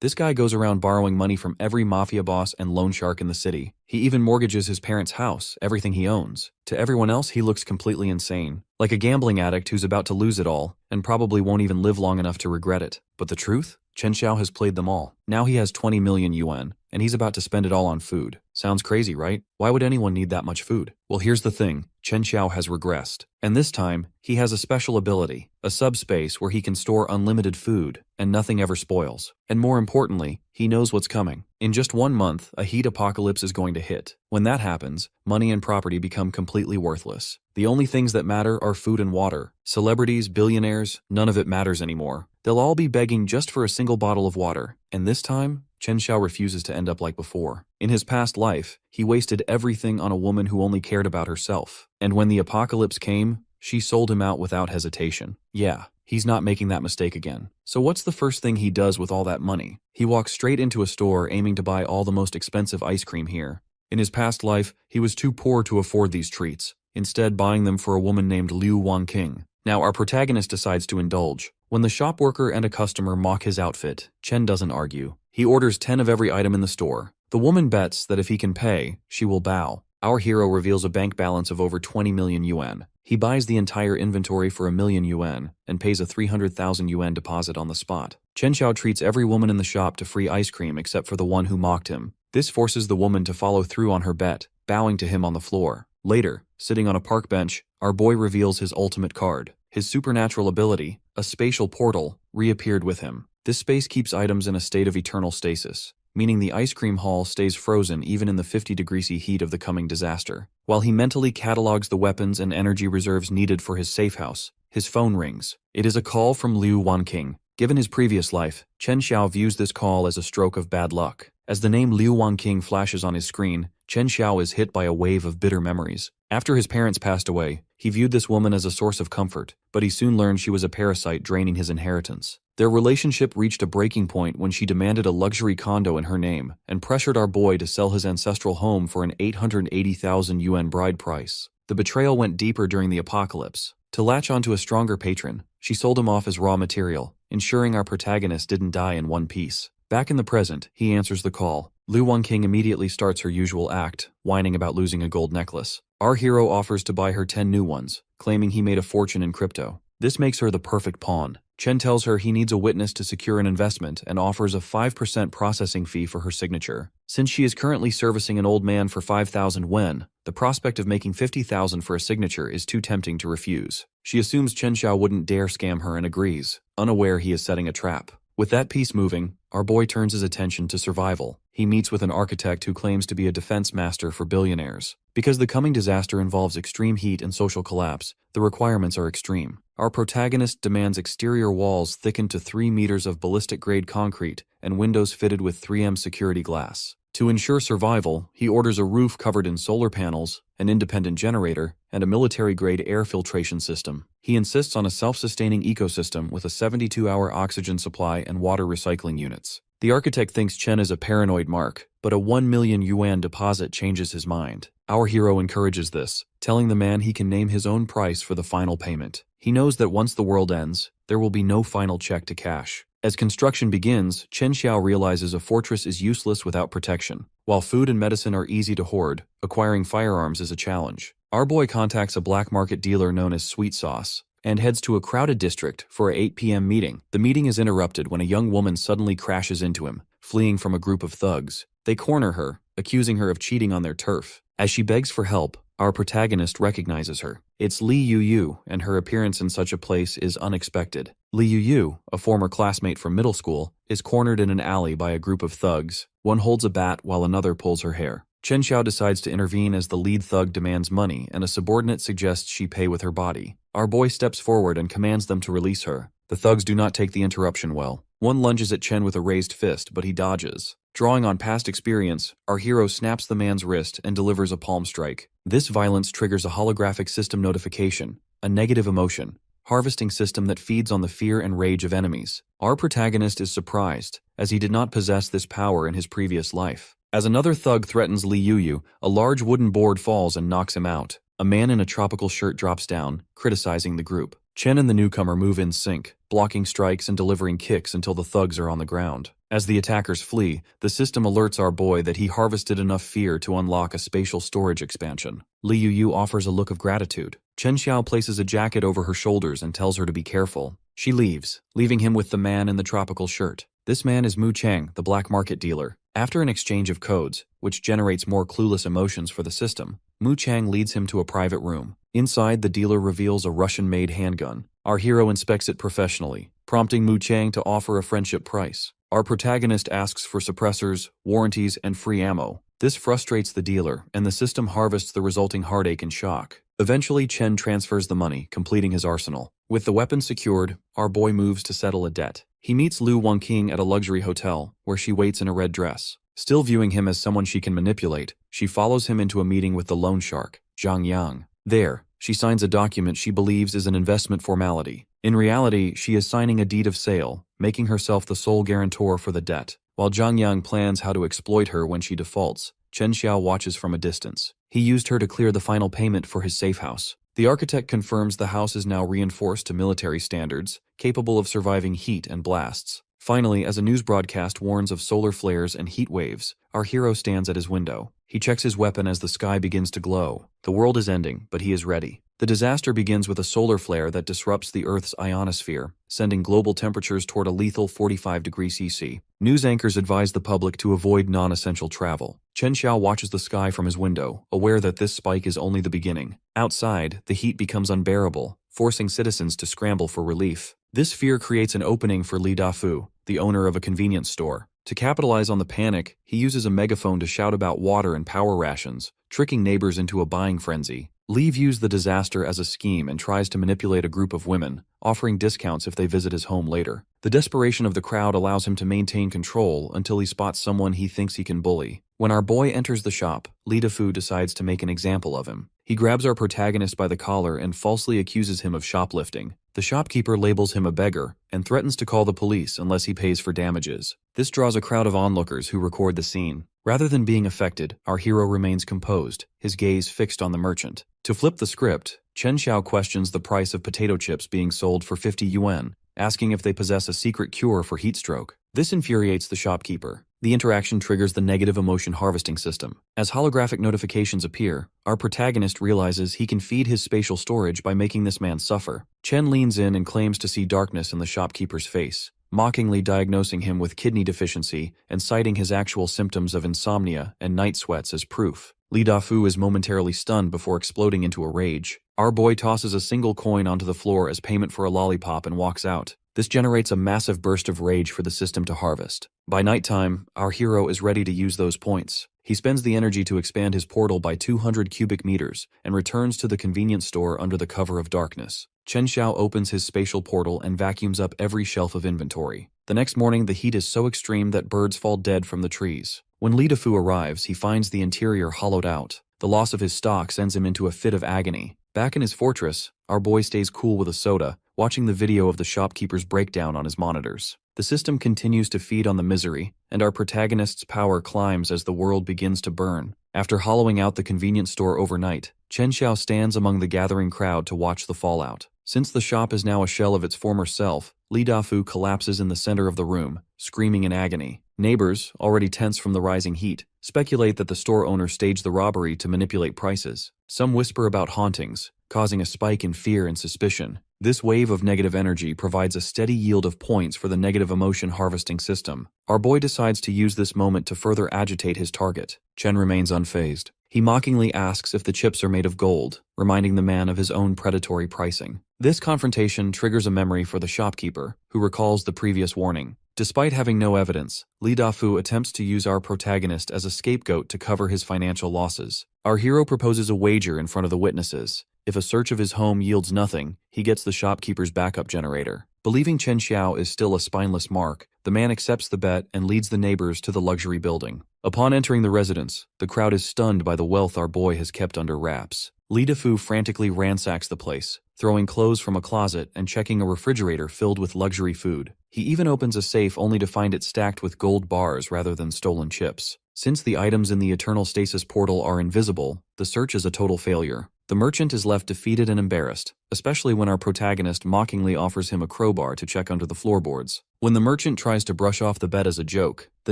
This guy goes around borrowing money from every mafia boss and loan shark in the city. He even mortgages his parents' house, everything he owns. To everyone else, he looks completely insane, like a gambling addict who's about to lose it all, and probably won't even live long enough to regret it. But the truth? Chen Xiao has played them all. Now he has 20 million yuan, and he's about to spend it all on food. Sounds crazy, right? Why would anyone need that much food? Well, here's the thing. Chen Xiao has regressed. And this time, he has a special ability, a subspace where he can store unlimited food, and nothing ever spoils. And more importantly, he knows what's coming. In just 1 month, a heat apocalypse is going to hit. When that happens, money and property become completely worthless. The only things that matter are food and water. Celebrities, billionaires, none of it matters anymore. They'll all be begging just for a single bottle of water. And this time, Chen Xiao refuses to end up like before. In his past life, he wasted everything on a woman who only cared about herself. And when the apocalypse came, she sold him out without hesitation. Yeah, he's not making that mistake again. So what's the first thing he does with all that money? He walks straight into a store aiming to buy all the most expensive ice cream here. In his past life, he was too poor to afford these treats, instead buying them for a woman named Liu Wangqing. Now our protagonist decides to indulge. When the shop worker and a customer mock his outfit, Chen doesn't argue. He orders 10 of every item in the store. The woman bets that if he can pay, she will bow. Our hero reveals a bank balance of over 20 million yuan. He buys the entire inventory for 1 million yuan and pays a 300,000 yuan deposit on the spot. Chen Xiao treats every woman in the shop to free ice cream except for the one who mocked him. This forces the woman to follow through on her bet, bowing to him on the floor. Later, sitting on a park bench, our boy reveals his ultimate card. His supernatural ability, a spatial portal, reappeared with him. This space keeps items in a state of eternal stasis, meaning the ice cream hall stays frozen even in the 50-degree heat of the coming disaster. While he mentally catalogs the weapons and energy reserves needed for his safe house, his phone rings. It is a call from Liu Wangqing. Given his previous life, Chen Xiao views this call as a stroke of bad luck. As the name Liu Wangqing flashes on his screen, Chen Xiao is hit by a wave of bitter memories. After his parents passed away, he viewed this woman as a source of comfort, but he soon learned she was a parasite draining his inheritance. Their relationship reached a breaking point when she demanded a luxury condo in her name and pressured our boy to sell his ancestral home for an 880,000 yuan bride price. The betrayal went deeper during the apocalypse. To latch onto a stronger patron, she sold him off as raw material, ensuring our protagonist didn't die in one piece. Back in the present, he answers the call. Liu Wangqing immediately starts her usual act, whining about losing a gold necklace. Our hero offers to buy her 10 new ones, claiming he made a fortune in crypto. This makes her the perfect pawn. Chen tells her he needs a witness to secure an investment and offers a 5% processing fee for her signature. Since she is currently servicing an old man for 5,000 yuan, the prospect of making 50,000 for a signature is too tempting to refuse. She assumes Chen Xiao wouldn't dare scam her and agrees, unaware he is setting a trap. With that piece moving, our boy turns his attention to survival. He meets with an architect who claims to be a defense master for billionaires. Because the coming disaster involves extreme heat and social collapse, the requirements are extreme. Our protagonist demands exterior walls thickened to 3 meters of ballistic-grade concrete and windows fitted with 3M security glass. To ensure survival, he orders a roof covered in solar panels, an independent generator, and a military-grade air filtration system. He insists on a self-sustaining ecosystem with a 72-hour oxygen supply and water recycling units. The architect thinks Chen is a paranoid mark, but a 1 million yuan deposit changes his mind. Our hero encourages this, telling the man he can name his own price for the final payment. He knows that once the world ends, there will be no final check to cash. As construction begins, Chen Xiao realizes a fortress is useless without protection. While food and medicine are easy to hoard, acquiring firearms is a challenge. Our boy contacts a black market dealer known as Sweet Sauce and heads to a crowded district for a 8 p.m. meeting. The meeting is interrupted when a young woman suddenly crashes into him, fleeing from a group of thugs. They corner her, accusing her of cheating on their turf. As she begs for help, our protagonist recognizes her. It's Li Yu, and her appearance in such a place is unexpected. Li Yu, a former classmate from middle school, is cornered in an alley by a group of thugs. One holds a bat while another pulls her hair. Chen Xiao decides to intervene as the lead thug demands money and a subordinate suggests she pay with her body. Our boy steps forward and commands them to release her. The thugs do not take the interruption well. One lunges at Chen with a raised fist, but he dodges. Drawing on past experience, our hero snaps the man's wrist and delivers a palm strike. This violence triggers a holographic system notification, a negative emotion, harvesting system that feeds on the fear and rage of enemies. Our protagonist is surprised, as he did not possess this power in his previous life. As another thug threatens Li Yu, a large wooden board falls and knocks him out. A man in a tropical shirt drops down, criticizing the group. Chen and the newcomer move in sync, blocking strikes and delivering kicks until the thugs are on the ground. As the attackers flee, the system alerts our boy that he harvested enough fear to unlock a spatial storage expansion. Li Yu offers a look of gratitude. Chen Xiao places a jacket over her shoulders and tells her to be careful. She leaves, leaving him with the man in the tropical shirt. This man is Mu Chang, the black market dealer. After an exchange of codes, which generates more clueless emotions for the system, Mu Chang leads him to a private room. Inside, the dealer reveals a Russian-made handgun. Our hero inspects it professionally, prompting Mu Chang to offer a friendship price. Our protagonist asks for suppressors, warranties, and free ammo. This frustrates the dealer, and the system harvests the resulting heartache and shock. Eventually, Chen transfers the money, completing his arsenal. With the weapon secured, our boy moves to settle a debt. He meets Lu Wangqing at a luxury hotel, where she waits in a red dress. Still viewing him as someone she can manipulate, she follows him into a meeting with the loan shark, Zhang Yang. There, she signs a document she believes is an investment formality. In reality, she is signing a deed of sale, making herself the sole guarantor for the debt. While Zhang Yang plans how to exploit her when she defaults, Chen Xiao watches from a distance. He used her to clear the final payment for his safe house. The architect confirms the house is now reinforced to military standards, capable of surviving heat and blasts. Finally, as a news broadcast warns of solar flares and heat waves, our hero stands at his window. He checks his weapon as the sky begins to glow. The world is ending, but he is ready. The disaster begins with a solar flare that disrupts the Earth's ionosphere, sending global temperatures toward a lethal 45 degrees C. News anchors advise the public to avoid non-essential travel. Chen Xiao watches the sky from his window, aware that this spike is only the beginning. Outside, the heat becomes unbearable, forcing citizens to scramble for relief. This fear creates an opening for Li Dafu, the owner of a convenience store. To capitalize on the panic, he uses a megaphone to shout about water and power rations, tricking neighbors into a buying frenzy. Li views the disaster as a scheme and tries to manipulate a group of women, offering discounts if they visit his home later. The desperation of the crowd allows him to maintain control until he spots someone he thinks he can bully. When our boy enters the shop, Li Dafu decides to make an example of him. He grabs our protagonist by the collar and falsely accuses him of shoplifting. The shopkeeper labels him a beggar and threatens to call the police unless he pays for damages. This draws a crowd of onlookers who record the scene. Rather than being affected, our hero remains composed, his gaze fixed on the merchant. To flip the script, Chen Xiao questions the price of potato chips being sold for 50 yuan, asking if they possess a secret cure for heat stroke. This infuriates the shopkeeper. The interaction triggers the negative emotion harvesting system. As holographic notifications appear, our protagonist realizes he can feed his spatial storage by making this man suffer. Chen leans in and claims to see darkness in the shopkeeper's face, mockingly diagnosing him with kidney deficiency and citing his actual symptoms of insomnia and night sweats as proof. Li Dafu is momentarily stunned before exploding into a rage. Our boy tosses a single coin onto the floor as payment for a lollipop and walks out. This generates a massive burst of rage for the system to harvest. By nighttime, our hero is ready to use those points. He spends the energy to expand his portal by 200 cubic meters and returns to the convenience store under the cover of darkness. Chen Xiao opens his spatial portal and vacuums up every shelf of inventory. The next morning, the heat is so extreme that birds fall dead from the trees. When Li Dafu arrives, he finds the interior hollowed out. The loss of his stock sends him into a fit of agony. Back in his fortress, our boy stays cool with a soda, watching the video of the shopkeeper's breakdown on his monitors. The system continues to feed on the misery, and our protagonist's power climbs as the world begins to burn. After hollowing out the convenience store overnight, Chen Xiao stands among the gathering crowd to watch the fallout. Since the shop is now a shell of its former self, Li Dafu collapses in the center of the room, screaming in agony. Neighbors, already tense from the rising heat, speculate that the store owner staged the robbery to manipulate prices. Some whisper about hauntings, causing a spike in fear and suspicion. This wave of negative energy provides a steady yield of points for the negative emotion harvesting system. Our boy decides to use this moment to further agitate his target. Chen remains unfazed. He mockingly asks if the chips are made of gold, reminding the man of his own predatory pricing. This confrontation triggers a memory for the shopkeeper, who recalls the previous warning. Despite having no evidence, Li Dafu attempts to use our protagonist as a scapegoat to cover his financial losses. Our hero proposes a wager in front of the witnesses. If a search of his home yields nothing, he gets the shopkeeper's backup generator. Believing Chen Xiao is still a spineless mark, the man accepts the bet and leads the neighbors to the luxury building. Upon entering the residence, the crowd is stunned by the wealth our boy has kept under wraps. Li Dafu frantically ransacks the place, throwing clothes from a closet and checking a refrigerator filled with luxury food. He even opens a safe only to find it stacked with gold bars rather than stolen chips. Since the items in the Eternal Stasis portal are invisible, the search is a total failure. The merchant is left defeated and embarrassed, especially when our protagonist mockingly offers him a crowbar to check under the floorboards. When the merchant tries to brush off the bet as a joke, the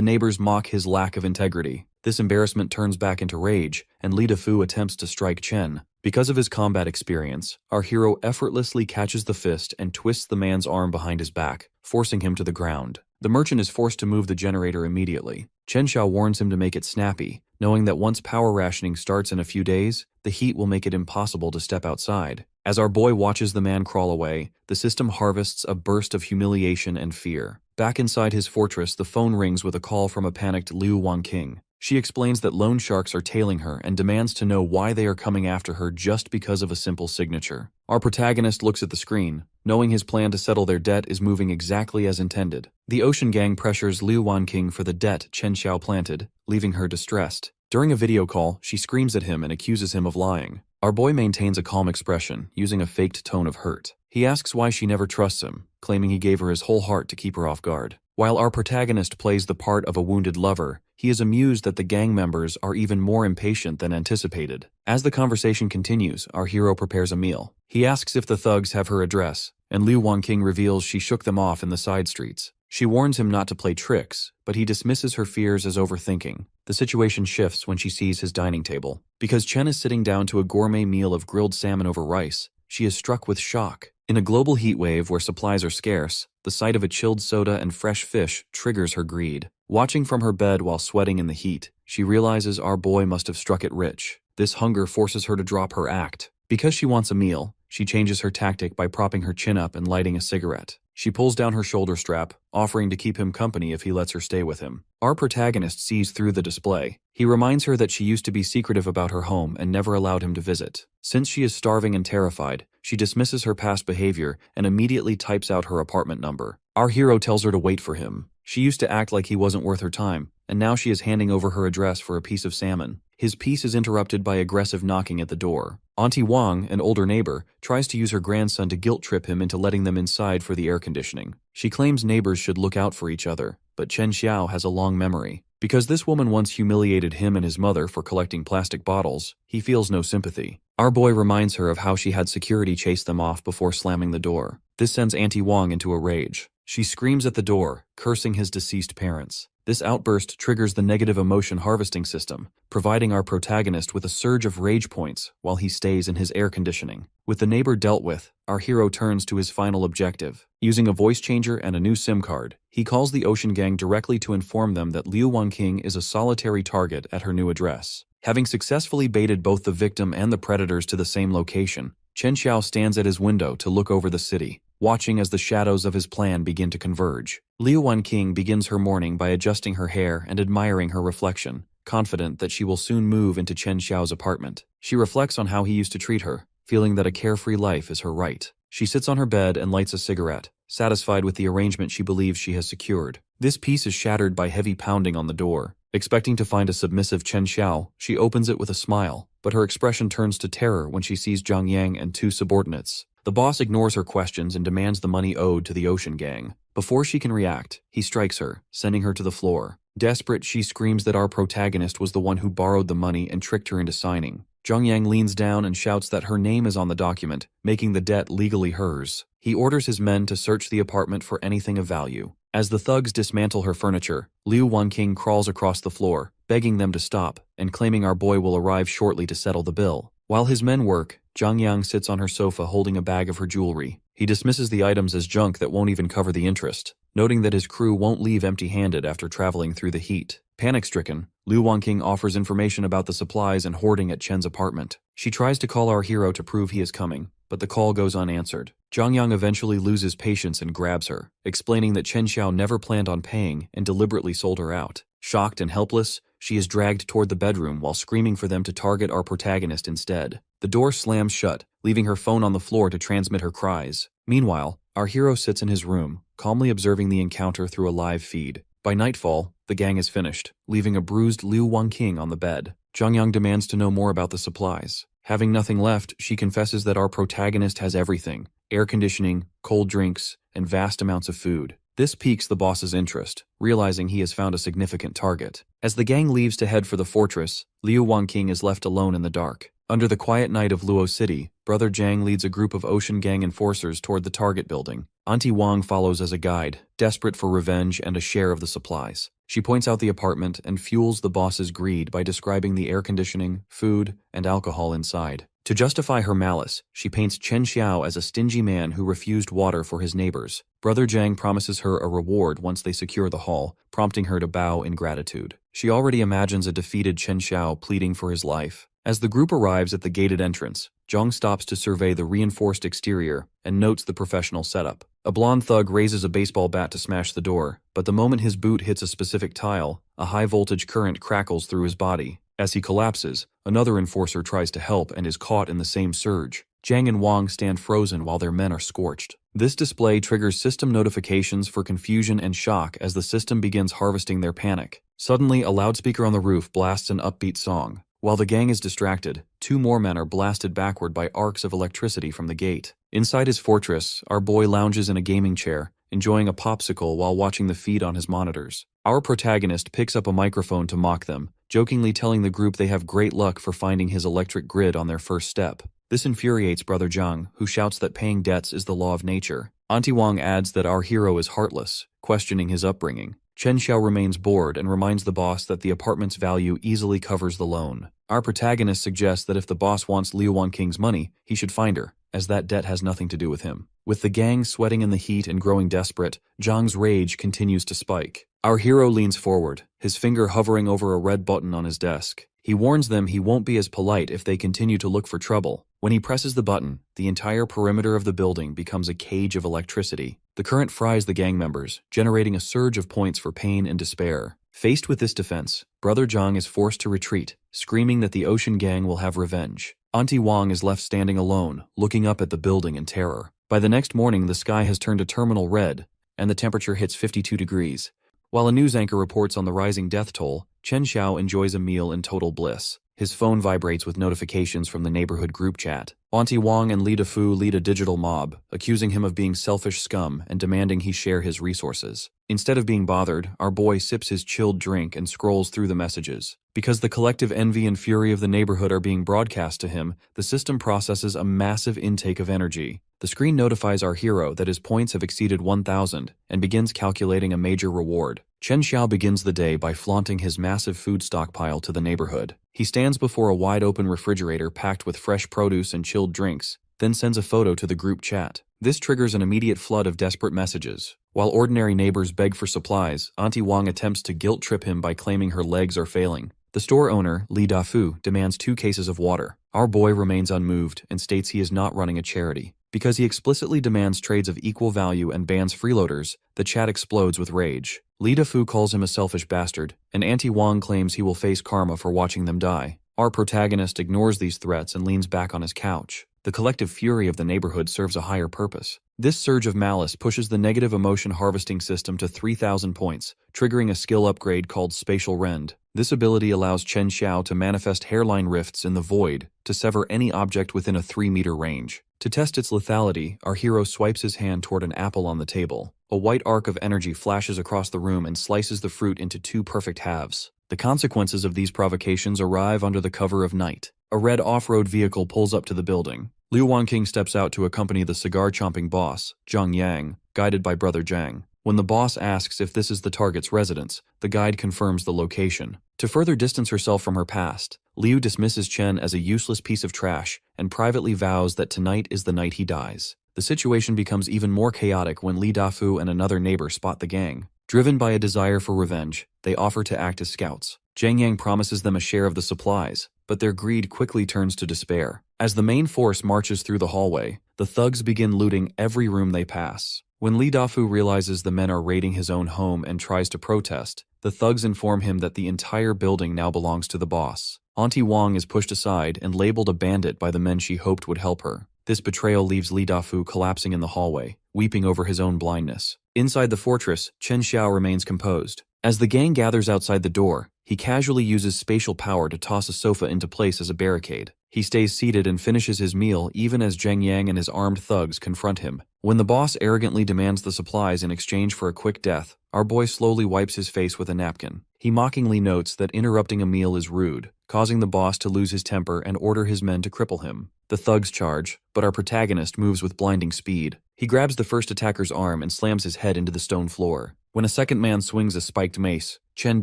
neighbors mock his lack of integrity. This embarrassment turns back into rage, and Li Defu attempts to strike Chen. Because of his combat experience, our hero effortlessly catches the fist and twists the man's arm behind his back, forcing him to the ground. The merchant is forced to move the generator immediately. Chen Xiao warns him to make it snappy, knowing that once power rationing starts in a few days, the heat will make it impossible to step outside. As our boy watches the man crawl away, the system harvests a burst of humiliation and fear. Back inside his fortress, the phone rings with a call from a panicked Liu Wanqing. She explains that loan sharks are tailing her and demands to know why they are coming after her just because of a simple signature. Our protagonist looks at the screen, knowing his plan to settle their debt is moving exactly as intended. The Ocean Gang pressures Liu Wanqing for the debt Chen Xiao planted, leaving her distressed. During a video call, she screams at him and accuses him of lying. Our boy maintains a calm expression, using a faked tone of hurt. He asks why she never trusts him, claiming he gave her his whole heart to keep her off guard. While our protagonist plays the part of a wounded lover, he is amused that the gang members are even more impatient than anticipated. As the conversation continues, our hero prepares a meal. He asks if the thugs have her address, and Liu Wanqing reveals she shook them off in the side streets. She warns him not to play tricks, but he dismisses her fears as overthinking. The situation shifts when she sees his dining table. Because Chen is sitting down to a gourmet meal of grilled salmon over rice, she is struck with shock. In a global heatwave where supplies are scarce, the sight of a chilled soda and fresh fish triggers her greed. Watching from her bed while sweating in the heat, she realizes our boy must have struck it rich. This hunger forces her to drop her act. Because she wants a meal, she changes her tactic by propping her chin up and lighting a cigarette. She pulls down her shoulder strap, offering to keep him company if he lets her stay with him. Our protagonist sees through the display. He reminds her that she used to be secretive about her home and never allowed him to visit. Since she is starving and terrified, she dismisses her past behavior and immediately types out her apartment number. Our hero tells her to wait for him. She used to act like he wasn't worth her time, and now she is handing over her address for a piece of salmon. His peace is interrupted by aggressive knocking at the door. Auntie Wang, an older neighbor, tries to use her grandson to guilt-trip him into letting them inside for the air conditioning. She claims neighbors should look out for each other, but Chen Xiao has a long memory. Because this woman once humiliated him and his mother for collecting plastic bottles, he feels no sympathy. Our boy reminds her of how she had security chase them off before slamming the door. This sends Auntie Wang into a rage. She screams at the door, cursing his deceased parents. This outburst triggers the negative emotion harvesting system, providing our protagonist with a surge of rage points while he stays in his air conditioning. With the neighbor dealt with, our hero turns to his final objective. Using a voice changer and a new SIM card, he calls the Ocean Gang directly to inform them that Liu Wanqing is a solitary target at her new address. Having successfully baited both the victim and the predators to the same location, Chen Xiao stands at his window to look over the city, watching as the shadows of his plan begin to converge. Liu Wanqing begins her morning by adjusting her hair and admiring her reflection, confident that she will soon move into Chen Xiao's apartment. She reflects on how he used to treat her, feeling that a carefree life is her right. She sits on her bed and lights a cigarette, satisfied with the arrangement she believes she has secured. This peace is shattered by heavy pounding on the door. Expecting to find a submissive Chen Xiao, she opens it with a smile, but her expression turns to terror when she sees Zhang Yang and two subordinates. The boss ignores her questions and demands the money owed to the Ocean Gang. Before she can react, he strikes her, sending her to the floor. Desperate, she screams that our protagonist was the one who borrowed the money and tricked her into signing. Zhang Yang leans down and shouts that her name is on the document, making the debt legally hers. He orders his men to search the apartment for anything of value. As the thugs dismantle her furniture, Liu Wanqing crawls across the floor, begging them to stop, and claiming our boy will arrive shortly to settle the bill. While his men work, Zhang Yang sits on her sofa holding a bag of her jewelry. He dismisses the items as junk that won't even cover the interest, noting that his crew won't leave empty-handed after traveling through the heat. Panic-stricken, Liu Wanqing offers information about the supplies and hoarding at Chen's apartment. She tries to call our hero to prove he is coming, but the call goes unanswered. Zhang Yang eventually loses patience and grabs her, explaining that Chen Xiao never planned on paying and deliberately sold her out. Shocked and helpless, she is dragged toward the bedroom while screaming for them to target our protagonist instead. The door slams shut, leaving her phone on the floor to transmit her cries. Meanwhile, our hero sits in his room, calmly observing the encounter through a live feed. By nightfall, the gang is finished, leaving a bruised Liu Wanqing on the bed. Zhang Yang demands to know more about the supplies. Having nothing left, she confesses that our protagonist has everything: air conditioning, cold drinks, and vast amounts of food. This piques the boss's interest, realizing he has found a significant target. As the gang leaves to head for the fortress, Liu Wanqing is left alone in the dark. Under the quiet night of Luo City, Brother Jiang leads a group of Ocean Gang enforcers toward the target building. Auntie Wang follows as a guide, desperate for revenge and a share of the supplies. She points out the apartment and fuels the boss's greed by describing the air conditioning, food, and alcohol inside. To justify her malice, she paints Chen Xiao as a stingy man who refused water for his neighbors. Brother Jiang promises her a reward once they secure the hall, prompting her to bow in gratitude. She already imagines a defeated Chen Xiao pleading for his life. As the group arrives at the gated entrance, Zhang stops to survey the reinforced exterior and notes the professional setup. A blonde thug raises a baseball bat to smash the door, but the moment his boot hits a specific tile, a high-voltage current crackles through his body. As he collapses, another enforcer tries to help and is caught in the same surge. Jiang and Wang stand frozen while their men are scorched. This display triggers system notifications for confusion and shock as the system begins harvesting their panic. Suddenly, a loudspeaker on the roof blasts an upbeat song. While the gang is distracted, 2 more men are blasted backward by arcs of electricity from the gate. Inside his fortress, our boy lounges in a gaming chair, enjoying a popsicle while watching the feed on his monitors. Our protagonist picks up a microphone to mock them, jokingly telling the group they have great luck for finding his electric grid on their first step. This infuriates Brother Zhang, who shouts that paying debts is the law of nature. Auntie Wang adds that our hero is heartless, questioning his upbringing. Chen Xiao remains bored and reminds the boss that the apartment's value easily covers the loan. Our protagonist suggests that if the boss wants Liu Wanking's money, he should find her, as that debt has nothing to do with him. With the gang sweating in the heat and growing desperate, Zhang's rage continues to spike. Our hero leans forward, his finger hovering over a red button on his desk. He warns them he won't be as polite if they continue to look for trouble. When he presses the button, the entire perimeter of the building becomes a cage of electricity. The current fries the gang members, generating a surge of points for pain and despair. Faced with this defense, Brother Zhang is forced to retreat, screaming that the Ocean Gang will have revenge. Auntie Wang is left standing alone, looking up at the building in terror. By the next morning, the sky has turned a terminal red, and the temperature hits 52 degrees. While a news anchor reports on the rising death toll, Chen Xiao enjoys a meal in total bliss. His phone vibrates with notifications from the neighborhood group chat. Auntie Wang and Li Defu lead a digital mob, accusing him of being selfish scum and demanding he share his resources. Instead of being bothered, our boy sips his chilled drink and scrolls through the messages. Because the collective envy and fury of the neighborhood are being broadcast to him, the system processes a massive intake of energy. The screen notifies our hero that his points have exceeded 1,000 and begins calculating a major reward. Chen Xiao begins the day by flaunting his massive food stockpile to the neighborhood. He stands before a wide-open refrigerator packed with fresh produce and chilled drinks, then sends a photo to the group chat. This triggers an immediate flood of desperate messages. While ordinary neighbors beg for supplies, Auntie Wang attempts to guilt-trip him by claiming her legs are failing. The store owner, Li Dafu, demands 2 cases of water. Our boy remains unmoved and states he is not running a charity. Because he explicitly demands trades of equal value and bans freeloaders, the chat explodes with rage. Li Dafu calls him a selfish bastard, and Auntie Wang claims he will face karma for watching them die. Our protagonist ignores these threats and leans back on his couch. The collective fury of the neighborhood serves a higher purpose. This surge of malice pushes the negative emotion harvesting system to 3,000 points, triggering a skill upgrade called Spatial Rend. This ability allows Chen Xiao to manifest hairline rifts in the void to sever any object within a 3-meter range. To test its lethality, our hero swipes his hand toward an apple on the table. A white arc of energy flashes across the room and slices the fruit into 2 perfect halves. The consequences of these provocations arrive under the cover of night. A red off-road vehicle pulls up to the building. Liu Wanqing steps out to accompany the cigar-chomping boss, Zhang Yang, guided by Brother Jiang. When the boss asks if this is the target's residence, the guide confirms the location. To further distance herself from her past, Liu dismisses Chen as a useless piece of trash and privately vows that tonight is the night he dies. The situation becomes even more chaotic when Li Dafu and another neighbor spot the gang. Driven by a desire for revenge, they offer to act as scouts. Zhang Yang promises them a share of the supplies, but their greed quickly turns to despair. As the main force marches through the hallway, the thugs begin looting every room they pass. When Li Dafu realizes the men are raiding his own home and tries to protest, the thugs inform him that the entire building now belongs to the boss. Auntie Wang is pushed aside and labeled a bandit by the men she hoped would help her. This betrayal leaves Li Dafu collapsing in the hallway, weeping over his own blindness. Inside the fortress, Chen Xiao remains composed. As the gang gathers outside the door, he casually uses spatial power to toss a sofa into place as a barricade. He stays seated and finishes his meal even as Zheng Yang and his armed thugs confront him. When the boss arrogantly demands the supplies in exchange for a quick death, our boy slowly wipes his face with a napkin. He mockingly notes that interrupting a meal is rude, causing the boss to lose his temper and order his men to cripple him. The thugs charge, but our protagonist moves with blinding speed. He grabs the first attacker's arm and slams his head into the stone floor. When a second man swings a spiked mace, Chen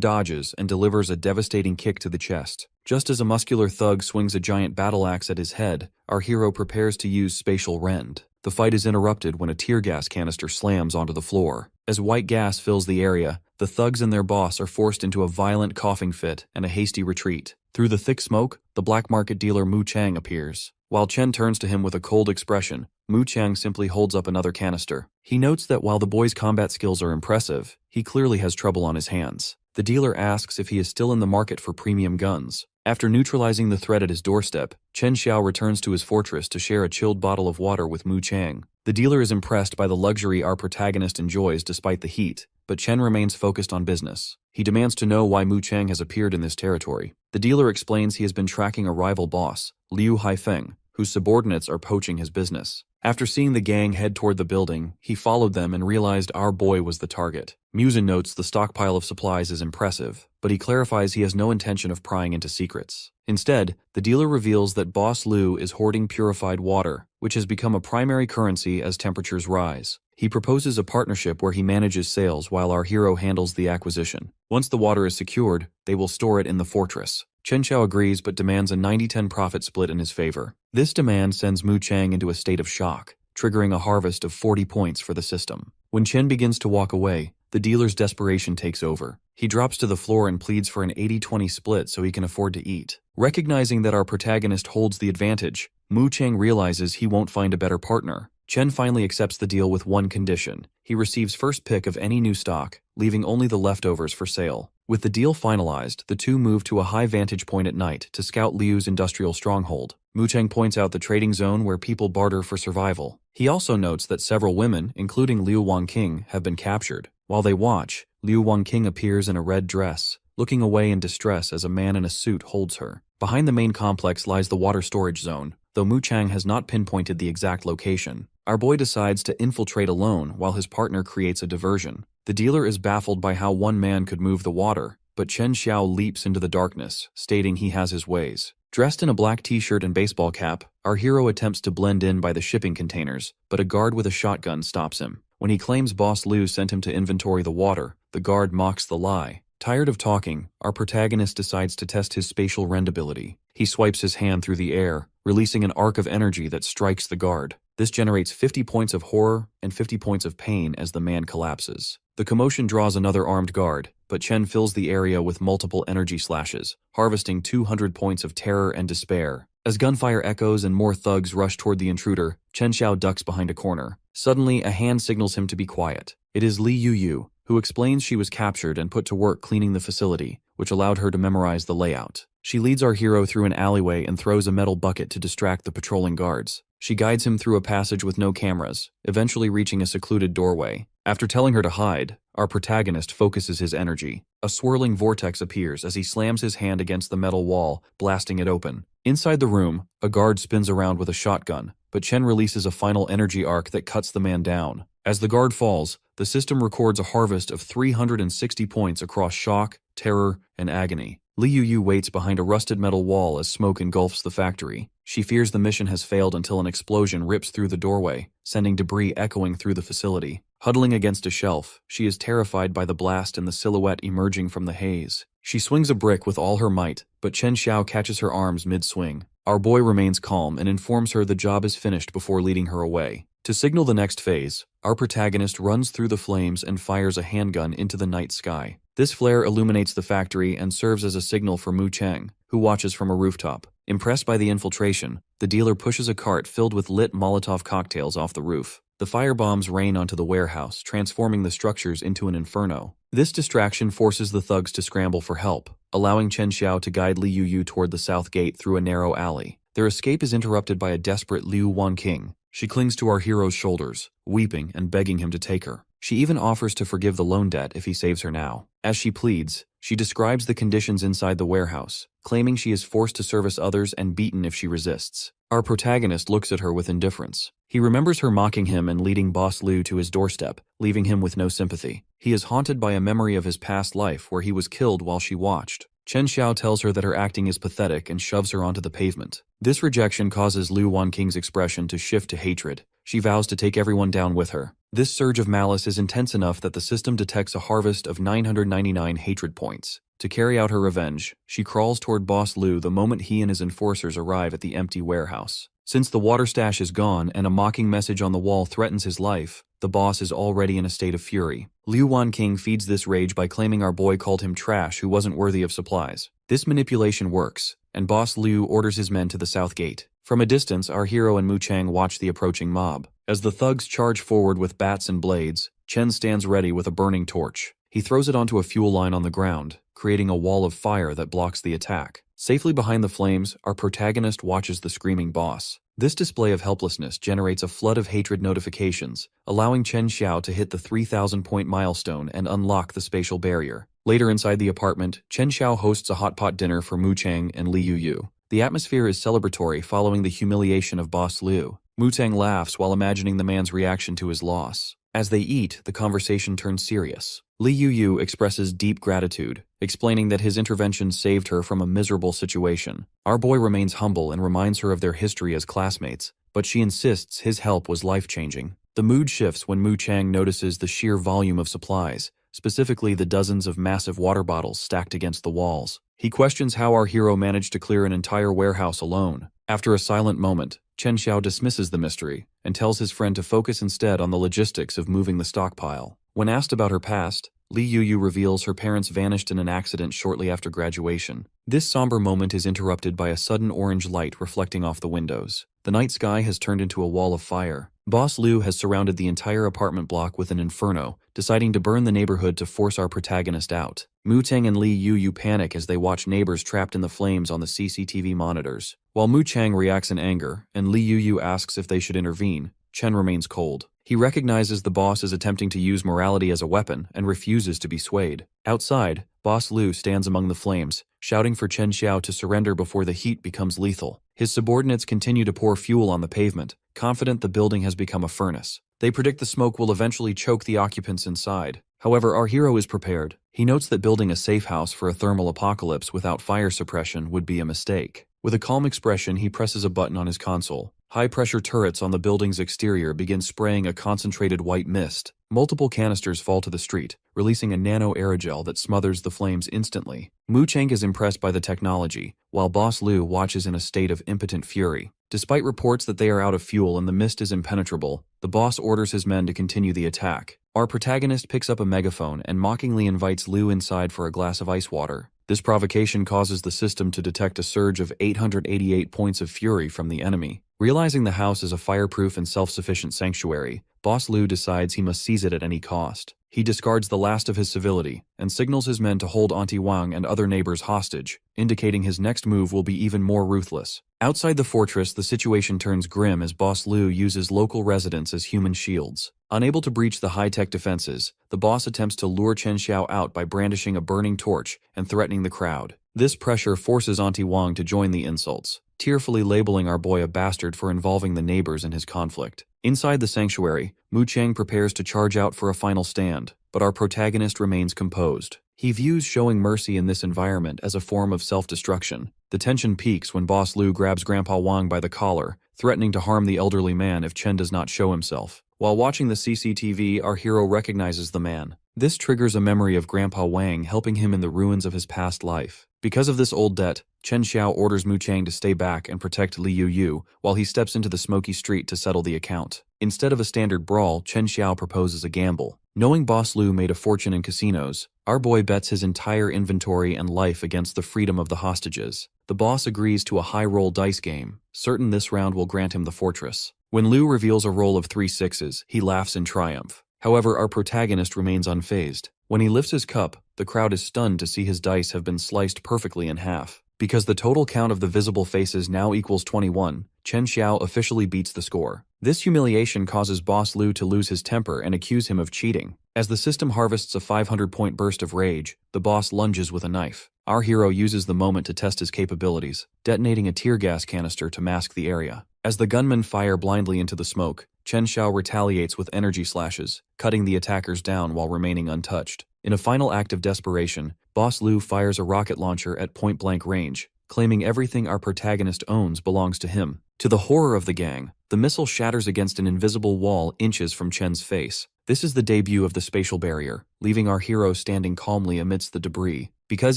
dodges and delivers a devastating kick to the chest. Just as a muscular thug swings a giant battle axe at his head, our hero prepares to use spatial rend. The fight is interrupted when a tear gas canister slams onto the floor. As white gas fills the area, the thugs and their boss are forced into a violent coughing fit and a hasty retreat. Through the thick smoke, the black market dealer Mu Chang appears. While Chen turns to him with a cold expression, Mu Chang simply holds up another canister. He notes that while the boy's combat skills are impressive, he clearly has trouble on his hands. The dealer asks if he is still in the market for premium guns. After neutralizing the threat at his doorstep, Chen Xiao returns to his fortress to share a chilled bottle of water with Mu Chang. The dealer is impressed by the luxury our protagonist enjoys despite the heat, but Chen remains focused on business. He demands to know why Mu Chang has appeared in this territory. The dealer explains he has been tracking a rival boss, Liu Haifeng, whose subordinates are poaching his business. After seeing the gang head toward the building, he followed them and realized our boy was the target. Musen notes the stockpile of supplies is impressive, but he clarifies he has no intention of prying into secrets. Instead, the dealer reveals that Boss Liu is hoarding purified water, which has become a primary currency as temperatures rise. He proposes a partnership where he manages sales while our hero handles the acquisition. Once the water is secured, they will store it in the fortress. Chen Xiao agrees but demands a 90-10 profit split in his favor. This demand sends Mu Chang into a state of shock, triggering a harvest of 40 points for the system. When Chen begins to walk away, the dealer's desperation takes over. He drops to the floor and pleads for an 80-20 split so he can afford to eat. Recognizing that our protagonist holds the advantage, Mu Chang realizes he won't find a better partner. Chen finally accepts the deal with one condition. He receives first pick of any new stock, leaving only the leftovers for sale. With the deal finalized, the two move to a high vantage point at night to scout Liu's industrial stronghold. Mu Chang points out the trading zone where people barter for survival. He also notes that several women, including Liu Wangqing, have been captured. While they watch, Liu Wangqing appears in a red dress, looking away in distress as a man in a suit holds her. Behind the main complex lies the water storage zone, though Mu Chang has not pinpointed the exact location. Our boy decides to infiltrate alone while his partner creates a diversion. The dealer is baffled by how one man could move the water, but Chen Xiao leaps into the darkness, stating he has his ways. Dressed in a black t-shirt and baseball cap, our hero attempts to blend in by the shipping containers, but a guard with a shotgun stops him. When he claims Boss Liu sent him to inventory the water, the guard mocks the lie. Tired of talking, our protagonist decides to test his spatial rend ability. He swipes his hand through the air, releasing an arc of energy that strikes the guard. This generates 50 points of horror and 50 points of pain as the man collapses. The commotion draws another armed guard, but Chen fills the area with multiple energy slashes, harvesting 200 points of terror and despair. As gunfire echoes and more thugs rush toward the intruder, Chen Xiao ducks behind a corner. Suddenly, a hand signals him to be quiet. It is Li Yu, who explains she was captured and put to work cleaning the facility, which allowed her to memorize the layout. She leads our hero through an alleyway and throws a metal bucket to distract the patrolling guards. She guides him through a passage with no cameras, eventually reaching a secluded doorway. After telling her to hide, our protagonist focuses his energy. A swirling vortex appears as he slams his hand against the metal wall, blasting it open. Inside the room, a guard spins around with a shotgun, but Chen releases a final energy arc that cuts the man down. As the guard falls, the system records a harvest of 360 points across shock, terror, and agony. Li Yu waits behind a rusted metal wall as smoke engulfs the factory. She fears the mission has failed until an explosion rips through the doorway, sending debris echoing through the facility. Huddling against a shelf, she is terrified by the blast and the silhouette emerging from the haze. She swings a brick with all her might, but Chen Xiao catches her arms mid-swing. Our boy remains calm and informs her the job is finished before leading her away. To signal the next phase, our protagonist runs through the flames and fires a handgun into the night sky. This flare illuminates the factory and serves as a signal for Mu Chang, who watches from a rooftop. Impressed by the infiltration, the dealer pushes a cart filled with lit Molotov cocktails off the roof. The firebombs rain onto the warehouse, transforming the structures into an inferno. This distraction forces the thugs to scramble for help, allowing Chen Xiao to guide Li Yu toward the south gate through a narrow alley. Their escape is interrupted by a desperate Liu Wangqing. She clings to our hero's shoulders, weeping and begging him to take her. She even offers to forgive the loan debt if he saves her now. As she pleads, she describes the conditions inside the warehouse, claiming she is forced to service others and beaten if she resists. Our protagonist looks at her with indifference. He remembers her mocking him and leading Boss Lu to his doorstep, leaving him with no sympathy. He is haunted by a memory of his past life where he was killed while she watched. Chen Xiao tells her that her acting is pathetic and shoves her onto the pavement. This rejection causes Lu Wanqing's expression to shift to hatred. She vows to take everyone down with her. This surge of malice is intense enough that the system detects a harvest of 999 hatred points. To carry out her revenge, she crawls toward Boss Lu the moment he and his enforcers arrive at the empty warehouse. Since the water stash is gone and a mocking message on the wall threatens his life, the boss is already in a state of fury. Lu Wanqing feeds this rage by claiming our boy called him trash who wasn't worthy of supplies. This manipulation works, and Boss Lu orders his men to the south gate. From a distance, our hero and Mu Chang watch the approaching mob. As the thugs charge forward with bats and blades, Chen stands ready with a burning torch. He throws it onto a fuel line on the ground, creating a wall of fire that blocks the attack. Safely behind the flames, our protagonist watches the screaming boss. This display of helplessness generates a flood of hatred notifications, allowing Chen Xiao to hit the 3,000-point milestone and unlock the spatial barrier. Later inside the apartment, Chen Xiao hosts a hot pot dinner for Mu Chang and Li Yuyu. The atmosphere is celebratory following the humiliation of Boss Lu. Mu Chang laughs while imagining the man's reaction to his loss. As they eat, the conversation turns serious. Li Yuyu expresses deep gratitude, explaining that his intervention saved her from a miserable situation. Our boy remains humble and reminds her of their history as classmates, but she insists his help was life-changing. The mood shifts when Mu Chang notices the sheer volume of supplies, specifically the dozens of massive water bottles stacked against the walls. He questions how our hero managed to clear an entire warehouse alone. After a silent moment, Chen Xiao dismisses the mystery and tells his friend to focus instead on the logistics of moving the stockpile. When asked about her past, Li Yuyu reveals her parents vanished in an accident shortly after graduation. This somber moment is interrupted by a sudden orange light reflecting off the windows. The night sky has turned into a wall of fire. Boss Lu has surrounded the entire apartment block with an inferno, deciding to burn the neighborhood to force our protagonist out. Mu Chang and Li Yuyu panic as they watch neighbors trapped in the flames on the CCTV monitors. While Mu Chang reacts in anger, and Li Yuyu asks if they should intervene, Chen remains cold. He recognizes the boss is attempting to use morality as a weapon and refuses to be swayed. Outside, Boss Lu stands among the flames, shouting for Chen Xiao to surrender before the heat becomes lethal. His subordinates continue to pour fuel on the pavement, confident the building has become a furnace. They predict the smoke will eventually choke the occupants inside. However, our hero is prepared. He notes that building a safe house for a thermal apocalypse without fire suppression would be a mistake. With a calm expression, he presses a button on his console. High-pressure turrets on the building's exterior begin spraying a concentrated white mist. Multiple canisters fall to the street, releasing a nano-aerogel that smothers the flames instantly. Mu Chang is impressed by the technology, while Boss Lu watches in a state of impotent fury. Despite reports that they are out of fuel and the mist is impenetrable, the boss orders his men to continue the attack. Our protagonist picks up a megaphone and mockingly invites Lu inside for a glass of ice water. This provocation causes the system to detect a surge of 888 points of fury from the enemy. Realizing the house is a fireproof and self-sufficient sanctuary, Boss Lu decides he must seize it at any cost. He discards the last of his civility and signals his men to hold Auntie Wang and other neighbors hostage, indicating his next move will be even more ruthless. Outside the fortress, the situation turns grim as Boss Lu uses local residents as human shields. Unable to breach the high-tech defenses, the boss attempts to lure Chen Xiao out by brandishing a burning torch and threatening the crowd. This pressure forces Auntie Wang to join the insults, tearfully labeling our boy a bastard for involving the neighbors in his conflict. Inside the sanctuary, Mu Chang prepares to charge out for a final stand, but our protagonist remains composed. He views showing mercy in this environment as a form of self-destruction. The tension peaks when Boss Lu grabs Grandpa Wang by the collar, threatening to harm the elderly man if Chen does not show himself. While watching the CCTV, our hero recognizes the man. This triggers a memory of Grandpa Wang helping him in the ruins of his past life. Because of this old debt, Chen Xiao orders Mu Chang to stay back and protect Li Yuyu while he steps into the smoky street to settle the account. Instead of a standard brawl, Chen Xiao proposes a gamble. Knowing Boss Lu made a fortune in casinos, our boy bets his entire inventory and life against the freedom of the hostages. The boss agrees to a high-roll dice game, certain this round will grant him the fortress. When Lu reveals a roll of 3 sixes, he laughs in triumph. However, our protagonist remains unfazed. When he lifts his cup, the crowd is stunned to see his dice have been sliced perfectly in half. Because the total count of the visible faces now equals 21, Chen Xiao officially beats the score. This humiliation causes Boss Lu to lose his temper and accuse him of cheating. As the system harvests a 500-point burst of rage, the boss lunges with a knife. Our hero uses the moment to test his capabilities, detonating a tear gas canister to mask the area. As the gunmen fire blindly into the smoke, Chen Xiao retaliates with energy slashes, cutting the attackers down while remaining untouched. In a final act of desperation, Boss Lu fires a rocket launcher at point-blank range, claiming everything our protagonist owns belongs to him. To the horror of the gang, the missile shatters against an invisible wall inches from Chen's face. This is the debut of the spatial barrier, leaving our hero standing calmly amidst the debris. Because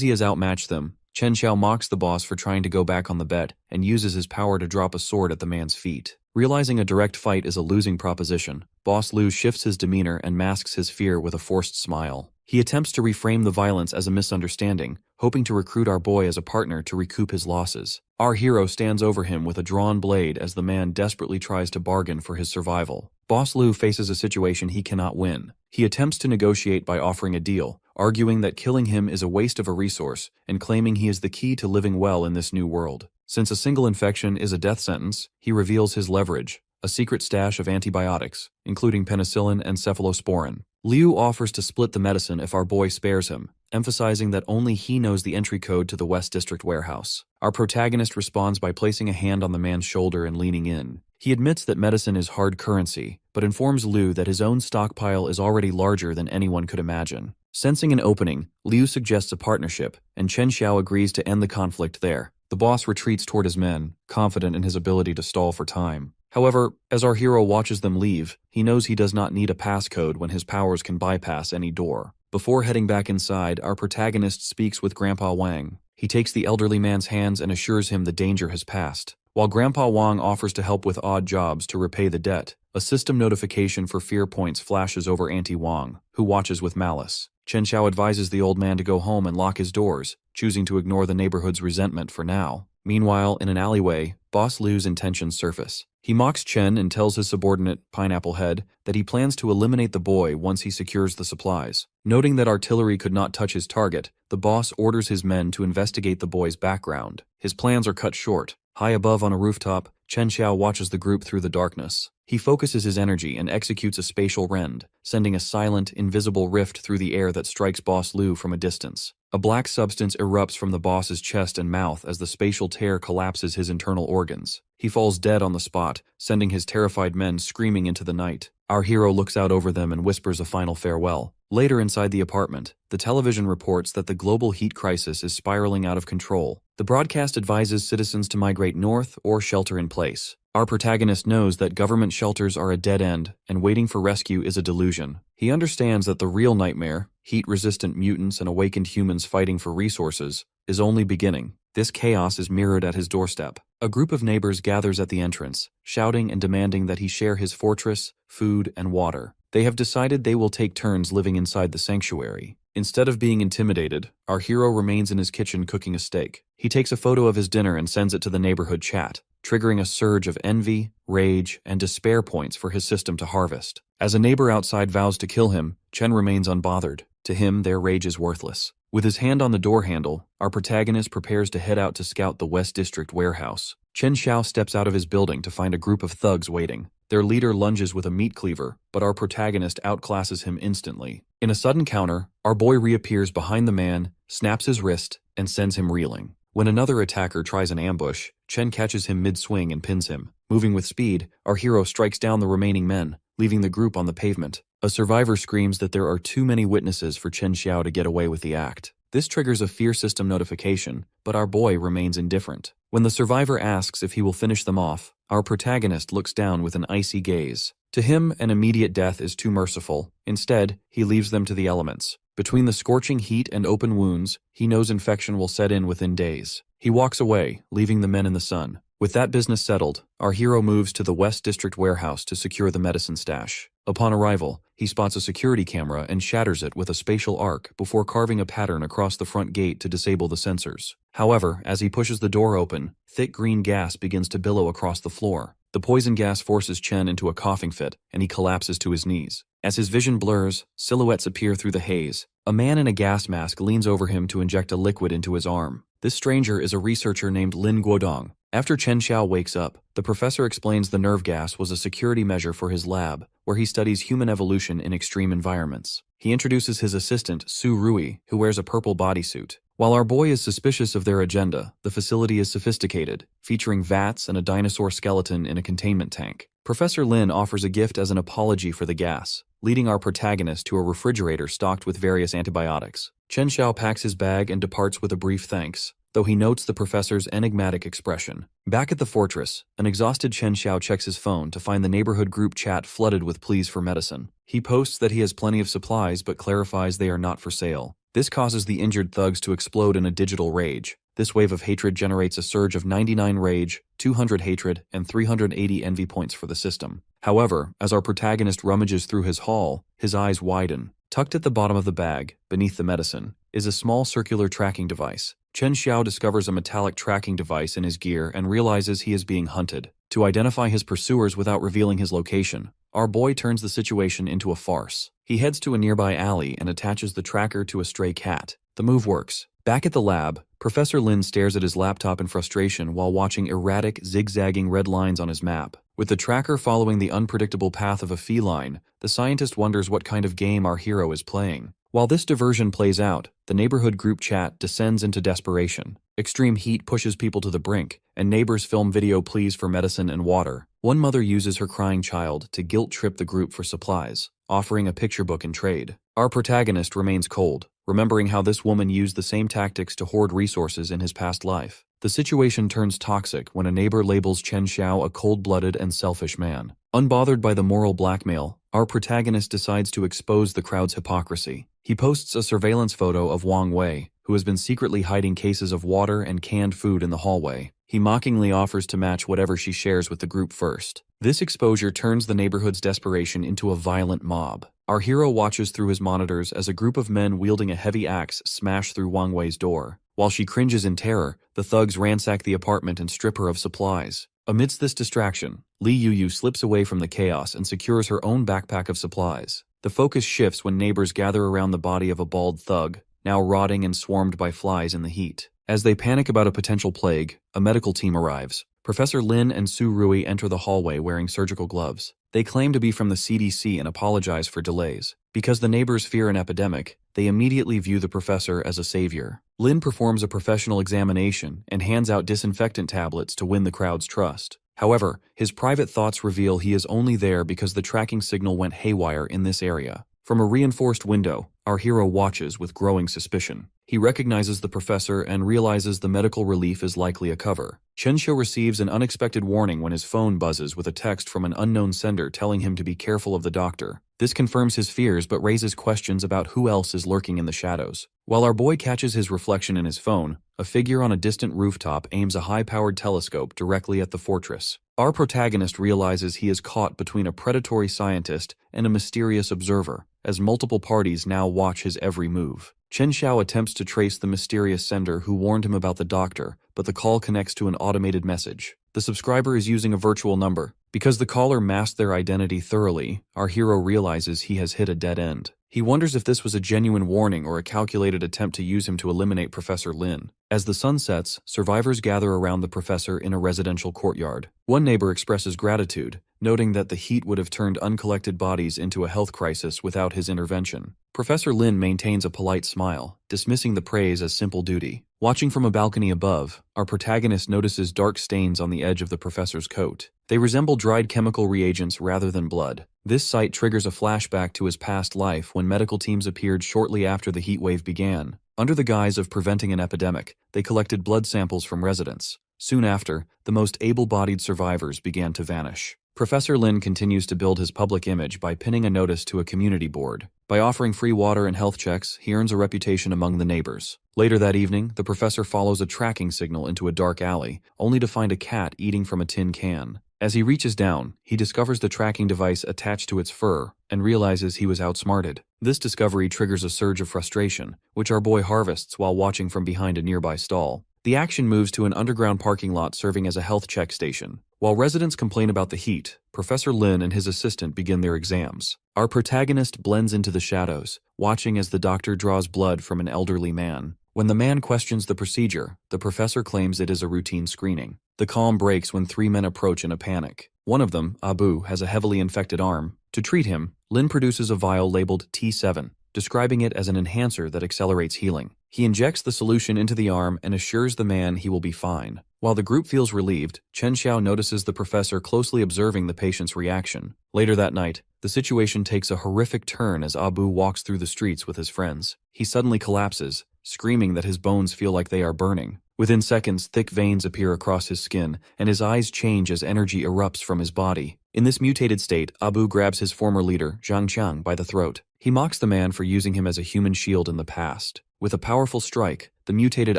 he has outmatched them, Chen Xiao mocks the boss for trying to go back on the bet and uses his power to drop a sword at the man's feet. Realizing a direct fight is a losing proposition, Boss Lu shifts his demeanor and masks his fear with a forced smile. He attempts to reframe the violence as a misunderstanding, hoping to recruit our boy as a partner to recoup his losses. Our hero stands over him with a drawn blade as the man desperately tries to bargain for his survival. Boss Lu faces a situation he cannot win. He attempts to negotiate by offering a deal, arguing that killing him is a waste of a resource and claiming he is the key to living well in this new world. Since a single infection is a death sentence, he reveals his leverage, a secret stash of antibiotics, including penicillin and cephalosporin. Liu offers to split the medicine if our boy spares him, emphasizing that only he knows the entry code to the West District warehouse. Our protagonist responds by placing a hand on the man's shoulder and leaning in. He admits that medicine is hard currency, but informs Liu that his own stockpile is already larger than anyone could imagine. Sensing an opening, Liu suggests a partnership, and Chen Xiao agrees to end the conflict there. The boss retreats toward his men, confident in his ability to stall for time. However, as our hero watches them leave, he knows he does not need a passcode when his powers can bypass any door. Before heading back inside, our protagonist speaks with Grandpa Wang. He takes the elderly man's hands and assures him the danger has passed. While Grandpa Wang offers to help with odd jobs to repay the debt, a system notification for fear points flashes over Auntie Wang, who watches with malice. Chen Xiao advises the old man to go home and lock his doors, choosing to ignore the neighborhood's resentment for now. Meanwhile, in an alleyway, Boss Lu's intentions surface. He mocks Chen and tells his subordinate, Pineapple Head, that he plans to eliminate the boy once he secures the supplies. Noting that artillery could not touch his target, the boss orders his men to investigate the boy's background. His plans are cut short. High above on a rooftop, Chen Xiao watches the group through the darkness. He focuses his energy and executes a spatial rend, sending a silent, invisible rift through the air that strikes Boss Lu from a distance. A black substance erupts from the boss's chest and mouth as the spatial tear collapses his internal organs. He falls dead on the spot, sending his terrified men screaming into the night. Our hero looks out over them and whispers a final farewell. Later inside the apartment, the television reports that the global heat crisis is spiraling out of control. The broadcast advises citizens to migrate north or shelter in place. Our protagonist knows that government shelters are a dead end, and waiting for rescue is a delusion. He understands that the real nightmare, heat-resistant mutants and awakened humans fighting for resources, is only beginning. This chaos is mirrored at his doorstep. A group of neighbors gathers at the entrance, shouting and demanding that he share his fortress, food, and water. They have decided they will take turns living inside the sanctuary. Instead of being intimidated, our hero remains in his kitchen cooking a steak. He takes a photo of his dinner and sends it to the neighborhood chat, triggering a surge of envy, rage, and despair points for his system to harvest. As a neighbor outside vows to kill him, Chen remains unbothered. To him, their rage is worthless. With his hand on the door handle, our protagonist prepares to head out to scout the West District warehouse. Chen Xiao steps out of his building to find a group of thugs waiting. Their leader lunges with a meat cleaver, but our protagonist outclasses him instantly. In a sudden counter, our boy reappears behind the man, snaps his wrist, and sends him reeling. When another attacker tries an ambush, Chen catches him mid-swing and pins him. Moving with speed, our hero strikes down the remaining men, leaving the group on the pavement. A survivor screams that there are too many witnesses for Chen Xiao to get away with the act. This triggers a fear system notification, but our boy remains indifferent. When the survivor asks if he will finish them off, our protagonist looks down with an icy gaze. To him, an immediate death is too merciful. Instead, he leaves them to the elements. Between the scorching heat and open wounds, he knows infection will set in within days. He walks away, leaving the men in the sun. With that business settled, our hero moves to the West District warehouse to secure the medicine stash. Upon arrival, he spots a security camera and shatters it with a spatial arc before carving a pattern across the front gate to disable the sensors. However, as he pushes the door open, thick green gas begins to billow across the floor. The poison gas forces Chen into a coughing fit, and he collapses to his knees. As his vision blurs, silhouettes appear through the haze. A man in a gas mask leans over him to inject a liquid into his arm. This stranger is a researcher named Lin Guodong. After Chen Xiao wakes up, the professor explains the nerve gas was a security measure for his lab, where he studies human evolution in extreme environments. He introduces his assistant, Su Rui, who wears a purple bodysuit. While our boy is suspicious of their agenda, the facility is sophisticated, featuring vats and a dinosaur skeleton in a containment tank. Professor Lin offers a gift as an apology for the gas, leading our protagonist to a refrigerator stocked with various antibiotics. Chen Xiao packs his bag and departs with a brief thanks, though he notes the professor's enigmatic expression. Back at the fortress, an exhausted Chen Xiao checks his phone to find the neighborhood group chat flooded with pleas for medicine. He posts that he has plenty of supplies but clarifies they are not for sale. This causes the injured thugs to explode in a digital rage. This wave of hatred generates a surge of 99 rage, 200 hatred, and 380 envy points for the system. However, as our protagonist rummages through his haul, his eyes widen. Tucked at the bottom of the bag, beneath the medicine, is a small circular tracking device. Chen Xiao discovers a metallic tracking device in his gear and realizes he is being hunted. To identify his pursuers without revealing his location, our boy turns the situation into a farce. He heads to a nearby alley and attaches the tracker to a stray cat. The move works. Back at the lab, Professor Lin stares at his laptop in frustration while watching erratic, zigzagging red lines on his map. With the tracker following the unpredictable path of a feline, the scientist wonders what kind of game our hero is playing. While this diversion plays out, the neighborhood group chat descends into desperation. Extreme heat pushes people to the brink, and neighbors film video pleas for medicine and water. One mother uses her crying child to guilt-trip the group for supplies, offering a picture book in trade. Our protagonist remains cold, remembering how this woman used the same tactics to hoard resources in his past life. The situation turns toxic when a neighbor labels Chen Xiao a cold-blooded and selfish man. Unbothered by the moral blackmail, our protagonist decides to expose the crowd's hypocrisy. He posts a surveillance photo of Wang Wei, who has been secretly hiding cases of water and canned food in the hallway. He mockingly offers to match whatever she shares with the group first. This exposure turns the neighborhood's desperation into a violent mob. Our hero watches through his monitors as a group of men wielding a heavy axe smash through Wang Wei's door. While she cringes in terror, the thugs ransack the apartment and strip her of supplies. Amidst this distraction, Li Yuyu slips away from the chaos and secures her own backpack of supplies. The focus shifts when neighbors gather around the body of a bald thug, now rotting and swarmed by flies in the heat. As they panic about a potential plague, a medical team arrives. Professor Lin and Su Rui enter the hallway wearing surgical gloves. They claim to be from the CDC and apologize for delays. Because the neighbors fear an epidemic, they immediately view the professor as a savior. Lin performs a professional examination and hands out disinfectant tablets to win the crowd's trust. However, his private thoughts reveal he is only there because the tracking signal went haywire in this area. From a reinforced window, our hero watches with growing suspicion. He recognizes the professor and realizes the medical relief is likely a cover. Chen Xiao receives an unexpected warning when his phone buzzes with a text from an unknown sender telling him to be careful of the doctor. This confirms his fears but raises questions about who else is lurking in the shadows. While our boy catches his reflection in his phone, a figure on a distant rooftop aims a high-powered telescope directly at the fortress. Our protagonist realizes he is caught between a predatory scientist and a mysterious observer, as multiple parties now watch his every move. Chen Xiao attempts to trace the mysterious sender who warned him about the doctor, but the call connects to an automated message. The subscriber is using a virtual number. Because the caller masked their identity thoroughly, our hero realizes he has hit a dead end. He wonders if this was a genuine warning or a calculated attempt to use him to eliminate Professor Lin. As the sun sets, survivors gather around the professor in a residential courtyard. One neighbor expresses gratitude, noting that the heat would have turned uncollected bodies into a health crisis without his intervention. Professor Lin maintains a polite smile, dismissing the praise as simple duty. Watching from a balcony above, our protagonist notices dark stains on the edge of the professor's coat. They resemble dried chemical reagents rather than blood. This sight triggers a flashback to his past life when medical teams appeared shortly after the heat wave began. Under the guise of preventing an epidemic, they collected blood samples from residents. Soon after, the most able-bodied survivors began to vanish. Professor Lin continues to build his public image by pinning a notice to a community board. By offering free water and health checks, he earns a reputation among the neighbors. Later that evening, the professor follows a tracking signal into a dark alley, only to find a cat eating from a tin can. As he reaches down, he discovers the tracking device attached to its fur and realizes he was outsmarted. This discovery triggers a surge of frustration, which our boy harvests while watching from behind a nearby stall. The action moves to an underground parking lot serving as a health check station. While residents complain about the heat, Professor Lin and his assistant begin their exams. Our protagonist blends into the shadows, watching as the doctor draws blood from an elderly man. When the man questions the procedure, the professor claims it is a routine screening. The calm breaks when 3 men approach in a panic. One of them, Abu, has a heavily infected arm. To treat him, Lin produces a vial labeled T7, describing it as an enhancer that accelerates healing. He injects the solution into the arm and assures the man he will be fine. While the group feels relieved, Chen Xiao notices the professor closely observing the patient's reaction. Later that night, the situation takes a horrific turn as Abu walks through the streets with his friends. He suddenly collapses, screaming that his bones feel like they are burning. Within seconds, thick veins appear across his skin, and his eyes change as energy erupts from his body. In this mutated state, Abu grabs his former leader, Zhang Qiang, by the throat. He mocks the man for using him as a human shield in the past. With a powerful strike, the mutated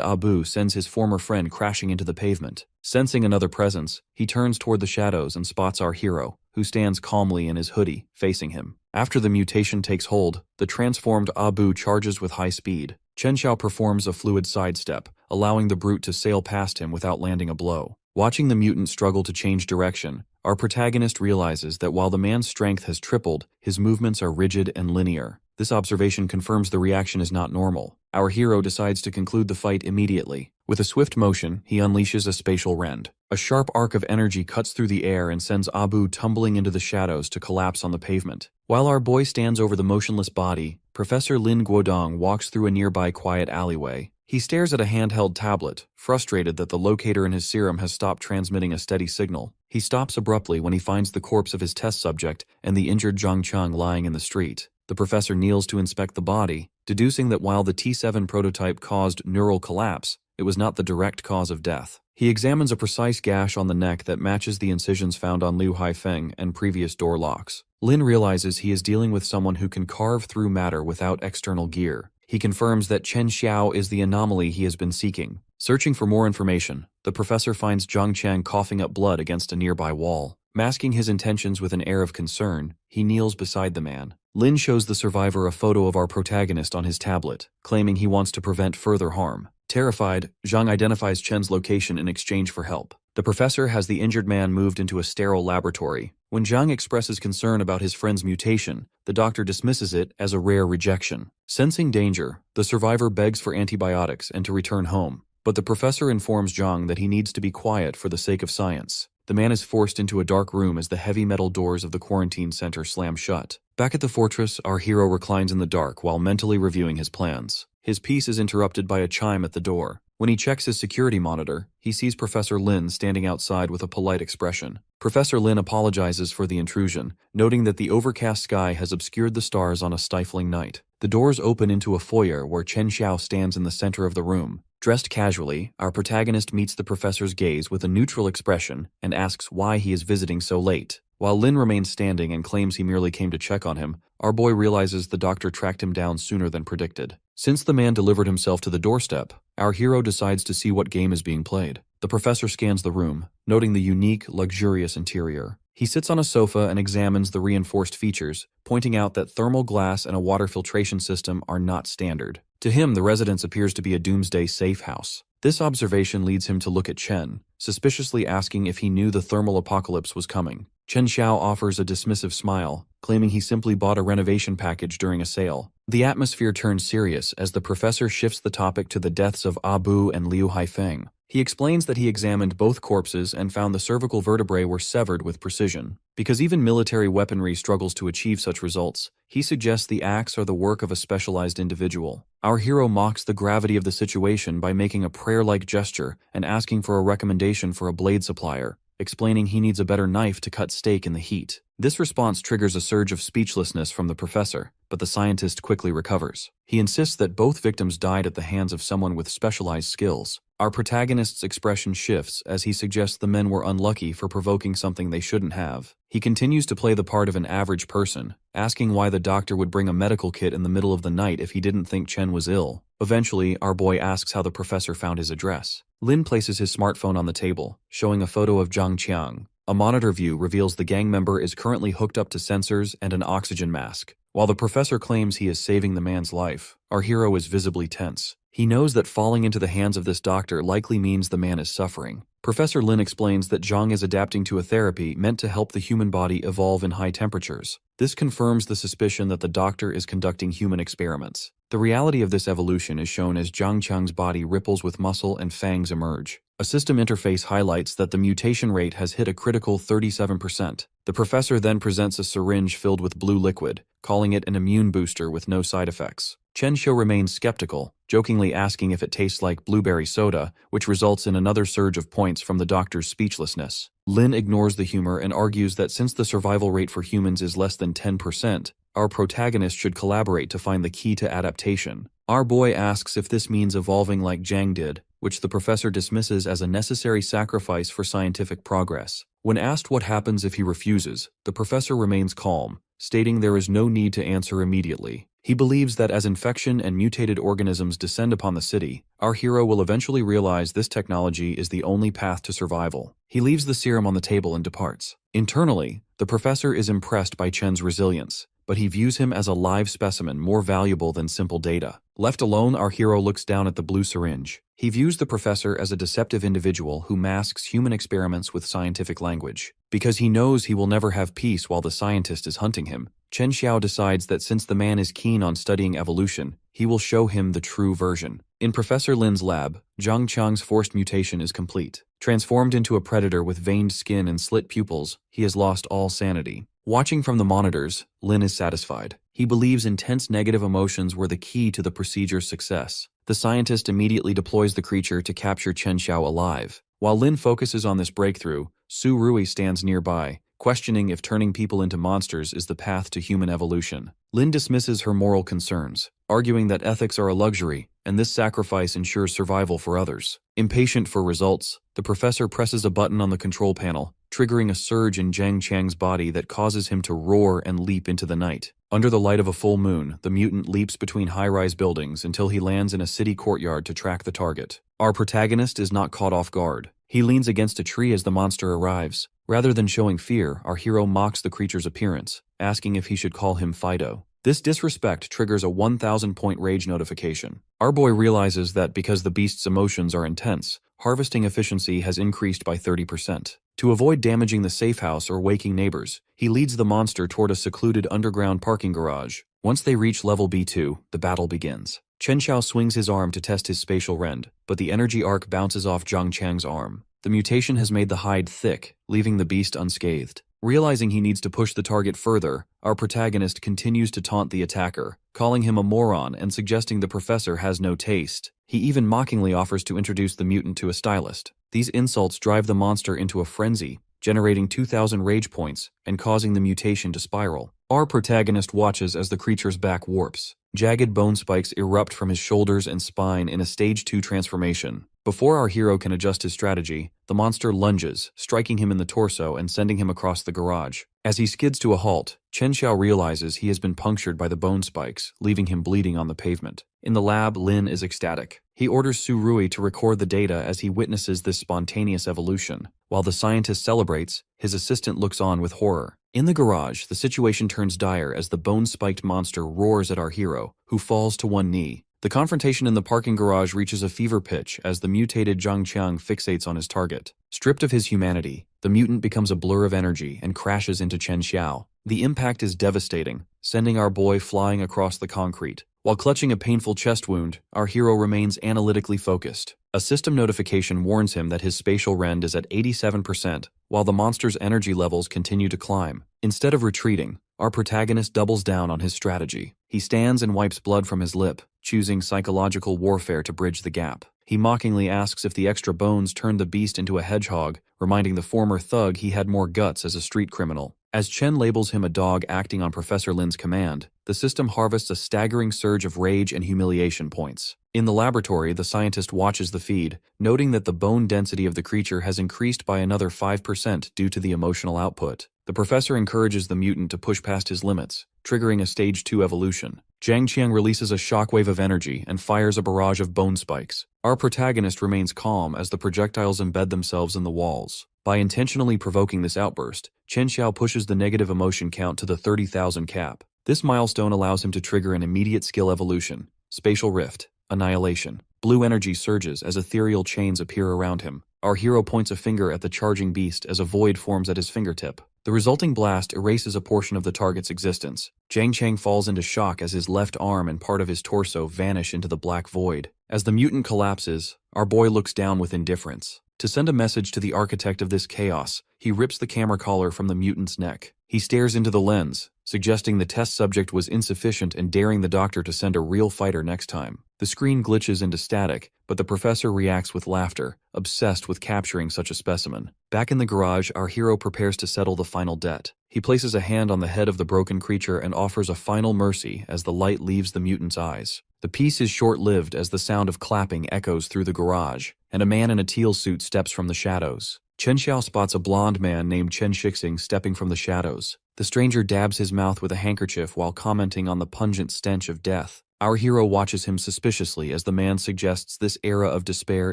Abu sends his former friend crashing into the pavement. Sensing another presence, he turns toward the shadows and spots our hero, who stands calmly in his hoodie, facing him. After the mutation takes hold, the transformed Abu charges with high speed. Chen Xiao performs a fluid sidestep, allowing the brute to sail past him without landing a blow. Watching the mutant struggle to change direction, our protagonist realizes that while the man's strength has tripled, his movements are rigid and linear. This observation confirms the reaction is not normal. Our hero decides to conclude the fight immediately. With a swift motion, he unleashes a spatial rend. A sharp arc of energy cuts through the air and sends Abu tumbling into the shadows to collapse on the pavement. While our boy stands over the motionless body, Professor Lin Guodong walks through a nearby quiet alleyway. He stares at a handheld tablet, frustrated that the locator in his serum has stopped transmitting a steady signal. He stops abruptly when he finds the corpse of his test subject and the injured Zhang Qiang lying in the street. The professor kneels to inspect the body, deducing that while the T7 prototype caused neural collapse, it was not the direct cause of death. He examines a precise gash on the neck that matches the incisions found on Liu Haifeng and previous door locks. Lin realizes he is dealing with someone who can carve through matter without external gear. He confirms that Chen Xiao is the anomaly he has been seeking. Searching for more information, the professor finds Zhang Qiang coughing up blood against a nearby wall. Masking his intentions with an air of concern, he kneels beside the man. Lin shows the survivor a photo of our protagonist on his tablet, claiming he wants to prevent further harm. Terrified, Zhang identifies Chen's location in exchange for help. The professor has the injured man moved into a sterile laboratory. When Zhang expresses concern about his friend's mutation, the doctor dismisses it as a rare rejection. Sensing danger, the survivor begs for antibiotics and to return home. But the professor informs Zhang that he needs to be quiet for the sake of science. The man is forced into a dark room as the heavy metal doors of the quarantine center slam shut. Back at the fortress, our hero reclines in the dark while mentally reviewing his plans. His peace is interrupted by a chime at the door. When he checks his security monitor, he sees Professor Lin standing outside with a polite expression. Professor Lin apologizes for the intrusion, noting that the overcast sky has obscured the stars on a stifling night. The doors open into a foyer where Chen Xiao stands in the center of the room. Dressed casually, our protagonist meets the professor's gaze with a neutral expression and asks why he is visiting so late. While Lin remains standing and claims he merely came to check on him, our boy realizes the doctor tracked him down sooner than predicted. Since the man delivered himself to the doorstep, our hero decides to see what game is being played. The professor scans the room, noting the unique, luxurious interior. He sits on a sofa and examines the reinforced features, pointing out that thermal glass and a water filtration system are not standard. To him, the residence appears to be a doomsday safe house. This observation leads him to look at Chen, suspiciously asking if he knew the thermal apocalypse was coming. Chen Xiao offers a dismissive smile, claiming he simply bought a renovation package during a sale. The atmosphere turns serious as the professor shifts the topic to the deaths of Abu and Liu Haifeng. He explains that he examined both corpses and found the cervical vertebrae were severed with precision. Because even military weaponry struggles to achieve such results, he suggests the acts are the work of a specialized individual. Our hero mocks the gravity of the situation by making a prayer-like gesture and asking for a recommendation for a blade supplier, explaining he needs a better knife to cut steak in the heat. This response triggers a surge of speechlessness from the professor, but the scientist quickly recovers. He insists that both victims died at the hands of someone with specialized skills. Our protagonist's expression shifts as he suggests the men were unlucky for provoking something they shouldn't have. He continues to play the part of an average person, asking why the doctor would bring a medical kit in the middle of the night if he didn't think Chen was ill. Eventually, our boy asks how the professor found his address. Lin places his smartphone on the table, showing a photo of Zhang Qiang. A monitor view reveals the gang member is currently hooked up to sensors and an oxygen mask. While the professor claims he is saving the man's life, our hero is visibly tense. He knows that falling into the hands of this doctor likely means the man is suffering. Professor Lin explains that Zhang is adapting to a therapy meant to help the human body evolve in high temperatures. This confirms the suspicion that the doctor is conducting human experiments. The reality of this evolution is shown as Zhang Qiang's body ripples with muscle and fangs emerge. A system interface highlights that the mutation rate has hit a critical 37%. The professor then presents a syringe filled with blue liquid, calling it an immune booster with no side effects. Chen Xiu remains skeptical, jokingly asking if it tastes like blueberry soda, which results in another surge of points from the doctor's speechlessness. Lin ignores the humor and argues that since the survival rate for humans is less than 10%, our protagonist should collaborate to find the key to adaptation. Our boy asks if this means evolving like Zhang did, which the professor dismisses as a necessary sacrifice for scientific progress. When asked what happens if he refuses, the professor remains calm, stating there is no need to answer immediately. He believes that as infection and mutated organisms descend upon the city, our hero will eventually realize this technology is the only path to survival. He leaves the serum on the table and departs. Internally, the professor is impressed by Chen's resilience, but he views him as a live specimen more valuable than simple data. Left alone, our hero looks down at the blue syringe. He views the professor as a deceptive individual who masks human experiments with scientific language. Because he knows he will never have peace while the scientist is hunting him, Chen Xiao decides that since the man is keen on studying evolution, he will show him the true version. In Professor Lin's lab, Zhang Qiang's forced mutation is complete. Transformed into a predator with veined skin and slit pupils, he has lost all sanity. Watching from the monitors, Lin is satisfied. He believes intense negative emotions were the key to the procedure's success. The scientist immediately deploys the creature to capture Chen Xiao alive. While Lin focuses on this breakthrough, Su Rui stands nearby, questioning if turning people into monsters is the path to human evolution. Lin dismisses her moral concerns, arguing that ethics are a luxury, and this sacrifice ensures survival for others. Impatient for results, the professor presses a button on the control panel, triggering a surge in Zhang Qiang's body that causes him to roar and leap into the night. Under the light of a full moon, the mutant leaps between high-rise buildings until he lands in a city courtyard to track the target. Our protagonist is not caught off guard. He leans against a tree as the monster arrives. Rather than showing fear, our hero mocks the creature's appearance, asking if he should call him Fido. This disrespect triggers a 1,000-point rage notification. Our boy realizes that because the beast's emotions are intense, harvesting efficiency has increased by 30%. To avoid damaging the Safehouse or waking neighbors, he leads the monster toward a secluded underground parking garage. Once they reach level B2, the battle begins. Chen Xiao swings his arm to test his spatial rend, but the energy arc bounces off Zhang Qiang's arm. The mutation has made the hide thick, leaving the beast unscathed. Realizing he needs to push the target further, our protagonist continues to taunt the attacker, calling him a moron and suggesting the professor has no taste. He even mockingly offers to introduce the mutant to a stylist. These insults drive the monster into a frenzy, generating 2,000 rage points and causing the mutation to spiral. Our protagonist watches as the creature's back warps. Jagged bone spikes erupt from his shoulders and spine in a stage 2 transformation. Before our hero can adjust his strategy, the monster lunges, striking him in the torso and sending him across the garage. As he skids to a halt, Chen Xiao realizes he has been punctured by the bone spikes, leaving him bleeding on the pavement. In the lab, Lin is ecstatic. He orders Su Rui to record the data as he witnesses this spontaneous evolution. While the scientist celebrates, his assistant looks on with horror. In the garage, the situation turns dire as the bone-spiked monster roars at our hero, who falls to one knee. The confrontation in the parking garage reaches a fever pitch as the mutated Zhang Qiang fixates on his target. Stripped of his humanity, the mutant becomes a blur of energy and crashes into Chen Xiao. The impact is devastating, sending our boy flying across the concrete. While clutching a painful chest wound, our hero remains analytically focused. A system notification warns him that his spatial rend is at 87%, while the monster's energy levels continue to climb. Instead of retreating, our protagonist doubles down on his strategy. He stands and wipes blood from his lip, choosing psychological warfare to bridge the gap. He mockingly asks if the extra bones turned the beast into a hedgehog, reminding the former thug he had more guts as a street criminal. As Chen labels him a dog acting on Professor Lin's command, the system harvests a staggering surge of rage and humiliation points. In the laboratory, the scientist watches the feed, noting that the bone density of the creature has increased by another 5% due to the emotional output. The professor encourages the mutant to push past his limits, triggering a stage 2 evolution. Zhang Qiang releases a shockwave of energy and fires a barrage of bone spikes. Our protagonist remains calm as the projectiles embed themselves in the walls. By intentionally provoking this outburst, Chen Xiao pushes the negative emotion count to the 30,000 cap. This milestone allows him to trigger an immediate skill evolution, Spatial Rift, Annihilation. Blue energy surges as ethereal chains appear around him. Our hero points a finger at the charging beast as a void forms at his fingertip. The resulting blast erases a portion of the target's existence. Jiang Chang falls into shock as his left arm and part of his torso vanish into the black void. As the mutant collapses, our boy looks down with indifference. To send a message to the architect of this chaos, he rips the camera collar from the mutant's neck. He stares into the lens, suggesting the test subject was insufficient and daring the doctor to send a real fighter next time. The screen glitches into static, but the professor reacts with laughter, obsessed with capturing such a specimen. Back in the garage, our hero prepares to settle the final debt. He places a hand on the head of the broken creature and offers a final mercy as the light leaves the mutant's eyes. The peace is short-lived as the sound of clapping echoes through the garage, and a man in a teal suit steps from the shadows. Chen Xiao spots a blond man named Chen Shixing stepping from the shadows. The stranger dabs his mouth with a handkerchief while commenting on the pungent stench of death. Our hero watches him suspiciously as the man suggests this era of despair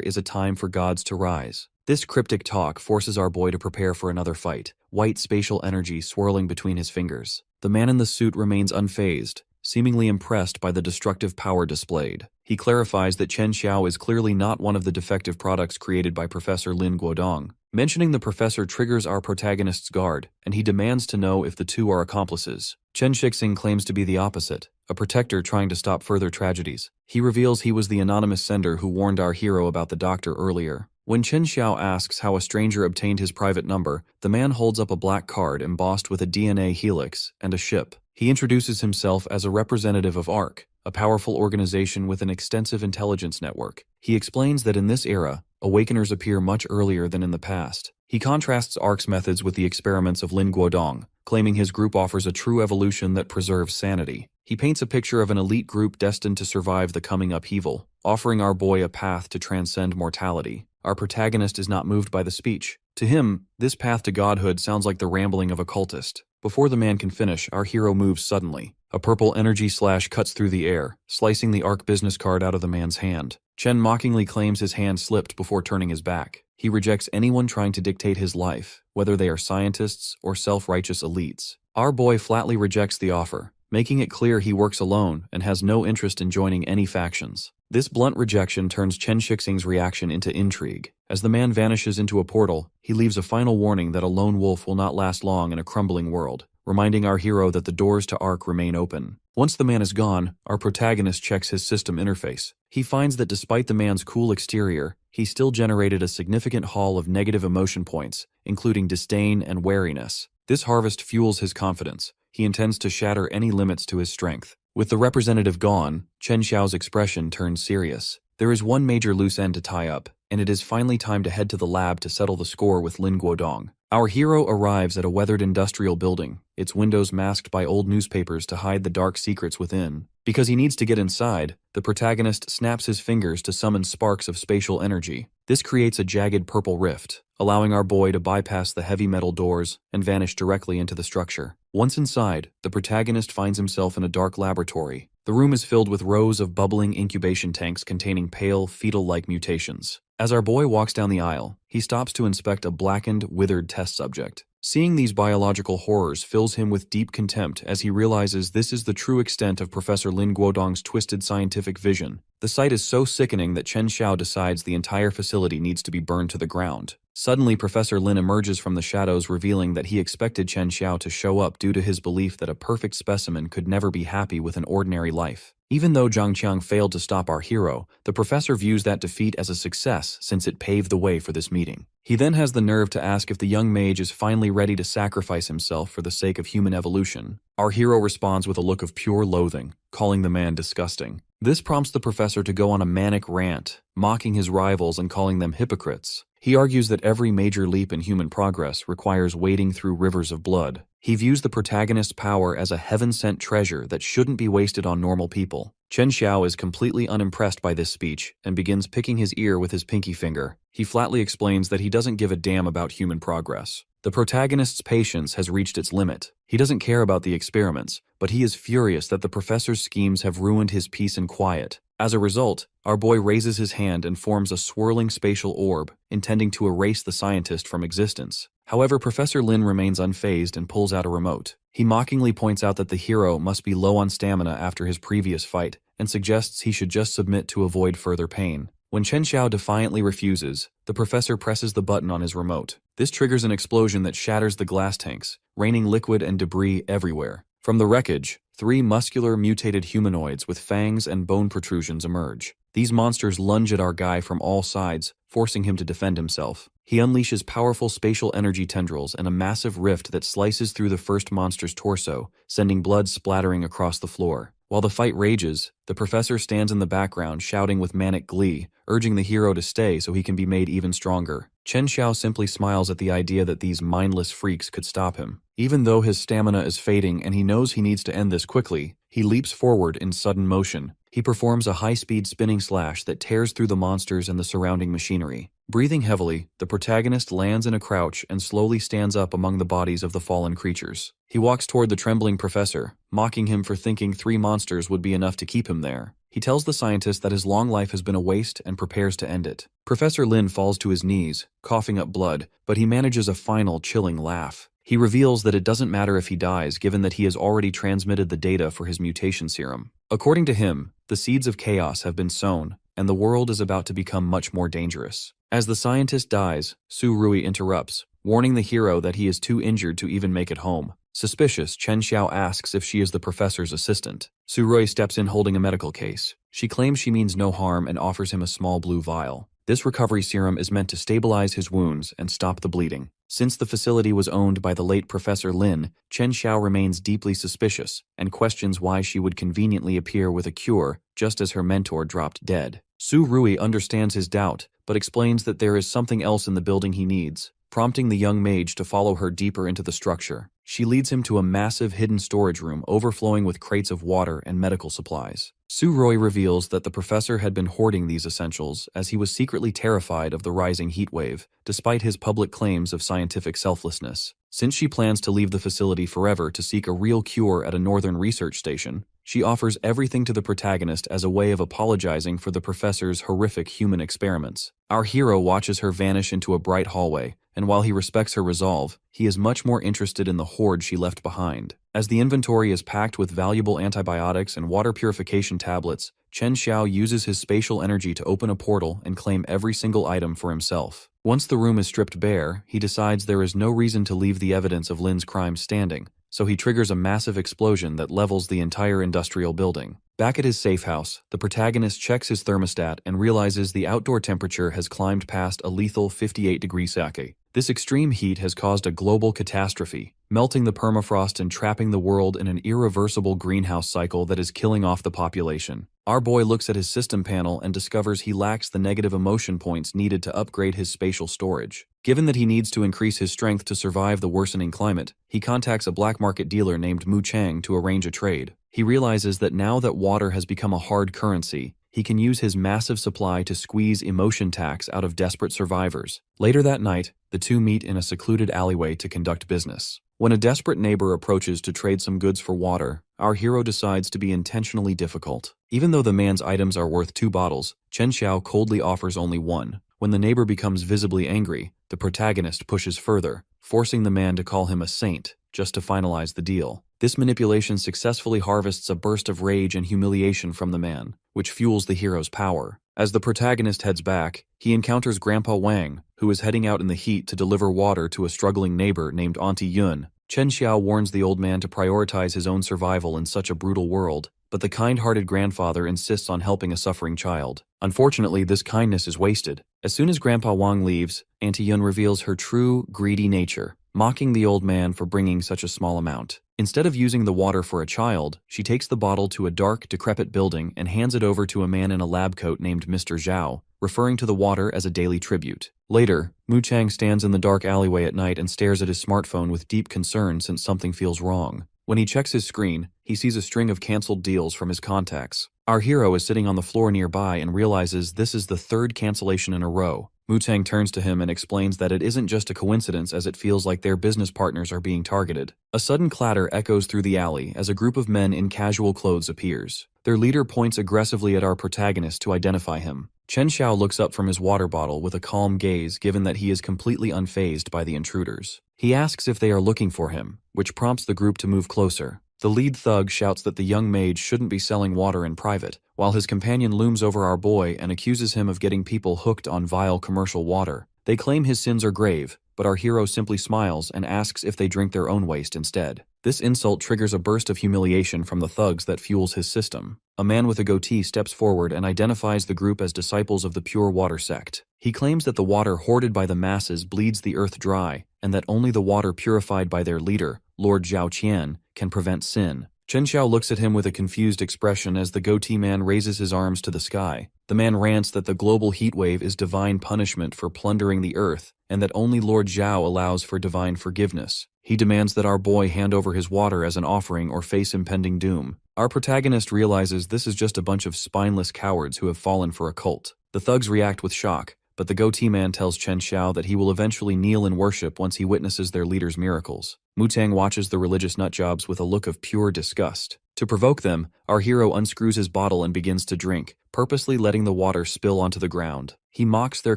is a time for gods to rise. This cryptic talk forces our boy to prepare for another fight, white spatial energy swirling between his fingers. The man in the suit remains unfazed, seemingly impressed by the destructive power displayed. He clarifies that Chen Xiao is clearly not one of the defective products created by Professor Lin Guodong. Mentioning the professor triggers our protagonist's guard, and he demands to know if the two are accomplices. Chen Shixing claims to be the opposite, a protector trying to stop further tragedies. He reveals he was the anonymous sender who warned our hero about the doctor earlier. When Chen Xiao asks how a stranger obtained his private number, the man holds up a black card embossed with a DNA helix and a ship. He introduces himself as a representative of ARC, a powerful organization with an extensive intelligence network. He explains that in this era, awakeners appear much earlier than in the past. He contrasts ARC's methods with the experiments of Lin Guodong, claiming his group offers a true evolution that preserves sanity. He paints a picture of an elite group destined to survive the coming upheaval, offering our boy a path to transcend mortality. Our protagonist is not moved by the speech. To him, this path to godhood sounds like the rambling of a cultist. Before the man can finish, our hero moves suddenly. A purple energy slash cuts through the air, slicing the ARC business card out of the man's hand. Chen mockingly claims his hand slipped before turning his back. He rejects anyone trying to dictate his life, whether they are scientists or self-righteous elites. Our boy flatly rejects the offer, making it clear he works alone and has no interest in joining any factions. This blunt rejection turns Chen Shixing's reaction into intrigue. As the man vanishes into a portal, he leaves a final warning that a lone wolf will not last long in a crumbling world, reminding our hero that the doors to ARC remain open. Once the man is gone, our protagonist checks his system interface. He finds that despite the man's cool exterior, he still generated a significant haul of negative emotion points, including disdain and wariness. This harvest fuels his confidence. He intends to shatter any limits to his strength. With the representative gone, Chen Xiao's expression turns serious. There is one major loose end to tie up, and it is finally time to head to the lab to settle the score with Lin Guodong. Our hero arrives at a weathered industrial building, its windows masked by old newspapers to hide the dark secrets within. Because he needs to get inside, the protagonist snaps his fingers to summon sparks of spatial energy. This creates a jagged purple rift, allowing our boy to bypass the heavy metal doors and vanish directly into the structure. Once inside, the protagonist finds himself in a dark laboratory. The room is filled with rows of bubbling incubation tanks containing pale, fetal-like mutations. As our boy walks down the aisle, he stops to inspect a blackened, withered test subject. Seeing these biological horrors fills him with deep contempt as he realizes this is the true extent of Professor Lin Guodong's twisted scientific vision. The sight is so sickening that Chen Xiao decides the entire facility needs to be burned to the ground. Suddenly, Professor Lin emerges from the shadows, revealing that he expected Chen Xiao to show up due to his belief that a perfect specimen could never be happy with an ordinary life. Even though Zhang Qiang failed to stop our hero, the professor views that defeat as a success since it paved the way for this meeting. He then has the nerve to ask if the young mage is finally ready to sacrifice himself for the sake of human evolution. Our hero responds with a look of pure loathing, calling the man disgusting. This prompts the professor to go on a manic rant, mocking his rivals and calling them hypocrites. He argues that every major leap in human progress requires wading through rivers of blood. He views the protagonist's power as a heaven-sent treasure that shouldn't be wasted on normal people. Chen Xiao is completely unimpressed by this speech and begins picking his ear with his pinky finger. He flatly explains that he doesn't give a damn about human progress. The protagonist's patience has reached its limit. He doesn't care about the experiments, but he is furious that the professor's schemes have ruined his peace and quiet. As a result, our boy raises his hand and forms a swirling spatial orb, intending to erase the scientist from existence. However, Professor Lin remains unfazed and pulls out a remote. He mockingly points out that the hero must be low on stamina after his previous fight, and suggests he should just submit to avoid further pain. When Chen Xiao defiantly refuses, the professor presses the button on his remote. This triggers an explosion that shatters the glass tanks, raining liquid and debris everywhere. From the wreckage, 3 muscular, mutated humanoids with fangs and bone protrusions emerge. These monsters lunge at our guy from all sides, forcing him to defend himself. He unleashes powerful spatial energy tendrils and a massive rift that slices through the first monster's torso, sending blood splattering across the floor. While the fight rages, the professor stands in the background shouting with manic glee, urging the hero to stay so he can be made even stronger. Chen Xiao simply smiles at the idea that these mindless freaks could stop him. Even though his stamina is fading and he knows he needs to end this quickly, he leaps forward in sudden motion. He performs a high-speed spinning slash that tears through the monsters and the surrounding machinery. Breathing heavily, the protagonist lands in a crouch and slowly stands up among the bodies of the fallen creatures. He walks toward the trembling professor, mocking him for thinking 3 monsters would be enough to keep him there. He tells the scientist that his long life has been a waste and prepares to end it. Professor Lin falls to his knees, coughing up blood, but he manages a final chilling laugh. He reveals that it doesn't matter if he dies, given that he has already transmitted the data for his mutation serum. According to him, the seeds of chaos have been sown, and the world is about to become much more dangerous. As the scientist dies, Su Rui interrupts, warning the hero that he is too injured to even make it home. Suspicious, Chen Xiao asks if she is the professor's assistant. Su Rui steps in holding a medical case. She claims she means no harm and offers him a small blue vial. This recovery serum is meant to stabilize his wounds and stop the bleeding. Since the facility was owned by the late Professor Lin, Chen Xiao remains deeply suspicious and questions why she would conveniently appear with a cure just as her mentor dropped dead. Su Rui understands his doubt, but explains that there is something else in the building he needs, prompting the young mage to follow her deeper into the structure. She leads him to a massive hidden storage room overflowing with crates of water and medical supplies. Su Rui reveals that the professor had been hoarding these essentials as he was secretly terrified of the rising heat wave, despite his public claims of scientific selflessness. Since she plans to leave the facility forever to seek a real cure at a northern research station, she offers everything to the protagonist as a way of apologizing for the professor's horrific human experiments. Our hero watches her vanish into a bright hallway, and while he respects her resolve, he is much more interested in the hoard she left behind. As the inventory is packed with valuable antibiotics and water purification tablets, Chen Xiao uses his spatial energy to open a portal and claim every single item for himself. Once the room is stripped bare, he decides there is no reason to leave the evidence of Lin's crime standing, so he triggers a massive explosion that levels the entire industrial building. Back at his safe house, the protagonist checks his thermostat and realizes the outdoor temperature has climbed past a lethal 58 degrees Celsius. This extreme heat has caused a global catastrophe, melting the permafrost and trapping the world in an irreversible greenhouse cycle that is killing off the population. Our boy looks at his system panel and discovers he lacks the negative emotion points needed to upgrade his spatial storage. Given that he needs to increase his strength to survive the worsening climate, he contacts a black market dealer named Mu Chang to arrange a trade. He realizes that now that water has become a hard currency, he can use his massive supply to squeeze emotion tax out of desperate survivors. Later that night, the two meet in a secluded alleyway to conduct business. When a desperate neighbor approaches to trade some goods for water, our hero decides to be intentionally difficult. Even though the man's items are worth 2 bottles, Chen Xiao coldly offers only 1. When the neighbor becomes visibly angry, the protagonist pushes further, forcing the man to call him a saint, just to finalize the deal. This manipulation successfully harvests a burst of rage and humiliation from the man, which fuels the hero's power. As the protagonist heads back, he encounters Grandpa Wang, who is heading out in the heat to deliver water to a struggling neighbor named Auntie Yun. Chen Xiao warns the old man to prioritize his own survival in such a brutal world, but the kind-hearted grandfather insists on helping a suffering child. Unfortunately, this kindness is wasted. As soon as Grandpa Wang leaves, Auntie Yun reveals her true, greedy nature, mocking the old man for bringing such a small amount. Instead of using the water for a child, she takes the bottle to a dark, decrepit building and hands it over to a man in a lab coat named Mr. Zhao, referring to the water as a daily tribute. Later, Mu Chang stands in the dark alleyway at night and stares at his smartphone with deep concern since something feels wrong. When he checks his screen, he sees a string of canceled deals from his contacts. Our hero is sitting on the floor nearby and realizes this is the 3rd cancellation in a row. Mu Chang turns to him and explains that it isn't just a coincidence as it feels like their business partners are being targeted. A sudden clatter echoes through the alley as a group of men in casual clothes appears. Their leader points aggressively at our protagonist to identify him. Chen Xiao looks up from his water bottle with a calm gaze given that he is completely unfazed by the intruders. He asks if they are looking for him, which prompts the group to move closer. The lead thug shouts that the young mage shouldn't be selling water in private, while his companion looms over our boy and accuses him of getting people hooked on vile commercial water. They claim his sins are grave, but our hero simply smiles and asks if they drink their own waste instead. This insult triggers a burst of humiliation from the thugs that fuels his system. A man with a goatee steps forward and identifies the group as disciples of the Pure Water sect. He claims that the water hoarded by the masses bleeds the earth dry, and that only the water purified by their leader, Lord Zhao Qian, can prevent sin. Chen Xiao looks at him with a confused expression as the goatee man raises his arms to the sky. The man rants that the global heatwave is divine punishment for plundering the earth, and that only Lord Zhao allows for divine forgiveness. He demands that our boy hand over his water as an offering or face impending doom. Our protagonist realizes this is just a bunch of spineless cowards who have fallen for a cult. The thugs react with shock, but the goatee man tells Chen Xiao that he will eventually kneel in worship once he witnesses their leader's miracles. Mutang watches the religious nutjobs with a look of pure disgust. To provoke them, our hero unscrews his bottle and begins to drink, purposely letting the water spill onto the ground. He mocks their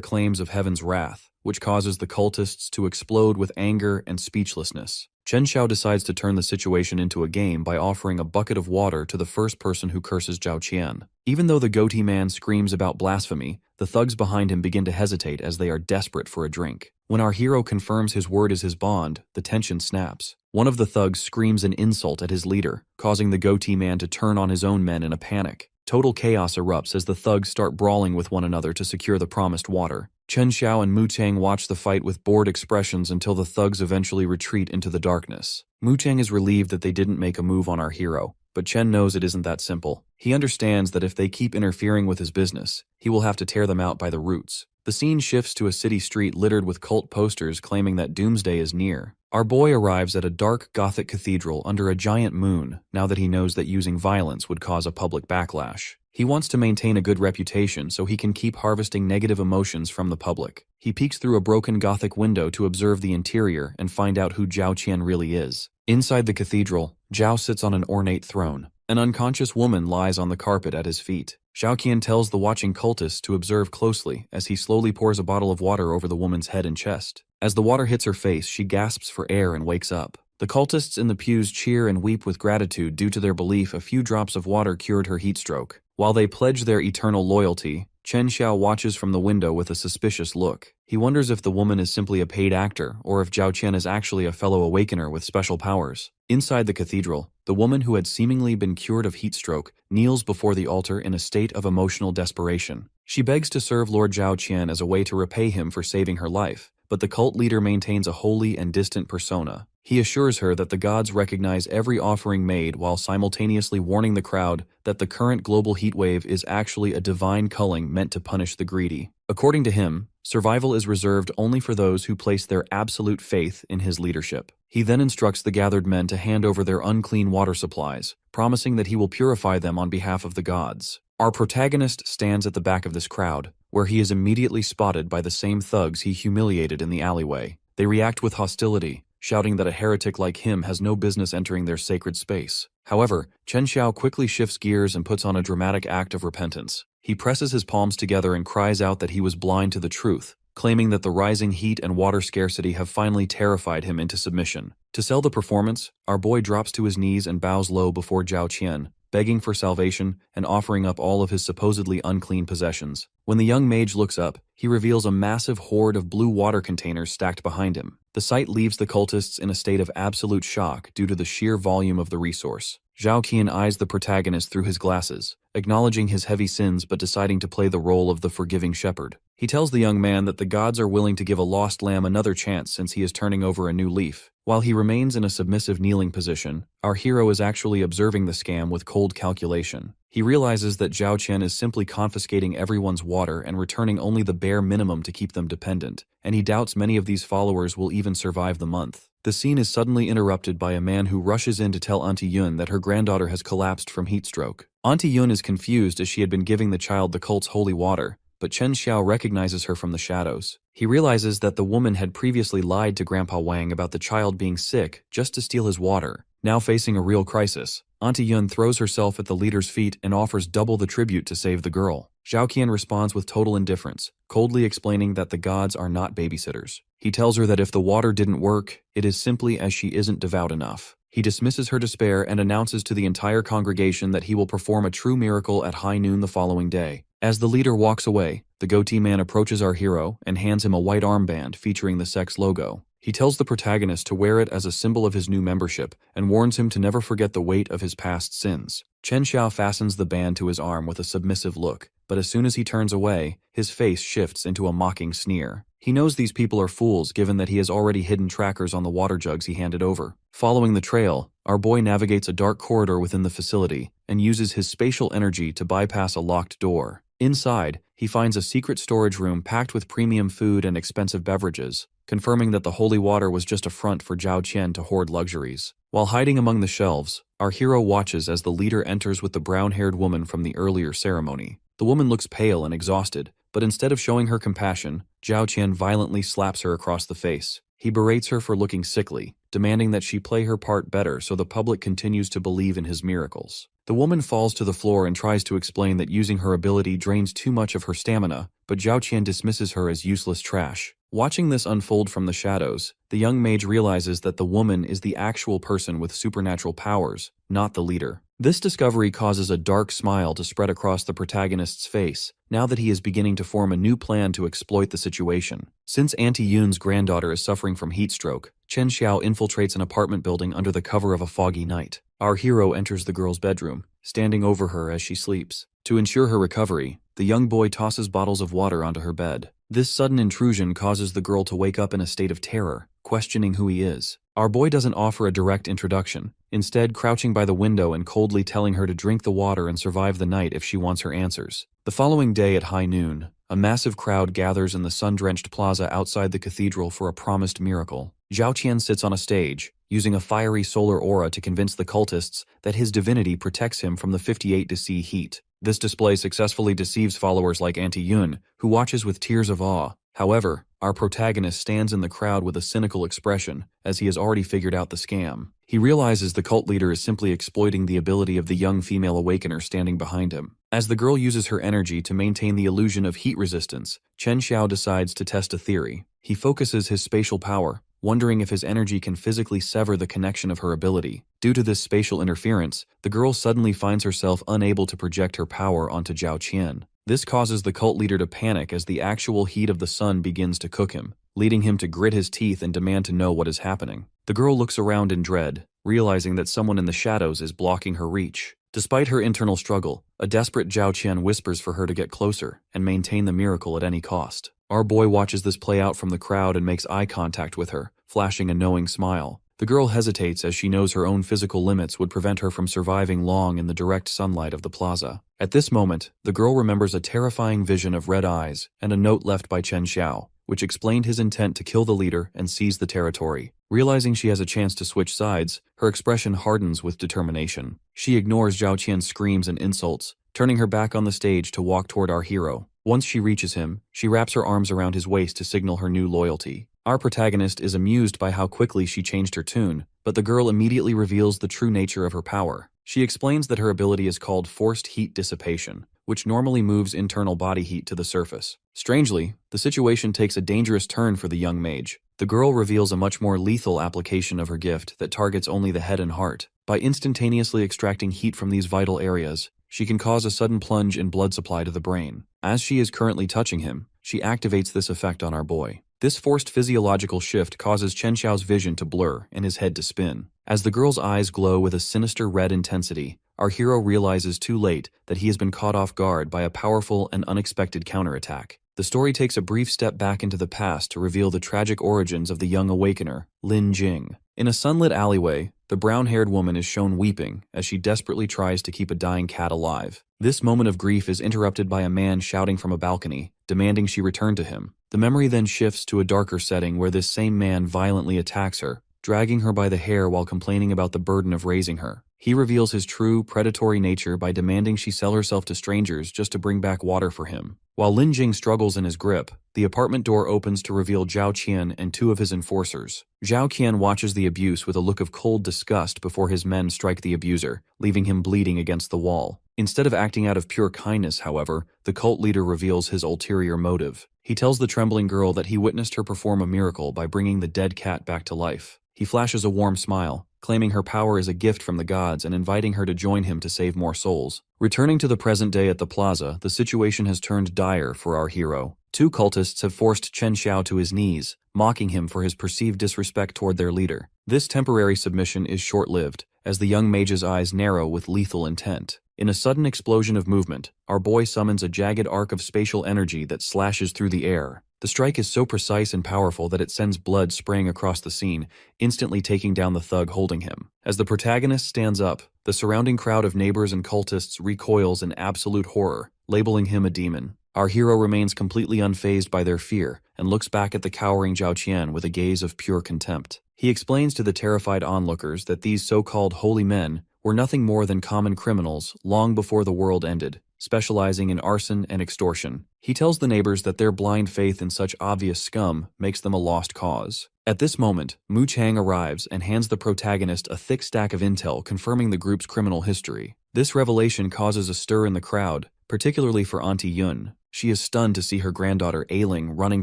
claims of heaven's wrath, which causes the cultists to explode with anger and speechlessness. Chen Xiao decides to turn the situation into a game by offering a bucket of water to the first person who curses Zhao Qian. Even though the goatee man screams about blasphemy, the thugs behind him begin to hesitate as they are desperate for a drink. When our hero confirms his word is his bond, the tension snaps. One of the thugs screams an insult at his leader, causing the goatee man to turn on his own men in a panic. Total chaos erupts as the thugs start brawling with one another to secure the promised water. Chen Xiao and Mutang watch the fight with bored expressions until the thugs eventually retreat into the darkness. Mutang is relieved that they didn't make a move on our hero, but Chen knows it isn't that simple. He understands that if they keep interfering with his business, he will have to tear them out by the roots. The scene shifts to a city street littered with cult posters claiming that doomsday is near. Our boy arrives at a dark Gothic cathedral under a giant moon, now that he knows that using violence would cause a public backlash. He wants to maintain a good reputation so he can keep harvesting negative emotions from the public. He peeks through a broken Gothic window to observe the interior and find out who Zhao Qian really is. Inside the cathedral, Zhao sits on an ornate throne. An unconscious woman lies on the carpet at his feet. Zhao Qian tells the watching cultists to observe closely as he slowly pours a bottle of water over the woman's head and chest. As the water hits her face, she gasps for air and wakes up. The cultists in the pews cheer and weep with gratitude due to their belief a few drops of water cured her heat stroke. While they pledge their eternal loyalty, Chen Xiao watches from the window with a suspicious look. He wonders if the woman is simply a paid actor or if Zhao Qian is actually a fellow awakener with special powers. Inside the cathedral, the woman who had seemingly been cured of heat stroke kneels before the altar in a state of emotional desperation. She begs to serve Lord Zhao Qian as a way to repay him for saving her life, but the cult leader maintains a holy and distant persona. He assures her that the gods recognize every offering made while simultaneously warning the crowd that the current global heatwave is actually a divine culling meant to punish the greedy. According to him, survival is reserved only for those who place their absolute faith in his leadership. He then instructs the gathered men to hand over their unclean water supplies, promising that he will purify them on behalf of the gods. Our protagonist stands at the back of this crowd, where he is immediately spotted by the same thugs he humiliated in the alleyway. They react with hostility, shouting that a heretic like him has no business entering their sacred space. However, Chen Xiao quickly shifts gears and puts on a dramatic act of repentance. He presses his palms together and cries out that he was blind to the truth, claiming that the rising heat and water scarcity have finally terrified him into submission. To sell the performance, our boy drops to his knees and bows low before Zhao Qian, begging for salvation and offering up all of his supposedly unclean possessions. When the young mage looks up, he reveals a massive horde of blue water containers stacked behind him. The sight leaves the cultists in a state of absolute shock due to the sheer volume of the resource. Zhao Qian eyes the protagonist through his glasses, acknowledging his heavy sins but deciding to play the role of the forgiving shepherd. He tells the young man that the gods are willing to give a lost lamb another chance since he is turning over a new leaf. While he remains in a submissive kneeling position, our hero is actually observing the scam with cold calculation. He realizes that Zhao Qian is simply confiscating everyone's water and returning only the bare minimum to keep them dependent, and he doubts many of these followers will even survive the month. The scene is suddenly interrupted by a man who rushes in to tell Auntie Yun that her granddaughter has collapsed from heat stroke. Auntie Yun is confused as she had been giving the child the cult's holy water, but Chen Xiao recognizes her from the shadows. He realizes that the woman had previously lied to Grandpa Wang about the child being sick just to steal his water. Now facing a real crisis, Auntie Yun throws herself at the leader's feet and offers double the tribute to save the girl. Zhao Qian responds with total indifference, coldly explaining that the gods are not babysitters. He tells her that if the water didn't work, it is simply as she isn't devout enough. He dismisses her despair and announces to the entire congregation that he will perform a true miracle at high noon the following day. As the leader walks away, the goatee man approaches our hero and hands him a white armband featuring the sex logo. He tells the protagonist to wear it as a symbol of his new membership and warns him to never forget the weight of his past sins. Chen Xiao fastens the band to his arm with a submissive look, but as soon as he turns away, his face shifts into a mocking sneer. He knows these people are fools given that he has already hidden trackers on the water jugs he handed over. Following the trail, our boy navigates a dark corridor within the facility and uses his spatial energy to bypass a locked door. Inside, he finds a secret storage room packed with premium food and expensive beverages, confirming that the holy water was just a front for Zhao Qian to hoard luxuries. While hiding among the shelves, our hero watches as the leader enters with the brown-haired woman from the earlier ceremony. The woman looks pale and exhausted, but instead of showing her compassion, Zhao Qian violently slaps her across the face. He berates her for looking sickly, demanding that she play her part better so the public continues to believe in his miracles. The woman falls to the floor and tries to explain that using her ability drains too much of her stamina, but Zhao Qian dismisses her as useless trash. Watching this unfold from the shadows, the young mage realizes that the woman is the actual person with supernatural powers, not the leader. This discovery causes a dark smile to spread across the protagonist's face, now that he is beginning to form a new plan to exploit the situation. Since Auntie Yun's granddaughter is suffering from heat stroke, Chen Xiao infiltrates an apartment building under the cover of a foggy night. Our hero enters the girl's bedroom, standing over her as she sleeps. To ensure her recovery, the young boy tosses bottles of water onto her bed. This sudden intrusion causes the girl to wake up in a state of terror, questioning who he is. Our boy doesn't offer a direct introduction, instead crouching by the window and coldly telling her to drink the water and survive the night if she wants her answers. The following day at high noon, a massive crowd gathers in the sun-drenched plaza outside the cathedral for a promised miracle. Zhao Qian sits on a stage, using a fiery solar aura to convince the cultists that his divinity protects him from the 58°C heat. This display successfully deceives followers like Auntie Yun, who watches with tears of awe. However, our protagonist stands in the crowd with a cynical expression, as he has already figured out the scam. He realizes the cult leader is simply exploiting the ability of the young female awakener standing behind him. As the girl uses her energy to maintain the illusion of heat resistance, Chen Xiao decides to test a theory. He focuses his spatial power, wondering if his energy can physically sever the connection of her ability. Due to this spatial interference, the girl suddenly finds herself unable to project her power onto Zhao Qian. This causes the cult leader to panic as the actual heat of the sun begins to cook him, leading him to grit his teeth and demand to know what is happening. The girl looks around in dread, realizing that someone in the shadows is blocking her reach. Despite her internal struggle, a desperate Zhao Qian whispers for her to get closer and maintain the miracle at any cost. Our boy watches this play out from the crowd and makes eye contact with her, flashing a knowing smile. The girl hesitates as she knows her own physical limits would prevent her from surviving long in the direct sunlight of the plaza. At this moment, the girl remembers a terrifying vision of red eyes and a note left by Chen Xiao, which explained his intent to kill the leader and seize the territory. Realizing she has a chance to switch sides, her expression hardens with determination. She ignores Zhao Qian's screams and insults, turning her back on the stage to walk toward our hero. Once she reaches him, she wraps her arms around his waist to signal her new loyalty. Our protagonist is amused by how quickly she changed her tune, but the girl immediately reveals the true nature of her power. She explains that her ability is called forced heat dissipation, which normally moves internal body heat to the surface. Strangely, the situation takes a dangerous turn for the young mage. The girl reveals a much more lethal application of her gift that targets only the head and heart. By instantaneously extracting heat from these vital areas, she can cause a sudden plunge in blood supply to the brain. As she is currently touching him, she activates this effect on our boy. This forced physiological shift causes Chen Xiao's vision to blur and his head to spin. As the girl's eyes glow with a sinister red intensity, our hero realizes too late that he has been caught off guard by a powerful and unexpected counterattack. The story takes a brief step back into the past to reveal the tragic origins of the young awakener, Lin Jing. In a sunlit alleyway, the brown-haired woman is shown weeping as she desperately tries to keep a dying cat alive. This moment of grief is interrupted by a man shouting from a balcony, demanding she return to him. The memory then shifts to a darker setting where this same man violently attacks her, dragging her by the hair while complaining about the burden of raising her. He reveals his true, predatory nature by demanding she sell herself to strangers just to bring back water for him. While Lin Jing struggles in his grip, the apartment door opens to reveal Zhao Qian and two of his enforcers. Zhao Qian watches the abuse with a look of cold disgust before his men strike the abuser, leaving him bleeding against the wall. Instead of acting out of pure kindness, however, the cult leader reveals his ulterior motive. He tells the trembling girl that he witnessed her perform a miracle by bringing the dead cat back to life. He flashes a warm smile, claiming her power is a gift from the gods and inviting her to join him to save more souls. Returning to the present day at the plaza, the situation has turned dire for our hero. Two cultists have forced Chen Xiao to his knees, mocking him for his perceived disrespect toward their leader. This temporary submission is short-lived, as the young mage's eyes narrow with lethal intent. In a sudden explosion of movement, our boy summons a jagged arc of spatial energy that slashes through the air. The strike is so precise and powerful that it sends blood spraying across the scene, instantly taking down the thug holding him. As the protagonist stands up, the surrounding crowd of neighbors and cultists recoils in absolute horror, labeling him a demon. Our hero remains completely unfazed by their fear and looks back at the cowering Zhao Qian with a gaze of pure contempt. He explains to the terrified onlookers that these so-called holy men were nothing more than common criminals long before the world ended, specializing in arson and extortion. He tells the neighbors that their blind faith in such obvious scum makes them a lost cause. At this moment, Mu Chang arrives and hands the protagonist a thick stack of intel confirming the group's criminal history. This revelation causes a stir in the crowd, particularly for Auntie Yun. She is stunned to see her granddaughter Ailing running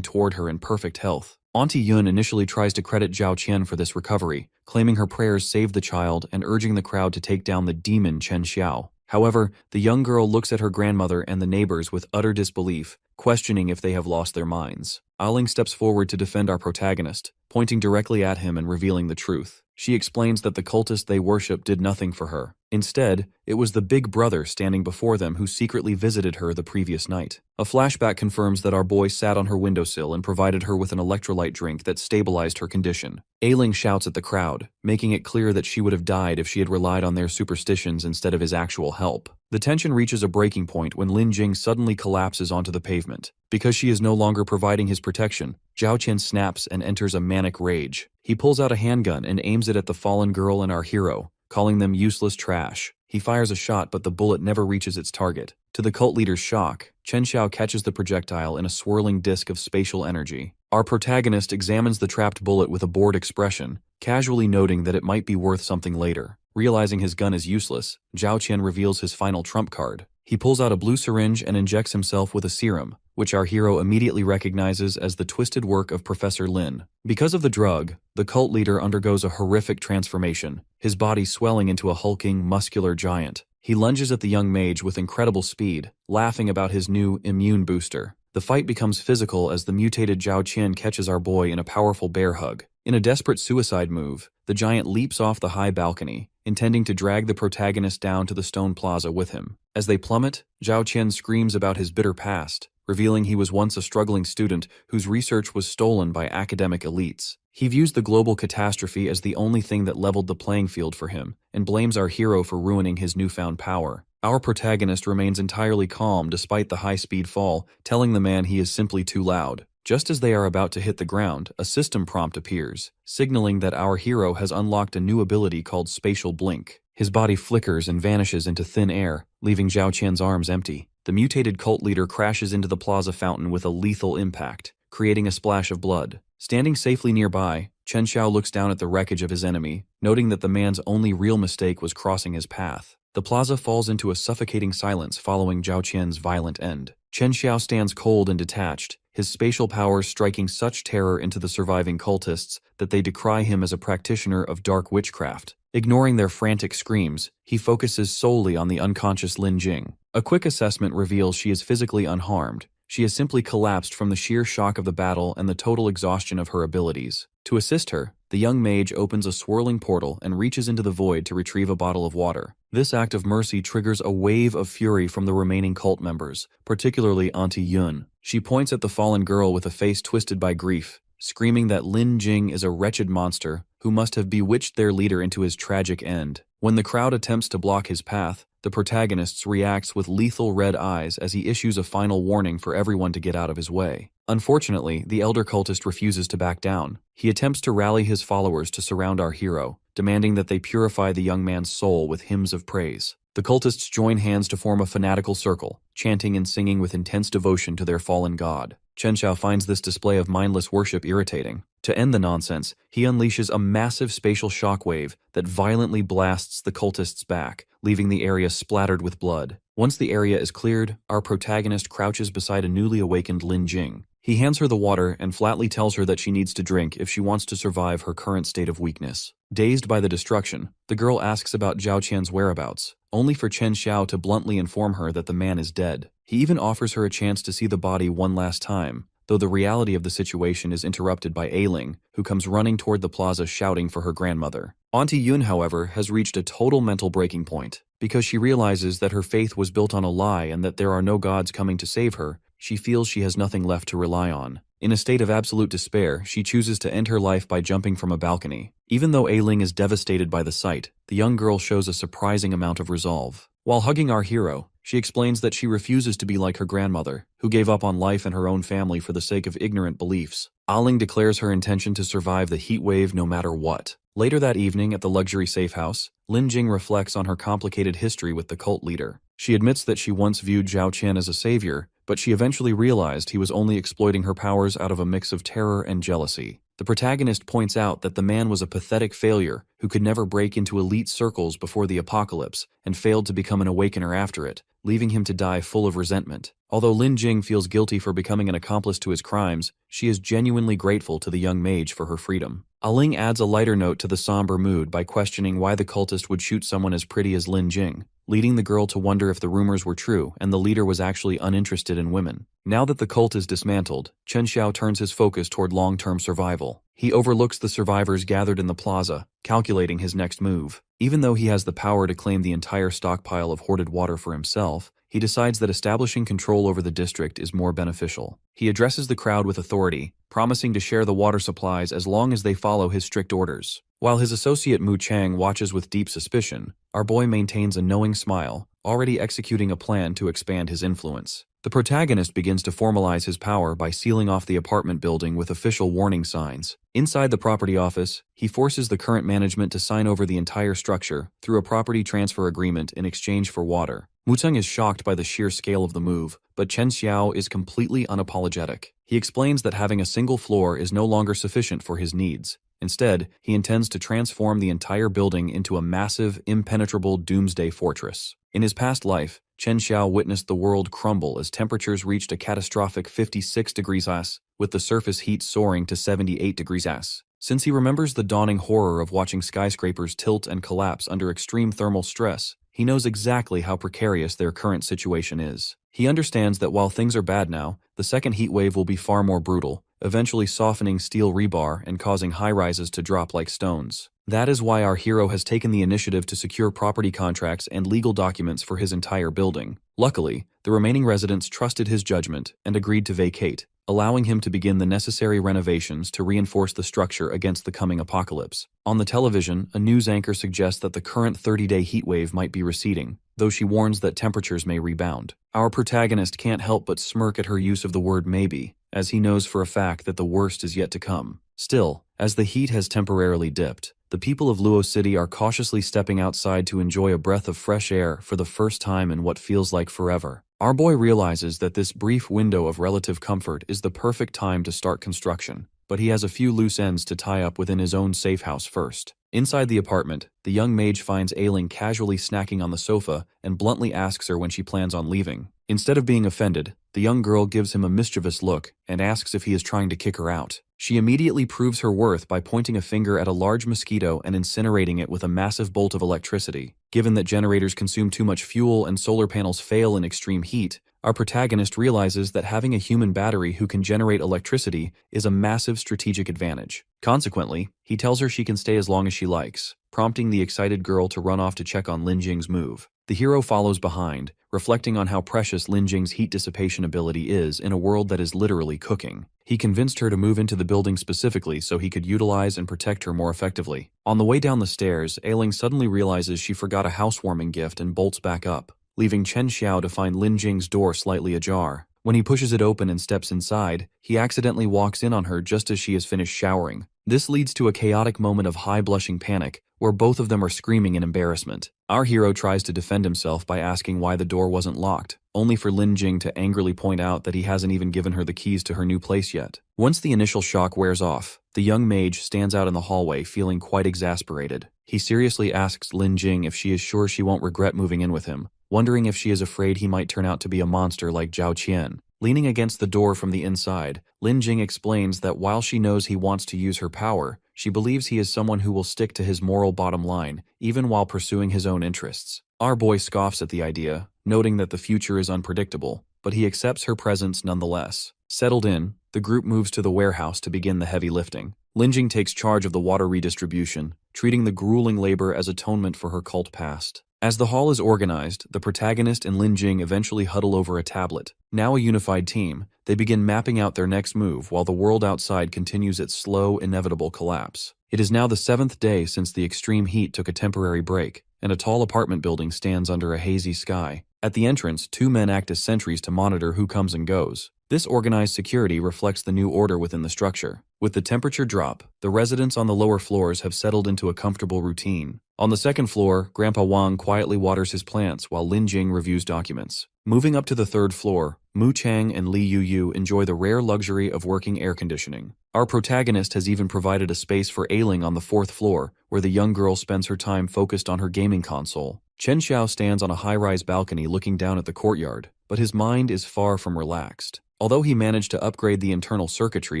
toward her in perfect health. Auntie Yun initially tries to credit Zhao Qian for this recovery, claiming her prayers saved the child and urging the crowd to take down the demon Chen Xiao. However, the young girl looks at her grandmother and the neighbors with utter disbelief, questioning if they have lost their minds. Ailing steps forward to defend our protagonist, pointing directly at him and revealing the truth. She explains that the cultist they worship did nothing for her. Instead, it was the big brother standing before them who secretly visited her the previous night. A flashback confirms that our boy sat on her windowsill and provided her with an electrolyte drink that stabilized her condition. Ailing shouts at the crowd, making it clear that she would have died if she had relied on their superstitions instead of his actual help. The tension reaches a breaking point when Lin Jing suddenly collapses onto the pavement. Because she is no longer providing his protection, Zhao Qian snaps and enters a manic rage. He pulls out a handgun and aims it at the fallen girl and our hero, calling them useless trash. He fires a shot, but the bullet never reaches its target. To the cult leader's shock, Chen Xiao catches the projectile in a swirling disk of spatial energy. Our protagonist examines the trapped bullet with a bored expression, casually noting that it might be worth something later. Realizing his gun is useless, Zhao Qian reveals his final trump card. He pulls out a blue syringe and injects himself with a serum, which our hero immediately recognizes as the twisted work of Professor Lin. Because of the drug, the cult leader undergoes a horrific transformation, his body swelling into a hulking, muscular giant. He lunges at the young mage with incredible speed, laughing about his new immune booster. The fight becomes physical as the mutated Zhao Qian catches our boy in a powerful bear hug. In a desperate suicide move, the giant leaps off the high balcony, intending to drag the protagonist down to the stone plaza with him. As they plummet, Zhao Qian screams about his bitter past, revealing he was once a struggling student whose research was stolen by academic elites. He views the global catastrophe as the only thing that leveled the playing field for him, and blames our hero for ruining his newfound power. Our protagonist remains entirely calm despite the high-speed fall, telling the man he is simply too loud. Just as they are about to hit the ground, a system prompt appears, signaling that our hero has unlocked a new ability called Spatial Blink. His body flickers and vanishes into thin air, leaving Zhao Qian's arms empty. The mutated cult leader crashes into the plaza fountain with a lethal impact, creating a splash of blood. Standing safely nearby, Chen Xiao looks down at the wreckage of his enemy, noting that the man's only real mistake was crossing his path. The plaza falls into a suffocating silence following Zhao Qian's violent end. Chen Xiao stands cold and detached, his spatial powers striking such terror into the surviving cultists that they decry him as a practitioner of dark witchcraft. Ignoring their frantic screams, he focuses solely on the unconscious Lin Jing. A quick assessment reveals she is physically unharmed. She has simply collapsed from the sheer shock of the battle and the total exhaustion of her abilities. To assist her, the young mage opens a swirling portal and reaches into the void to retrieve a bottle of water. This act of mercy triggers a wave of fury from the remaining cult members, particularly Auntie Yun. She points at the fallen girl with a face twisted by grief, screaming that Lin Jing is a wretched monster who must have bewitched their leader into his tragic end. When the crowd attempts to block his path, the protagonist reacts with lethal red eyes as he issues a final warning for everyone to get out of his way. Unfortunately, the elder cultist refuses to back down. He attempts to rally his followers to surround our hero, demanding that they purify the young man's soul with hymns of praise. The cultists join hands to form a fanatical circle, chanting and singing with intense devotion to their fallen god. Chen Xiao finds this display of mindless worship irritating. To end the nonsense, he unleashes a massive spatial shockwave that violently blasts the cultist's back, leaving the area splattered with blood. Once the area is cleared, our protagonist crouches beside a newly awakened Lin Jing. He hands her the water and flatly tells her that she needs to drink if she wants to survive her current state of weakness. Dazed by the destruction, the girl asks about Zhao Qian's whereabouts, only for Chen Xiao to bluntly inform her that the man is dead. He even offers her a chance to see the body one last time, though the reality of the situation is interrupted by Ailing, who comes running toward the plaza shouting for her grandmother. Auntie Yun, however, has reached a total mental breaking point. Because she realizes that her faith was built on a lie and that there are no gods coming to save her, she feels she has nothing left to rely on. In a state of absolute despair, she chooses to end her life by jumping from a balcony. Even though Ailing is devastated by the sight, the young girl shows a surprising amount of resolve. While hugging our hero, she explains that she refuses to be like her grandmother, who gave up on life and her own family for the sake of ignorant beliefs. Ailing declares her intention to survive the heat wave no matter what. Later that evening at the luxury Safehouse, Lin Jing reflects on her complicated history with the cult leader. She admits that she once viewed Zhao Qian as a savior, but she eventually realized he was only exploiting her powers out of a mix of terror and jealousy. The protagonist points out that the man was a pathetic failure who could never break into elite circles before the apocalypse and failed to become an awakener after it, leaving him to die full of resentment. Although Lin Jing feels guilty for becoming an accomplice to his crimes, she is genuinely grateful to the young mage for her freedom. Ailing adds a lighter note to the somber mood by questioning why the cultist would shoot someone as pretty as Lin Jing, leading the girl to wonder if the rumors were true and the leader was actually uninterested in women. Now that the cult is dismantled, Chen Xiao turns his focus toward long-term survival. He overlooks the survivors gathered in the plaza, calculating his next move. Even though he has the power to claim the entire stockpile of hoarded water for himself, he decides that establishing control over the district is more beneficial. He addresses the crowd with authority, promising to share the water supplies as long as they follow his strict orders. While his associate Mu Chang watches with deep suspicion, our boy maintains a knowing smile, already executing a plan to expand his influence. The protagonist begins to formalize his power by sealing off the apartment building with official warning signs. Inside the property office, he forces the current management to sign over the entire structure through a property transfer agreement in exchange for water. Muteng is shocked by the sheer scale of the move, but Chen Xiao is completely unapologetic. He explains that having a single floor is no longer sufficient for his needs. Instead, he intends to transform the entire building into a massive, impenetrable doomsday fortress. In his past life, Chen Xiao witnessed the world crumble as temperatures reached a catastrophic 56 degrees Celsius, with the surface heat soaring to 78 degrees Celsius. Since he remembers the dawning horror of watching skyscrapers tilt and collapse under extreme thermal stress, he knows exactly how precarious their current situation is. He understands that while things are bad now, the second heat wave will be far more brutal, eventually softening steel rebar and causing high-rises to drop like stones. That is why our hero has taken the initiative to secure property contracts and legal documents for his entire building. Luckily, the remaining residents trusted his judgment and agreed to vacate, allowing him to begin the necessary renovations to reinforce the structure against the coming apocalypse. On the television, a news anchor suggests that the current 30-day heatwave might be receding, though she warns that temperatures may rebound. Our protagonist can't help but smirk at her use of the word maybe, as he knows for a fact that the worst is yet to come. Still, as the heat has temporarily dipped, the people of Luo City are cautiously stepping outside to enjoy a breath of fresh air for the first time in what feels like forever. Our boy realizes that this brief window of relative comfort is the perfect time to start construction, but he has a few loose ends to tie up within his own safe house first. Inside the apartment, the young mage finds Ailing casually snacking on the sofa and bluntly asks her when she plans on leaving. Instead of being offended, the young girl gives him a mischievous look and asks if he is trying to kick her out. She immediately proves her worth by pointing a finger at a large mosquito and incinerating it with a massive bolt of electricity. Given that generators consume too much fuel and solar panels fail in extreme heat, our protagonist realizes that having a human battery who can generate electricity is a massive strategic advantage. Consequently, he tells her she can stay as long as she likes, prompting the excited girl to run off to check on Lin Jing's move. The hero follows behind, reflecting on how precious Lin Jing's heat dissipation ability is in a world that is literally cooking. He convinced her to move into the building specifically so he could utilize and protect her more effectively. On the way down the stairs, Ailing suddenly realizes she forgot a housewarming gift and bolts back up, leaving Chen Xiao to find Lin Jing's door slightly ajar. When he pushes it open and steps inside, he accidentally walks in on her just as she has finished showering. This leads to a chaotic moment of high blushing panic, where both of them are screaming in embarrassment. Our hero tries to defend himself by asking why the door wasn't locked, only for Lin Jing to angrily point out that he hasn't even given her the keys to her new place yet. Once the initial shock wears off, the young mage stands out in the hallway feeling quite exasperated. He seriously asks Lin Jing if she is sure she won't regret moving in with him, wondering if she is afraid he might turn out to be a monster like Zhao Qian. Leaning against the door from the inside, Lin Jing explains that while she knows he wants to use her power, she believes he is someone who will stick to his moral bottom line, even while pursuing his own interests. Our boy scoffs at the idea, noting that the future is unpredictable, but he accepts her presence nonetheless. Settled in, the group moves to the warehouse to begin the heavy lifting. Lin Jing takes charge of the water redistribution, treating the grueling labor as atonement for her cult past. As the hall is organized, the protagonist and Lin Jing eventually huddle over a tablet. Now a unified team, they begin mapping out their next move while the world outside continues its slow, inevitable collapse. It is now the 7th day since the extreme heat took a temporary break, and a tall apartment building stands under a hazy sky. At the entrance, 2 men act as sentries to monitor who comes and goes. This organized security reflects the new order within the structure. With the temperature drop, the residents on the lower floors have settled into a comfortable routine. On the 2nd floor, Grandpa Wang quietly waters his plants while Lin Jing reviews documents. Moving up to the 3rd floor, Mu Chang and Li Yu enjoy the rare luxury of working air conditioning. Our protagonist has even provided a space for Ailing on the 4th floor, where the young girl spends her time focused on her gaming console. Chen Xiao stands on a high-rise balcony looking down at the courtyard, but his mind is far from relaxed. Although he managed to upgrade the internal circuitry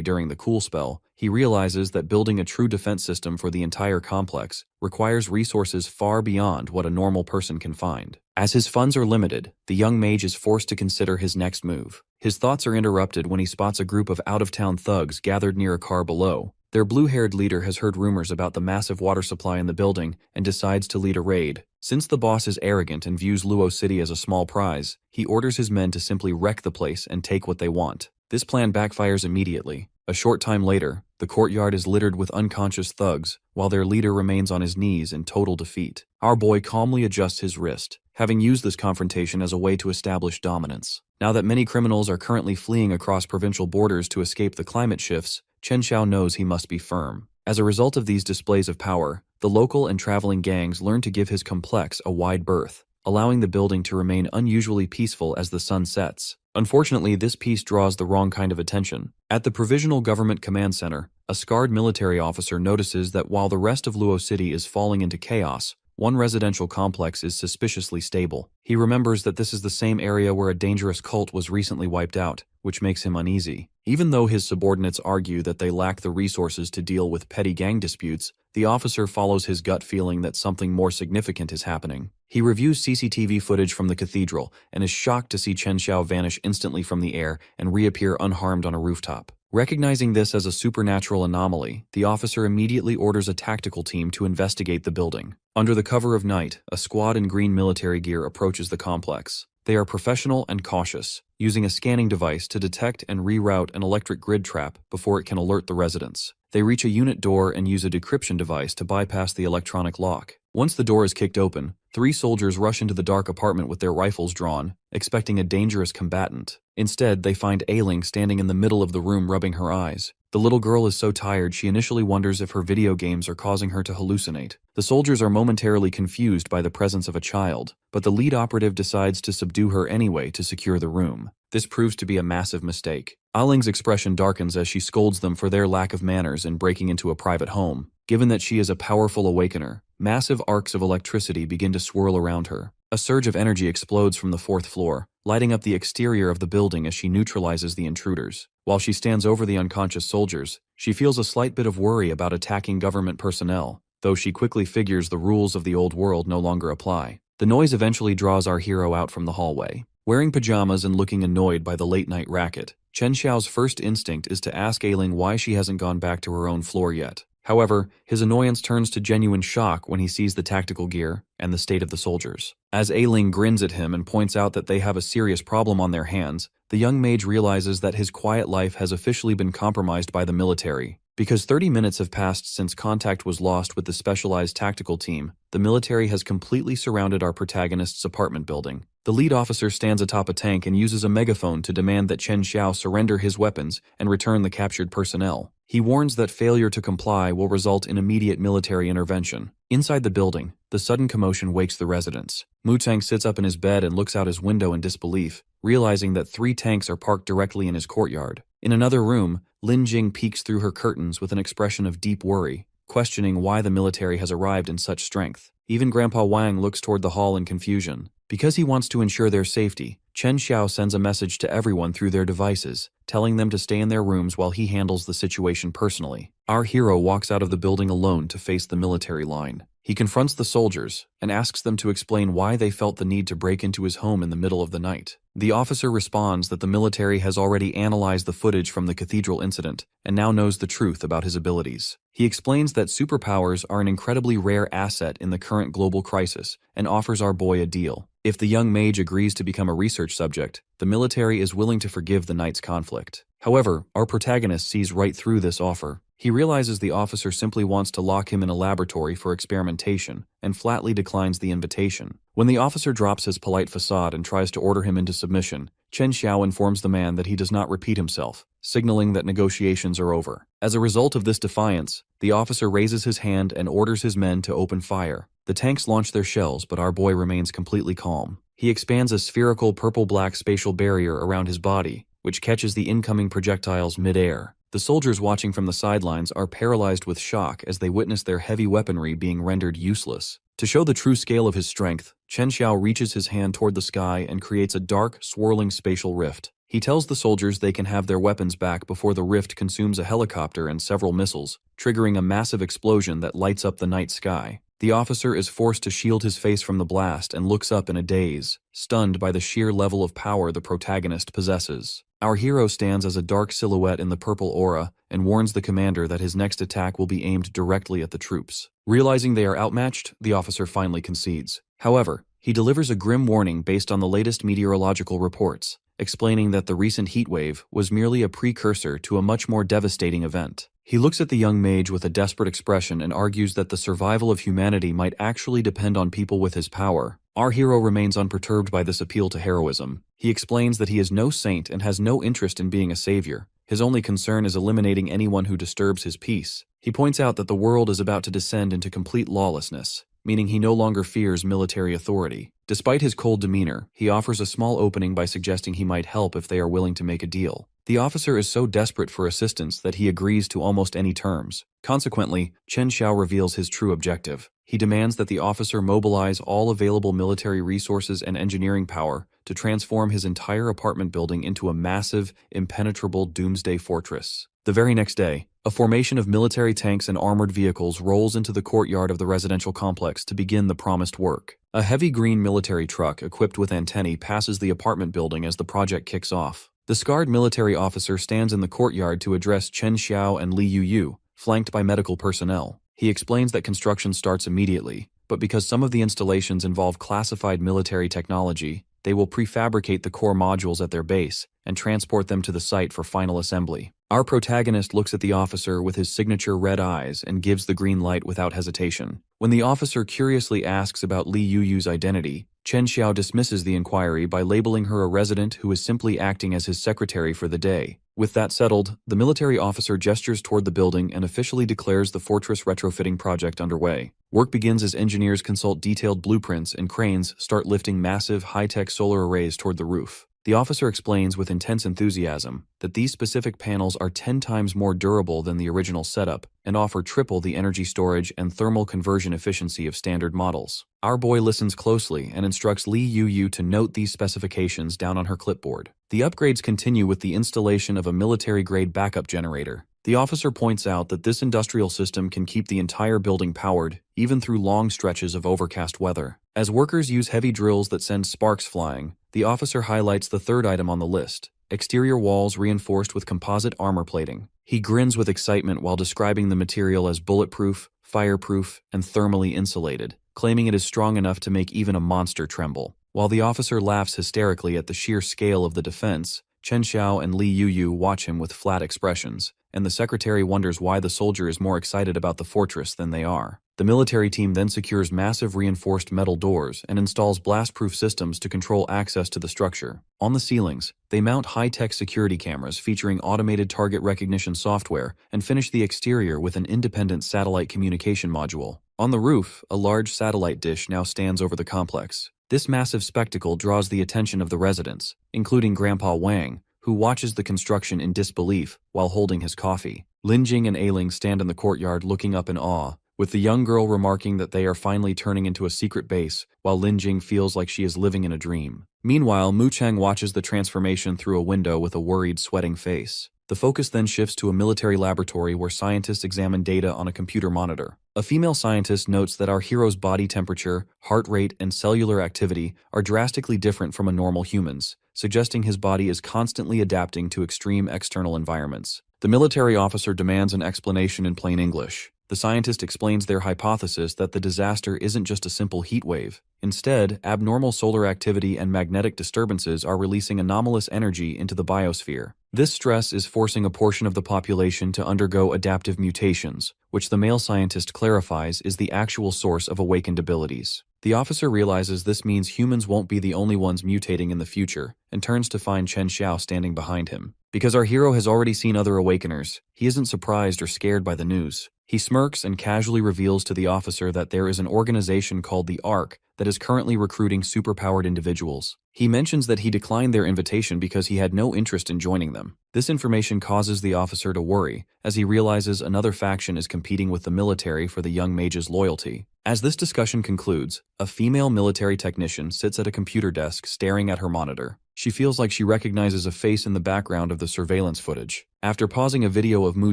during the cool spell, he realizes that building a true defense system for the entire complex requires resources far beyond what a normal person can find. As his funds are limited, the young mage is forced to consider his next move. His thoughts are interrupted when he spots a group of out-of-town thugs gathered near a car below. Their blue-haired leader has heard rumors about the massive water supply in the building and decides to lead a raid. Since the boss is arrogant and views Luo City as a small prize, he orders his men to simply wreck the place and take what they want. This plan backfires immediately. A short time later, the courtyard is littered with unconscious thugs, while their leader remains on his knees in total defeat. Our boy calmly adjusts his wrist, having used this confrontation as a way to establish dominance. Now that many criminals are currently fleeing across provincial borders to escape the climate shifts, Chen Xiao knows he must be firm. As a result of these displays of power, the local and traveling gangs learn to give his complex a wide berth, allowing the building to remain unusually peaceful as the sun sets. Unfortunately, this peace draws the wrong kind of attention. At the Provisional Government Command Center, a scarred military officer notices that while the rest of Luo City is falling into chaos, one residential complex is suspiciously stable. He remembers that this is the same area where a dangerous cult was recently wiped out, which makes him uneasy. Even though his subordinates argue that they lack the resources to deal with petty gang disputes, the officer follows his gut feeling that something more significant is happening. He reviews CCTV footage from the cathedral and is shocked to see Chen Xiao vanish instantly from the air and reappear unharmed on a rooftop. Recognizing this as a supernatural anomaly, the officer immediately orders a tactical team to investigate the building. Under the cover of night, a squad in green military gear approaches the complex. They are professional and cautious, using a scanning device to detect and reroute an electric grid trap before it can alert the residents. They reach a unit door and use a decryption device to bypass the electronic lock. Once the door is kicked open, 3 soldiers rush into the dark apartment with their rifles drawn, expecting a dangerous combatant. Instead, they find Ailing standing in the middle of the room rubbing her eyes. The little girl is so tired she initially wonders if her video games are causing her to hallucinate. The soldiers are momentarily confused by the presence of a child, but the lead operative decides to subdue her anyway to secure the room. This proves to be a massive mistake. Ailing's expression darkens as she scolds them for their lack of manners in breaking into a private home. Given that she is a powerful awakener, massive arcs of electricity begin to swirl around her. A surge of energy explodes from the 4th floor, lighting up the exterior of the building as she neutralizes the intruders. While she stands over the unconscious soldiers, she feels a slight bit of worry about attacking government personnel, though she quickly figures the rules of the old world no longer apply. The noise eventually draws our hero out from the hallway. Wearing pajamas and looking annoyed by the late-night racket, Chen Xiao's first instinct is to ask Ailing why she hasn't gone back to her own floor yet. However, his annoyance turns to genuine shock when he sees the tactical gear and the state of the soldiers. As Ailing grins at him and points out that they have a serious problem on their hands, the young mage realizes that his quiet life has officially been compromised by the military. Because 30 minutes have passed since contact was lost with the specialized tactical team, the military has completely surrounded our protagonist's apartment building. The lead officer stands atop a tank and uses a megaphone to demand that Chen Xiao surrender his weapons and return the captured personnel. He warns that failure to comply will result in immediate military intervention. Inside the building, The sudden commotion wakes the residents. Mutang sits up in his bed and looks out his window in disbelief, realizing that 3 tanks are parked directly in his courtyard. In another room, Lin Jing peeks through her curtains with an expression of deep worry, questioning why the military has arrived in such strength. Even Grandpa Wang looks toward the hall in confusion. Because he wants to ensure their safety, Chen Xiao sends a message to everyone through their devices, telling them to stay in their rooms while he handles the situation personally. Our hero walks out of the building alone to face the military line. He confronts the soldiers and asks them to explain why they felt the need to break into his home in the middle of the night. The officer responds that the military has already analyzed the footage from the cathedral incident and now knows the truth about his abilities. He explains that superpowers are an incredibly rare asset in the current global crisis and offers our boy a deal. If the young mage agrees to become a research subject, the military is willing to forgive the knight's conflict. However, our protagonist sees right through this offer. He realizes the officer simply wants to lock him in a laboratory for experimentation and flatly declines the invitation. When the officer drops his polite facade and tries to order him into submission, Chen Xiao informs the man that he does not repeat himself, signaling that negotiations are over. As a result of this defiance, the officer raises his hand and orders his men to open fire. The tanks launch their shells, but our boy remains completely calm. He expands a spherical purple-black spatial barrier around his body, which catches the incoming projectiles mid-air. The soldiers watching from the sidelines are paralyzed with shock as they witness their heavy weaponry being rendered useless. To show the true scale of his strength, Chen Xiao reaches his hand toward the sky and creates a dark, swirling spatial rift. He tells the soldiers they can have their weapons back before the rift consumes a helicopter and several missiles, triggering a massive explosion that lights up the night sky. The officer is forced to shield his face from the blast and looks up in a daze, stunned by the sheer level of power the protagonist possesses. Our hero stands as a dark silhouette in the purple aura and warns the commander that his next attack will be aimed directly at the troops. Realizing they are outmatched, the officer finally concedes. However, he delivers a grim warning based on the latest meteorological reports, explaining that the recent heat wave was merely a precursor to a much more devastating event. He looks at the young mage with a desperate expression and argues that the survival of humanity might actually depend on people with his power. Our hero remains unperturbed by this appeal to heroism. He explains that he is no saint and has no interest in being a savior. His only concern is eliminating anyone who disturbs his peace. He points out that the world is about to descend into complete lawlessness, meaning he no longer fears military authority. Despite his cold demeanor, he offers a small opening by suggesting he might help if they are willing to make a deal. The officer is so desperate for assistance that he agrees to almost any terms. Consequently, Chen Xiao reveals his true objective. He demands that the officer mobilize all available military resources and engineering power to transform his entire apartment building into a massive, impenetrable doomsday fortress. The very next day, a formation of military tanks and armored vehicles rolls into the courtyard of the residential complex to begin the promised work. A heavy green military truck equipped with antennae passes the apartment building as the project kicks off. The scarred military officer stands in the courtyard to address Chen Xiao and Li Yuyu, flanked by medical personnel. He explains that construction starts immediately, but because some of the installations involve classified military technology, they will prefabricate the core modules at their base and transport them to the site for final assembly. Our protagonist looks at the officer with his signature red eyes and gives the green light without hesitation. When the officer curiously asks about Li Yuyu's identity, Chen Xiao dismisses the inquiry by labeling her a resident who is simply acting as his secretary for the day. With that settled, the military officer gestures toward the building and officially declares the fortress retrofitting project underway. Work begins as engineers consult detailed blueprints and cranes start lifting massive, high-tech solar arrays toward the roof. The officer explains with intense enthusiasm that these specific panels are 10 times more durable than the original setup and offer triple the energy storage and thermal conversion efficiency of standard models. Our boy listens closely and instructs Li Yuyu to note these specifications down on her clipboard. The upgrades continue with the installation of a military-grade backup generator. The officer points out that this industrial system can keep the entire building powered, even through long stretches of overcast weather. As workers use heavy drills that send sparks flying, the officer highlights the third item on the list: exterior walls reinforced with composite armor plating. He grins with excitement while describing the material as bulletproof, fireproof, and thermally insulated, claiming it is strong enough to make even a monster tremble. While the officer laughs hysterically at the sheer scale of the defense, Chen Xiao and Li Yuyu watch him with flat expressions, and the secretary wonders why the soldier is more excited about the fortress than they are. The military team then secures massive reinforced metal doors and installs blast-proof systems to control access to the structure. On the ceilings, they mount high-tech security cameras featuring automated target recognition software and finish the exterior with an independent satellite communication module. On the roof, a large satellite dish now stands over the complex. This massive spectacle draws the attention of the residents, including Grandpa Wang, who watches the construction in disbelief while holding his coffee. Lin Jing and Ailing stand in the courtyard looking up in awe, with the young girl remarking that they are finally turning into a secret base, while Lin Jing feels like she is living in a dream. Meanwhile, Mu Cheng watches the transformation through a window with a worried, sweating face. The focus then shifts to a military laboratory where scientists examine data on a computer monitor. A female scientist notes that our hero's body temperature, heart rate, and cellular activity are drastically different from a normal human's, suggesting his body is constantly adapting to extreme external environments. The military officer demands an explanation in plain English. The scientist explains their hypothesis that the disaster isn't just a simple heat wave. Instead, abnormal solar activity and magnetic disturbances are releasing anomalous energy into the biosphere. This stress is forcing a portion of the population to undergo adaptive mutations, which the male scientist clarifies is the actual source of awakened abilities. The officer realizes this means humans won't be the only ones mutating in the future, and turns to find Chen Xiao standing behind him. Because our hero has already seen other awakeners, he isn't surprised or scared by the news. He smirks and casually reveals to the officer that there is an organization called the ARC that is currently recruiting superpowered individuals. He mentions that he declined their invitation because he had no interest in joining them. This information causes the officer to worry, as he realizes another faction is competing with the military for the young mage's loyalty. As this discussion concludes, a female military technician sits at a computer desk staring at her monitor. She feels like she recognizes a face in the background of the surveillance footage. After pausing a video of Mu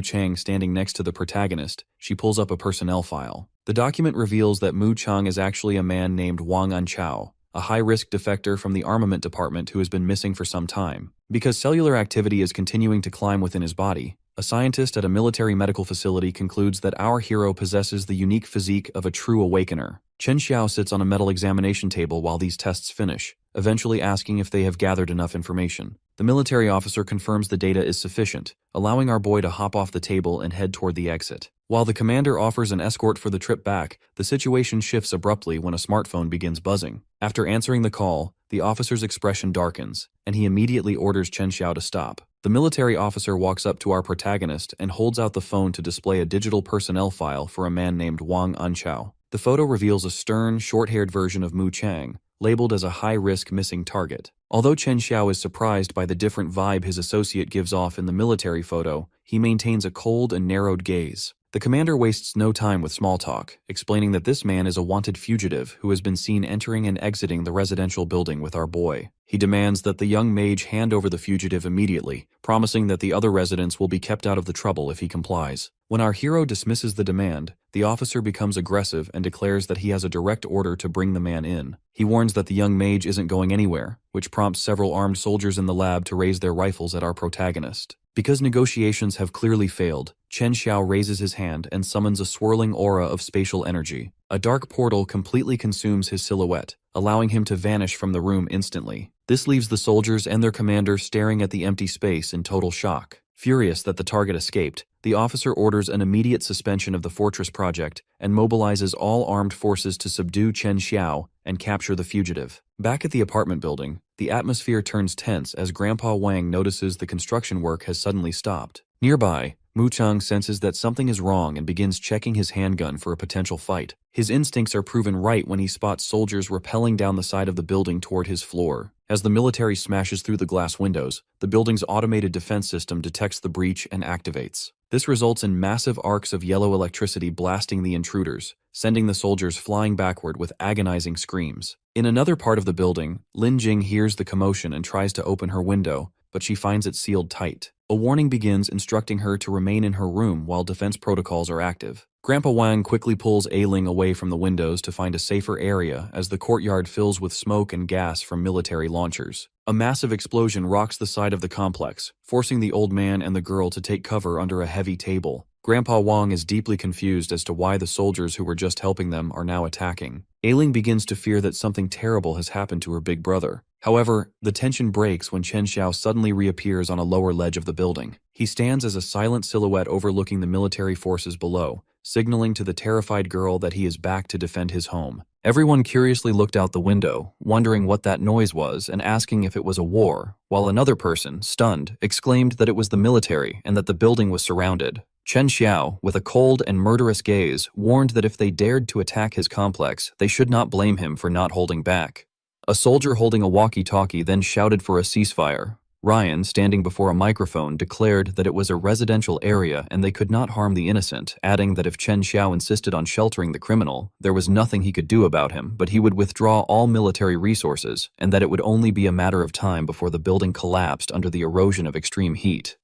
Chang standing next to the protagonist, she pulls up a personnel file. The document reveals that Mu Chang is actually a man named Wang Anchao, a high-risk defector from the armament department who has been missing for some time. Because cellular activity is continuing to climb within his body, a scientist at a military medical facility concludes that our hero possesses the unique physique of a true awakener. Chen Xiao sits on a metal examination table while these tests finish, eventually asking if they have gathered enough information. The military officer confirms the data is sufficient, allowing our boy to hop off the table and head toward the exit. While the commander offers an escort for the trip back, the situation shifts abruptly when a smartphone begins buzzing. After answering the call, the officer's expression darkens, and he immediately orders Chen Xiao to stop. The military officer walks up to our protagonist and holds out the phone to display a digital personnel file for a man named Wang Anchao. The photo reveals a stern, short-haired version of Mu Chang, labeled as a high-risk missing target. Although Chen Xiao is surprised by the different vibe his associate gives off in the military photo, he maintains a cold and narrowed gaze. The commander wastes no time with small talk, explaining that this man is a wanted fugitive who has been seen entering and exiting the residential building with our boy. He demands that the young mage hand over the fugitive immediately, promising that the other residents will be kept out of the trouble if he complies. When our hero dismisses the demand, the officer becomes aggressive and declares that he has a direct order to bring the man in. He warns that the young mage isn't going anywhere, which prompts several armed soldiers in the lab to raise their rifles at our protagonist. Because negotiations have clearly failed, Chen Xiao raises his hand and summons a swirling aura of spatial energy. A dark portal completely consumes his silhouette, allowing him to vanish from the room instantly. This leaves the soldiers and their commander staring at the empty space in total shock. Furious that the target escaped, the officer orders an immediate suspension of the fortress project and mobilizes all armed forces to subdue Chen Xiao and capture the fugitive. Back at the apartment building, the atmosphere turns tense as Grandpa Wang notices the construction work has suddenly stopped. Nearby, Mu Chang senses that something is wrong and begins checking his handgun for a potential fight. His instincts are proven right when he spots soldiers rappelling down the side of the building toward his floor. As the military smashes through the glass windows, the building's automated defense system detects the breach and activates. This results in massive arcs of yellow electricity blasting the intruders, sending the soldiers flying backward with agonizing screams. In another part of the building, Lin Jing hears the commotion and tries to open her window, but she finds it sealed tight. A warning begins instructing her to remain in her room while defense protocols are active. Grandpa Wang quickly pulls Ailing away from the windows to find a safer area as the courtyard fills with smoke and gas from military launchers. A massive explosion rocks the side of the complex, forcing the old man and the girl to take cover under a heavy table. Grandpa Wang is deeply confused as to why the soldiers who were just helping them are now attacking. Ailing begins to fear that something terrible has happened to her big brother. However, the tension breaks when Chen Xiao suddenly reappears on a lower ledge of the building. He stands as a silent silhouette overlooking the military forces below, signaling to the terrified girl that he is back to defend his home. Everyone curiously looked out the window, wondering what that noise was and asking if it was a war, while another person, stunned, exclaimed that it was the military and that the building was surrounded. Chen Xiao, with a cold and murderous gaze, warned that if they dared to attack his complex, they should not blame him for not holding back. A soldier holding a walkie-talkie then shouted for a ceasefire. Ryan, standing before a microphone, declared that it was a residential area and they could not harm the innocent, adding that if Chen Xiao insisted on sheltering the criminal, there was nothing he could do about him, but he would withdraw all military resources, and that it would only be a matter of time before the building collapsed under the erosion of extreme heat.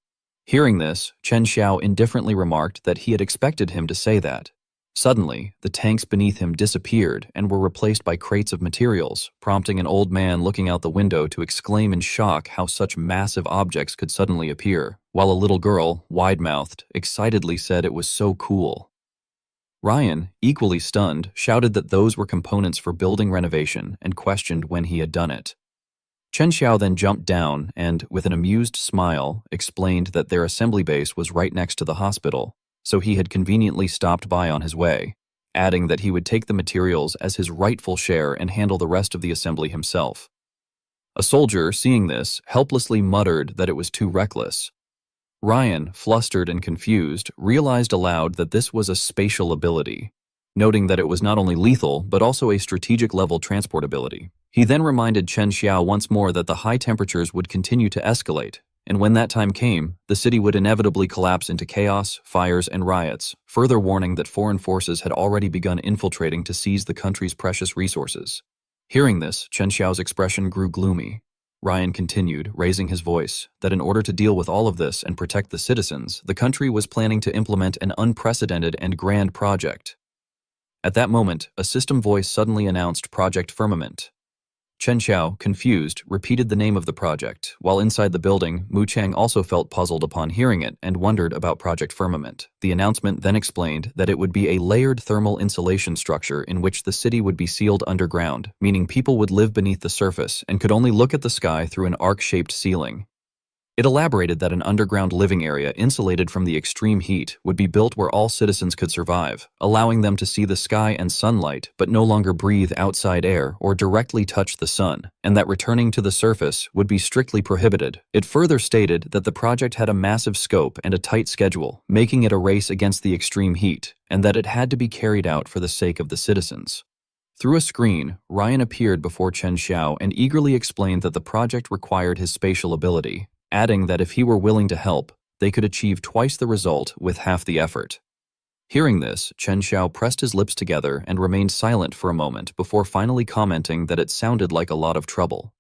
Hearing this, Chen Xiao indifferently remarked that he had expected him to say that. Suddenly, the tanks beneath him disappeared and were replaced by crates of materials, prompting an old man looking out the window to exclaim in shock how such massive objects could suddenly appear, while a little girl, wide-mouthed, excitedly said it was so cool. Ryan, equally stunned, shouted that those were components for building renovation and questioned when he had done it. Chen Xiao then jumped down and, with an amused smile, explained that their assembly base was right next to the hospital, so he had conveniently stopped by on his way, adding that he would take the materials as his rightful share and handle the rest of the assembly himself. A soldier, seeing this, helplessly muttered that it was too reckless. Ryan, flustered and confused, realized aloud that this was a spatial ability, noting that it was not only lethal but also a strategic-level transport ability. He then reminded Chen Xiao once more that the high temperatures would continue to escalate, and when that time came, the city would inevitably collapse into chaos, fires, and riots, further warning that foreign forces had already begun infiltrating to seize the country's precious resources. Hearing this, Chen Xiao's expression grew gloomy. Ryan continued, raising his voice, that in order to deal with all of this and protect the citizens, the country was planning to implement an unprecedented and grand project. At that moment, a system voice suddenly announced Project Firmament. Chen Xiao, confused, repeated the name of the project. While inside the building, Mu Chang also felt puzzled upon hearing it and wondered about Project Firmament. The announcement then explained that it would be a layered thermal insulation structure in which the city would be sealed underground, meaning people would live beneath the surface and could only look at the sky through an arc-shaped ceiling. It elaborated that an underground living area insulated from the extreme heat would be built where all citizens could survive, allowing them to see the sky and sunlight but no longer breathe outside air or directly touch the sun, and that returning to the surface would be strictly prohibited. It further stated that the project had a massive scope and a tight schedule, making it a race against the extreme heat, and that it had to be carried out for the sake of the citizens. Through a screen, Ryan appeared before Chen Xiao and eagerly explained that the project required his spatial ability, adding that if he were willing to help, they could achieve twice the result with half the effort. Hearing this, Chen Xiao pressed his lips together and remained silent for a moment before finally commenting that it sounded like a lot of trouble.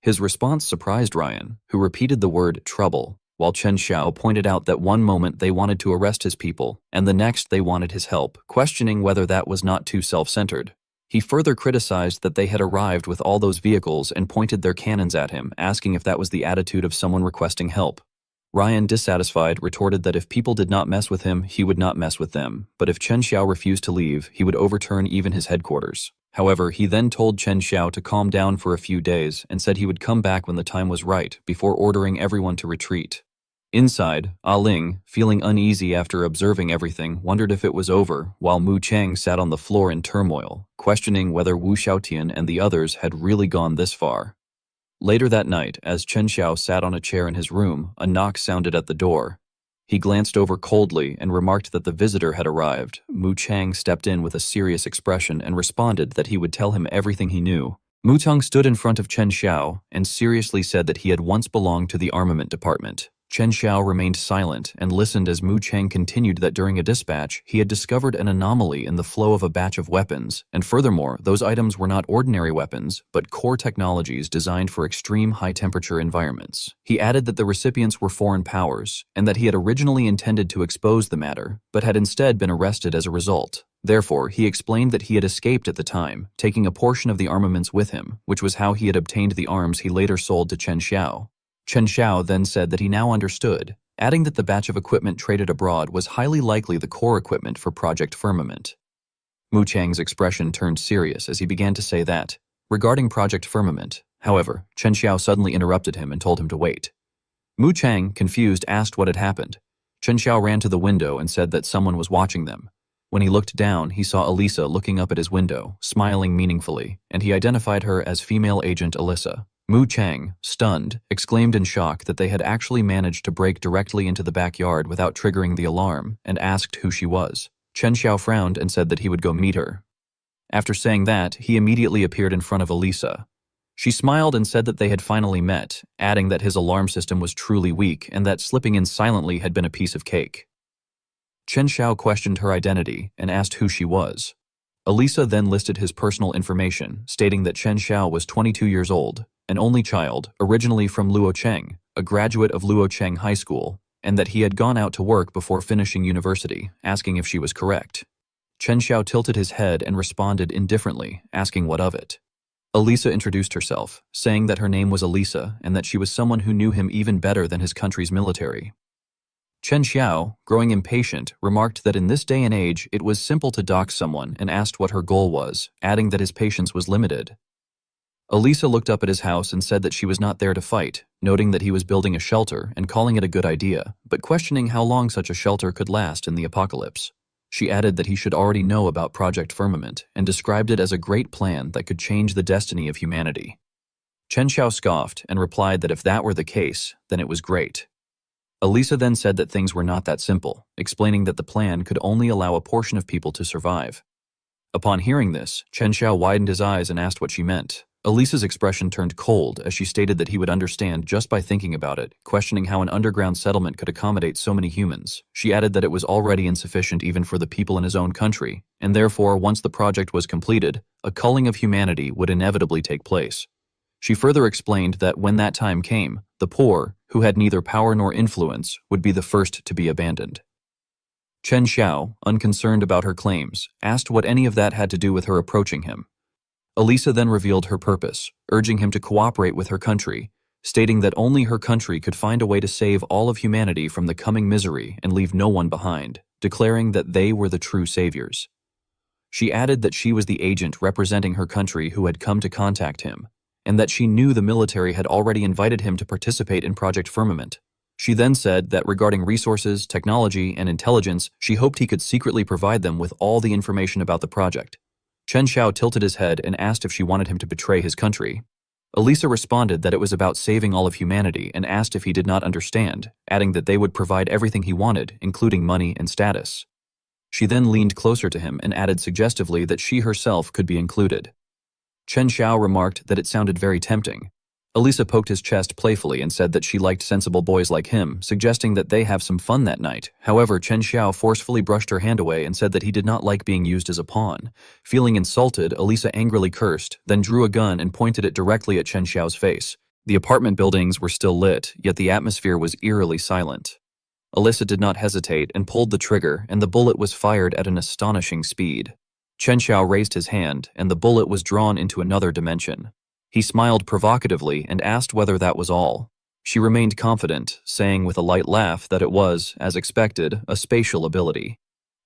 His response surprised Ryan, who repeated the word trouble, while Chen Xiao pointed out that one moment they wanted to arrest his people, and the next they wanted his help, questioning whether that was not too self-centered. He further criticized that they had arrived with all those vehicles and pointed their cannons at him, asking if that was the attitude of someone requesting help. Ryan, dissatisfied, retorted that if people did not mess with him, he would not mess with them, but if Chen Xiao refused to leave, he would overturn even his headquarters. However, he then told Chen Xiao to calm down for a few days and said he would come back when the time was right, before ordering everyone to retreat. Inside, Ling, feeling uneasy after observing everything, wondered if it was over, while Mu Chang sat on the floor in turmoil, questioning whether Wu Xiaotian and the others had really gone this far. Later that night, as Chen Xiao sat on a chair in his room, a knock sounded at the door. He glanced over coldly and remarked that the visitor had arrived. Mu Chang stepped in with a serious expression and responded that he would tell him everything he knew. Mu Chang stood in front of Chen Xiao and seriously said that he had once belonged to the armament department. Chen Xiao remained silent and listened as Mu Chang continued that during a dispatch, he had discovered an anomaly in the flow of a batch of weapons, and furthermore, those items were not ordinary weapons, but core technologies designed for extreme high-temperature environments. He added that the recipients were foreign powers, and that he had originally intended to expose the matter, but had instead been arrested as a result. Therefore, he explained that he had escaped at the time, taking a portion of the armaments with him, which was how he had obtained the arms he later sold to Chen Xiao. Chen Xiao then said that he now understood, adding that the batch of equipment traded abroad was highly likely the core equipment for Project Firmament. Mu Chang's expression turned serious as he began to say that, regarding Project Firmament, however, Chen Xiao suddenly interrupted him and told him to wait. Mu Chang, confused, asked what had happened. Chen Xiao ran to the window and said that someone was watching them. When he looked down, he saw Elisa looking up at his window, smiling meaningfully, and he identified her as female agent Alyssa. Mu Chang, stunned, exclaimed in shock that they had actually managed to break directly into the backyard without triggering the alarm, and asked who she was. Chen Xiao frowned and said that he would go meet her. After saying that, he immediately appeared in front of Elisa. She smiled and said that they had finally met, adding that his alarm system was truly weak and that slipping in silently had been a piece of cake. Chen Xiao questioned her identity and asked who she was. Elisa then listed his personal information, stating that Chen Xiao was 22 years old, an only child, originally from Luocheng, a graduate of Luocheng High School, and that he had gone out to work before finishing university, asking if she was correct. Chen Xiao tilted his head and responded indifferently, asking what of it. Elisa introduced herself, saying that her name was Elisa and that she was someone who knew him even better than his country's military. Chen Xiao, growing impatient, remarked that in this day and age it was simple to dox someone and asked what her goal was, adding that his patience was limited. Elisa looked up at his house and said that she was not there to fight, noting that he was building a shelter and calling it a good idea, but questioning how long such a shelter could last in the apocalypse. She added that he should already know about Project Firmament and described it as a great plan that could change the destiny of humanity. Chen Xiao scoffed and replied that if that were the case, then it was great. Elisa then said that things were not that simple, explaining that the plan could only allow a portion of people to survive. Upon hearing this, Chen Xiao widened his eyes and asked what she meant. Elisa's expression turned cold as she stated that he would understand just by thinking about it, questioning how an underground settlement could accommodate so many humans. She added that it was already insufficient even for the people in his own country, and therefore once the project was completed, a culling of humanity would inevitably take place. She further explained that when that time came, the poor, who had neither power nor influence, would be the first to be abandoned. Chen Xiao, unconcerned about her claims, asked what any of that had to do with her approaching him. Elisa then revealed her purpose, urging him to cooperate with her country, stating that only her country could find a way to save all of humanity from the coming misery and leave no one behind, declaring that they were the true saviors. She added that she was the agent representing her country who had come to contact him, and that she knew the military had already invited him to participate in Project Firmament. She then said that regarding resources, technology, and intelligence, she hoped he could secretly provide them with all the information about the project. Chen Xiao tilted his head and asked if she wanted him to betray his country. Elisa responded that it was about saving all of humanity and asked if he did not understand, adding that they would provide everything he wanted, including money and status. She then leaned closer to him and added suggestively that she herself could be included. Chen Xiao remarked that it sounded very tempting. Elisa poked his chest playfully and said that she liked sensible boys like him, suggesting that they have some fun that night. However, Chen Xiao forcefully brushed her hand away and said that he did not like being used as a pawn. Feeling insulted, Elisa angrily cursed, then drew a gun and pointed it directly at Chen Xiao's face. The apartment buildings were still lit, yet the atmosphere was eerily silent. Elisa did not hesitate and pulled the trigger, and the bullet was fired at an astonishing speed. Chen Xiao raised his hand, and the bullet was drawn into another dimension. He smiled provocatively and asked whether that was all. She remained confident, saying with a light laugh that it was, as expected, a spatial ability.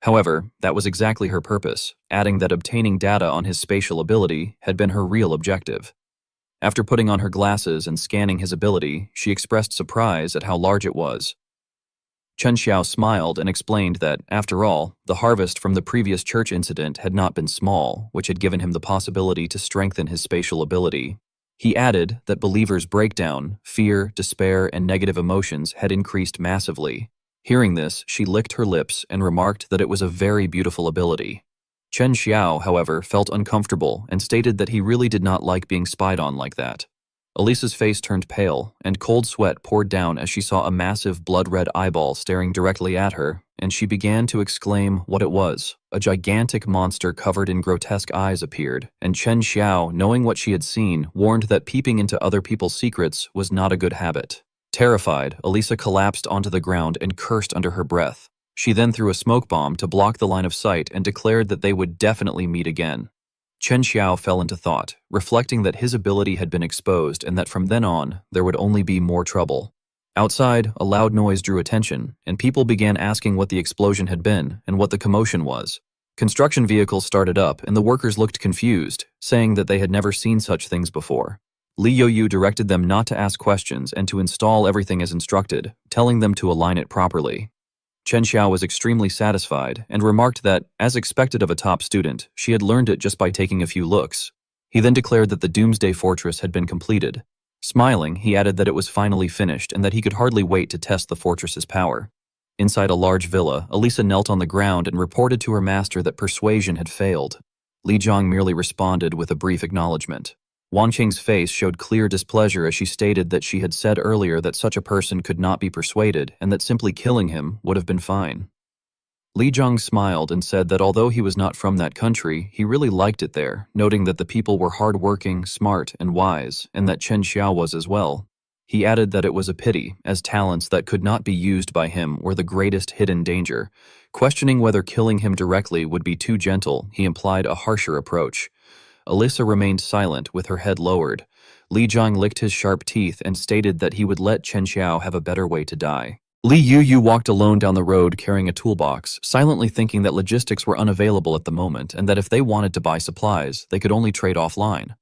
However, that was exactly her purpose, adding that obtaining data on his spatial ability had been her real objective. After putting on her glasses and scanning his ability, she expressed surprise at how large it was. Chen Xiao smiled and explained that, after all, the harvest from the previous church incident had not been small, which had given him the possibility to strengthen his spatial ability. He added that believers' breakdown, fear, despair, and negative emotions had increased massively. Hearing this, she licked her lips and remarked that it was a very beautiful ability. Chen Xiao, however, felt uncomfortable and stated that he really did not like being spied on like that. Elisa's face turned pale, and cold sweat poured down as she saw a massive blood-red eyeball staring directly at her, and she began to exclaim what it was. A gigantic monster covered in grotesque eyes appeared, and Chen Xiao, knowing what she had seen, warned that peeping into other people's secrets was not a good habit. Terrified, Elisa collapsed onto the ground and cursed under her breath. She then threw a smoke bomb to block the line of sight and declared that they would definitely meet again. Chen Xiao fell into thought, reflecting that his ability had been exposed and that from then on, there would only be more trouble. Outside, a loud noise drew attention, and people began asking what the explosion had been and what the commotion was. Construction vehicles started up, and the workers looked confused, saying that they had never seen such things before. Li Youyu directed them not to ask questions and to install everything as instructed, telling them to align it properly. Chen Xiao was extremely satisfied and remarked that, as expected of a top student, she had learned it just by taking a few looks. He then declared that the Doomsday Fortress had been completed. Smiling, he added that it was finally finished and that he could hardly wait to test the fortress's power. Inside a large villa, Elisa knelt on the ground and reported to her master that persuasion had failed. Li Zhang merely responded with a brief acknowledgement. Wanqing's face showed clear displeasure as she stated that she had said earlier that such a person could not be persuaded and that simply killing him would have been fine. Li Zhang smiled and said that although he was not from that country, he really liked it there, noting that the people were hard-working, smart, and wise, and that Chen Xiao was as well. He added that it was a pity, as talents that could not be used by him were the greatest hidden danger. Questioning whether killing him directly would be too gentle, he implied a harsher approach. Elisa remained silent with her head lowered. Li Zhang licked his sharp teeth and stated that he would let Chen Xiao have a better way to die. Li Yuyu walked alone down the road carrying a toolbox, silently thinking that logistics were unavailable at the moment and that if they wanted to buy supplies, they could only trade offline.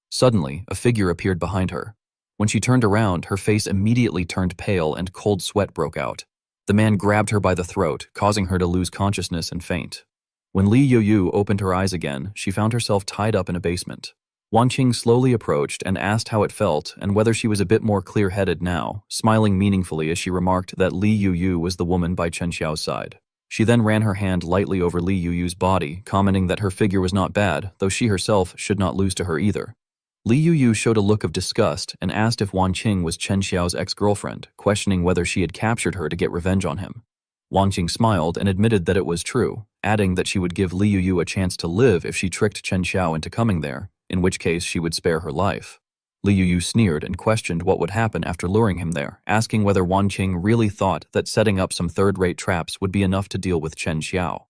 Suddenly, a figure appeared behind her. When she turned around, her face immediately turned pale and cold sweat broke out. The man grabbed her by the throat, causing her to lose consciousness and faint. When Li Yuyu opened her eyes again, she found herself tied up in a basement. Wanqing slowly approached and asked how it felt and whether she was a bit more clear-headed now, smiling meaningfully as she remarked that Li Yuyu was the woman by Chen Xiao's side. She then ran her hand lightly over Li Yuyu's body, commenting that her figure was not bad, though she herself should not lose to her either. Li Yuyu showed a look of disgust and asked if Wanqing was Chen Xiao's ex-girlfriend, questioning whether she had captured her to get revenge on him. Wanqing smiled and admitted that it was true, adding that she would give Li Yuyu a chance to live if she tricked Chen Xiao into coming there, in which case she would spare her life. Li Yuyu sneered and questioned what would happen after luring him there, asking whether Wanqing really thought that setting up some third-rate traps would be enough to deal with Chen Xiao.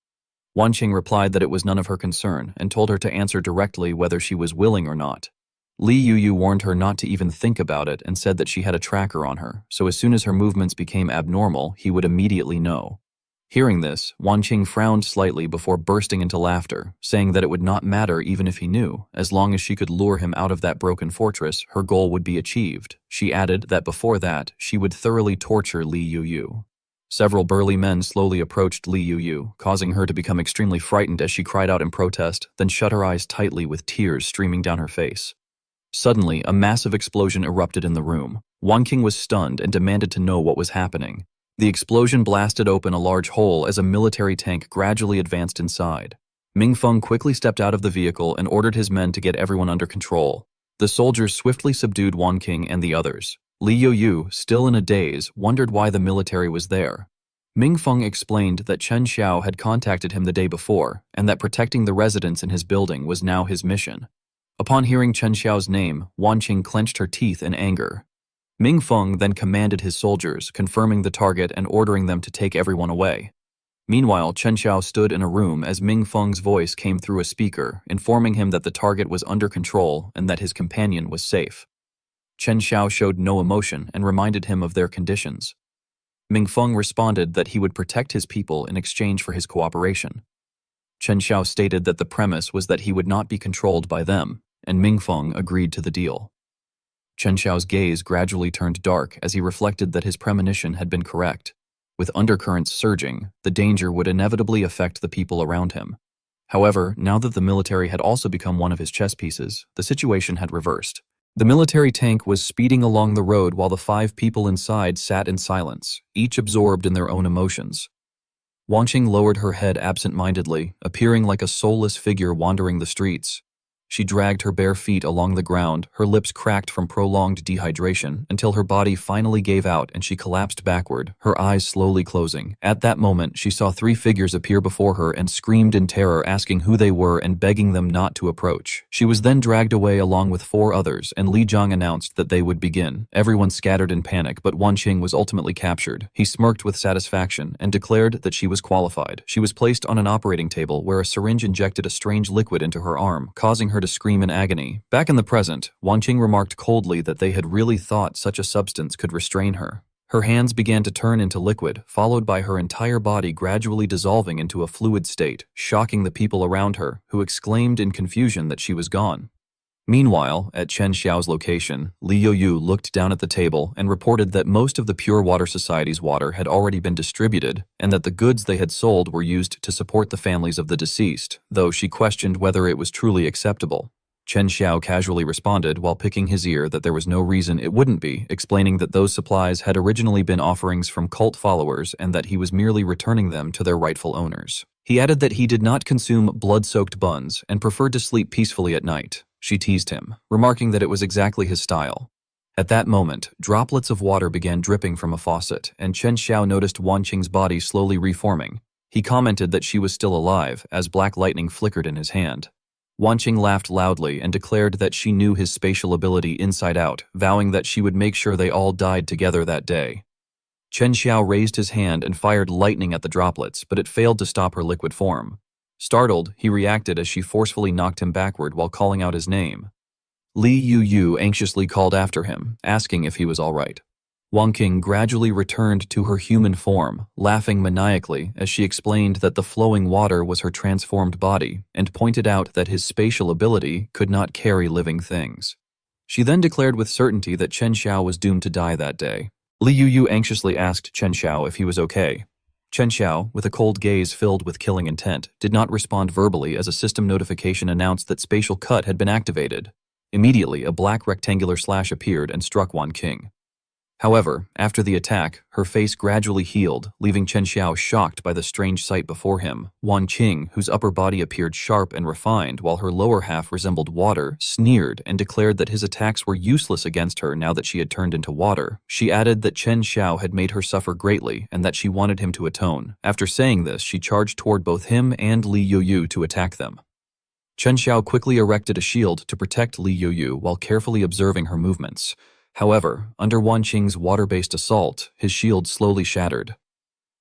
Wanqing replied that it was none of her concern and told her to answer directly whether she was willing or not. Li Yuyu warned her not to even think about it and said that she had a tracker on her, so as soon as her movements became abnormal, he would immediately know. Hearing this, Wanqing frowned slightly before bursting into laughter, saying that it would not matter even if he knew. As long as she could lure him out of that broken fortress, her goal would be achieved. She added that before that, she would thoroughly torture Li Yuyu. Several burly men slowly approached Li Yuyu, causing her to become extremely frightened as she cried out in protest, then shut her eyes tightly with tears streaming down her face. Suddenly, a massive explosion erupted in the room. Wanqing was stunned and demanded to know what was happening. The explosion blasted open a large hole as a military tank gradually advanced inside. Mingfeng quickly stepped out of the vehicle and ordered his men to get everyone under control. The soldiers swiftly subdued Wanqing and the others. Li Yuyu, still in a daze, wondered why the military was there. Mingfeng explained that Chen Xiao had contacted him the day before, and that protecting the residents in his building was now his mission. Upon hearing Chen Xiao's name, Wanqing clenched her teeth in anger. Mingfeng then commanded his soldiers, confirming the target and ordering them to take everyone away. Meanwhile, Chen Xiao stood in a room as Mingfeng's voice came through a speaker, informing him that the target was under control and that his companion was safe. Chen Xiao showed no emotion and reminded him of their conditions. Mingfeng responded that he would protect his people in exchange for his cooperation. Chen Xiao stated that the premise was that he would not be controlled by them, and Mingfeng agreed to the deal. Chen Xiao's gaze gradually turned dark as he reflected that his premonition had been correct. With undercurrents surging, the danger would inevitably affect the people around him. However, now that the military had also become one of his chess pieces, the situation had reversed. The military tank was speeding along the road while the 5 people inside sat in silence, each absorbed in their own emotions. Wanqing lowered her head absent-mindedly, appearing like a soulless figure wandering the streets. She dragged her bare feet along the ground, her lips cracked from prolonged dehydration, until her body finally gave out and she collapsed backward, her eyes slowly closing. At that moment, she saw 3 figures appear before her and screamed in terror, asking who they were and begging them not to approach. She was then dragged away along with 4 others, and Li Zhang announced that they would begin. Everyone scattered in panic, but Wanqing was ultimately captured. He smirked with satisfaction and declared that she was qualified. She was placed on an operating table where a syringe injected a strange liquid into her arm, causing her to scream in agony. Back in the present, Wanqing remarked coldly that they had really thought such a substance could restrain her. Her hands began to turn into liquid, followed by her entire body gradually dissolving into a fluid state, shocking the people around her, who exclaimed in confusion that she was gone. Meanwhile, at Chen Xiao's location, Li Yuyu looked down at the table and reported that most of the Pure Water Society's water had already been distributed, and that the goods they had sold were used to support the families of the deceased, though she questioned whether it was truly acceptable. Chen Xiao casually responded while picking his ear that there was no reason it wouldn't be, explaining that those supplies had originally been offerings from cult followers and that he was merely returning them to their rightful owners. He added that he did not consume blood-soaked buns and preferred to sleep peacefully at night. She teased him, remarking that it was exactly his style. At that moment, droplets of water began dripping from a faucet, and Chen Xiao noticed Wan Qing's body slowly reforming. He commented that she was still alive as black lightning flickered in his hand. Wan Qing laughed loudly and declared that she knew his spatial ability inside out, vowing that she would make sure they all died together that day. Chen Xiao raised his hand and fired lightning at the droplets, but it failed to stop her liquid form. Startled, he reacted as she forcefully knocked him backward while calling out his name. Li Yu anxiously called after him, asking if he was all right. Wan Qing gradually returned to her human form, laughing maniacally as she explained that the flowing water was her transformed body and pointed out that his spatial ability could not carry living things. She then declared with certainty that Chen Xiao was doomed to die that day. Li Yu anxiously asked Chen Xiao if he was okay. Chen Xiao, with a cold gaze filled with killing intent, did not respond verbally as a system notification announced that Spatial Cut had been activated. Immediately, a black rectangular slash appeared and struck Wan Qing. However, after the attack, her face gradually healed, leaving Chen Xiao shocked by the strange sight before him. Wan Qing, whose upper body appeared sharp and refined while her lower half resembled water, sneered and declared that his attacks were useless against her now that she had turned into water. She added that Chen Xiao had made her suffer greatly and that she wanted him to atone. After saying this, she charged toward both him and Li Yu to attack them. Chen Xiao quickly erected a shield to protect Li Yu while carefully observing her movements. However, under Wan Qing's water-based assault, his shield slowly shattered.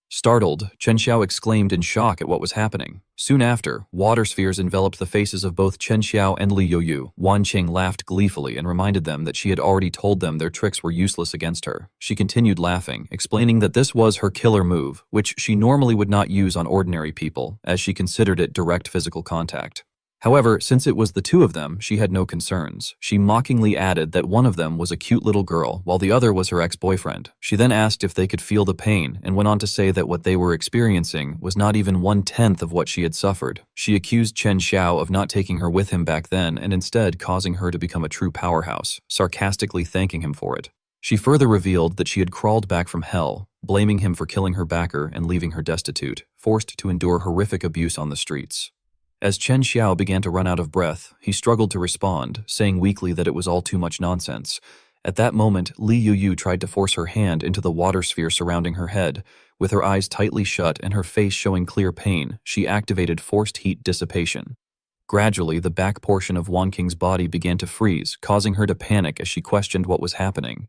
Startled, Chen Xiao exclaimed in shock at what was happening. Soon after, water spheres enveloped the faces of both Chen Xiao and Li Yu. Wan Qing laughed gleefully and reminded them that she had already told them their tricks were useless against her. She continued laughing, explaining that this was her killer move, which she normally would not use on ordinary people, as she considered it direct physical contact. However, since it was the two of them, she had no concerns. She mockingly added that one of them was a cute little girl, while the other was her ex-boyfriend. She then asked if they could feel the pain, and went on to say that what they were experiencing was not even 1/10 of what she had suffered. She accused Chen Xiao of not taking her with him back then, and instead causing her to become a true powerhouse, sarcastically thanking him for it. She further revealed that she had crawled back from hell, blaming him for killing her backer and leaving her destitute, forced to endure horrific abuse on the streets. As Chen Xiao began to run out of breath, he struggled to respond, saying weakly that it was all too much nonsense. At that moment, Li Yu tried to force her hand into the water sphere surrounding her head. With her eyes tightly shut and her face showing clear pain, she activated forced heat dissipation. Gradually, the back portion of Wan Qing's body began to freeze, causing her to panic as she questioned what was happening.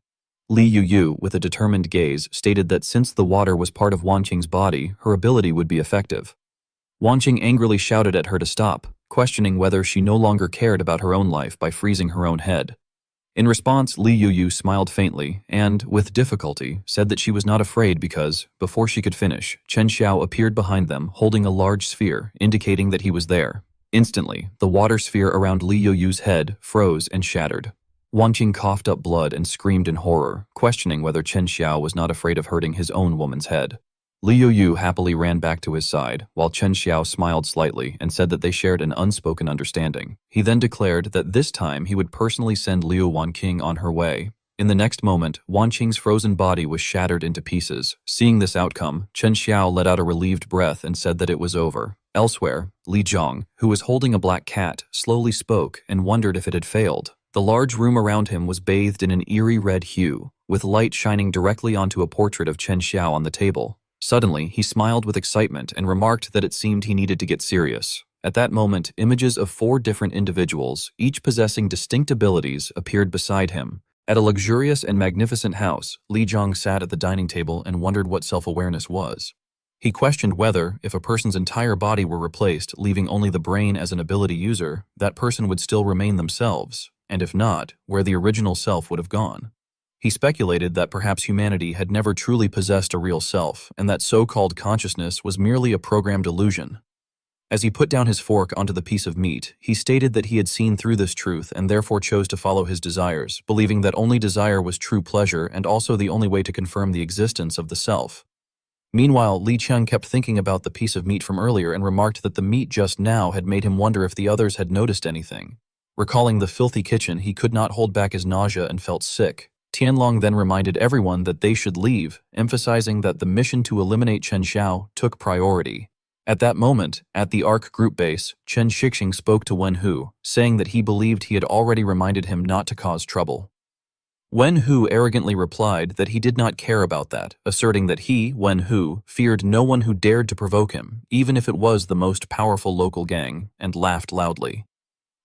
Li Yu, with a determined gaze, stated that since the water was part of Wan Qing's body, her ability would be effective. Wan Qing angrily shouted at her to stop, questioning whether she no longer cared about her own life by freezing her own head. In response, Li Yu smiled faintly and, with difficulty, said that she was not afraid because, before she could finish, Chen Xiao appeared behind them holding a large sphere, indicating that he was there. Instantly, the water sphere around Li Yu's head froze and shattered. Wan Qing coughed up blood and screamed in horror, questioning whether Chen Xiao was not afraid of hurting his own woman's head. Li Yu happily ran back to his side, while Chen Xiao smiled slightly and said that they shared an unspoken understanding. He then declared that this time he would personally send Liu Wan Qing on her way. In the next moment, Wan Qing's frozen body was shattered into pieces. Seeing this outcome, Chen Xiao let out a relieved breath and said that it was over. Elsewhere, Li Zhong, who was holding a black cat, slowly spoke and wondered if it had failed. The large room around him was bathed in an eerie red hue, with light shining directly onto a portrait of Chen Xiao on the table. Suddenly, he smiled with excitement and remarked that it seemed he needed to get serious. At that moment, images of 4 different individuals, each possessing distinct abilities, appeared beside him. At a luxurious and magnificent house, Li Zhong sat at the dining table and wondered what self-awareness was. He questioned whether, if a person's entire body were replaced, leaving only the brain as an ability user, that person would still remain themselves, and if not, where the original self would have gone. He speculated that perhaps humanity had never truly possessed a real self, and that so-called consciousness was merely a programmed illusion. As he put down his fork onto the piece of meat, he stated that he had seen through this truth and therefore chose to follow his desires, believing that only desire was true pleasure and also the only way to confirm the existence of the self. Meanwhile, Li Cheng kept thinking about the piece of meat from earlier and remarked that the meat just now had made him wonder if the others had noticed anything. Recalling the filthy kitchen, he could not hold back his nausea and felt sick. Tianlong then reminded everyone that they should leave, emphasizing that the mission to eliminate Chen Xiao took priority. At that moment, at the ARC group base, Chen Shixing spoke to Wen Hu, saying that he believed he had already reminded him not to cause trouble. Wen Hu arrogantly replied that he did not care about that, asserting that he, Wen Hu, feared no one who dared to provoke him, even if it was the most powerful local gang, and laughed loudly.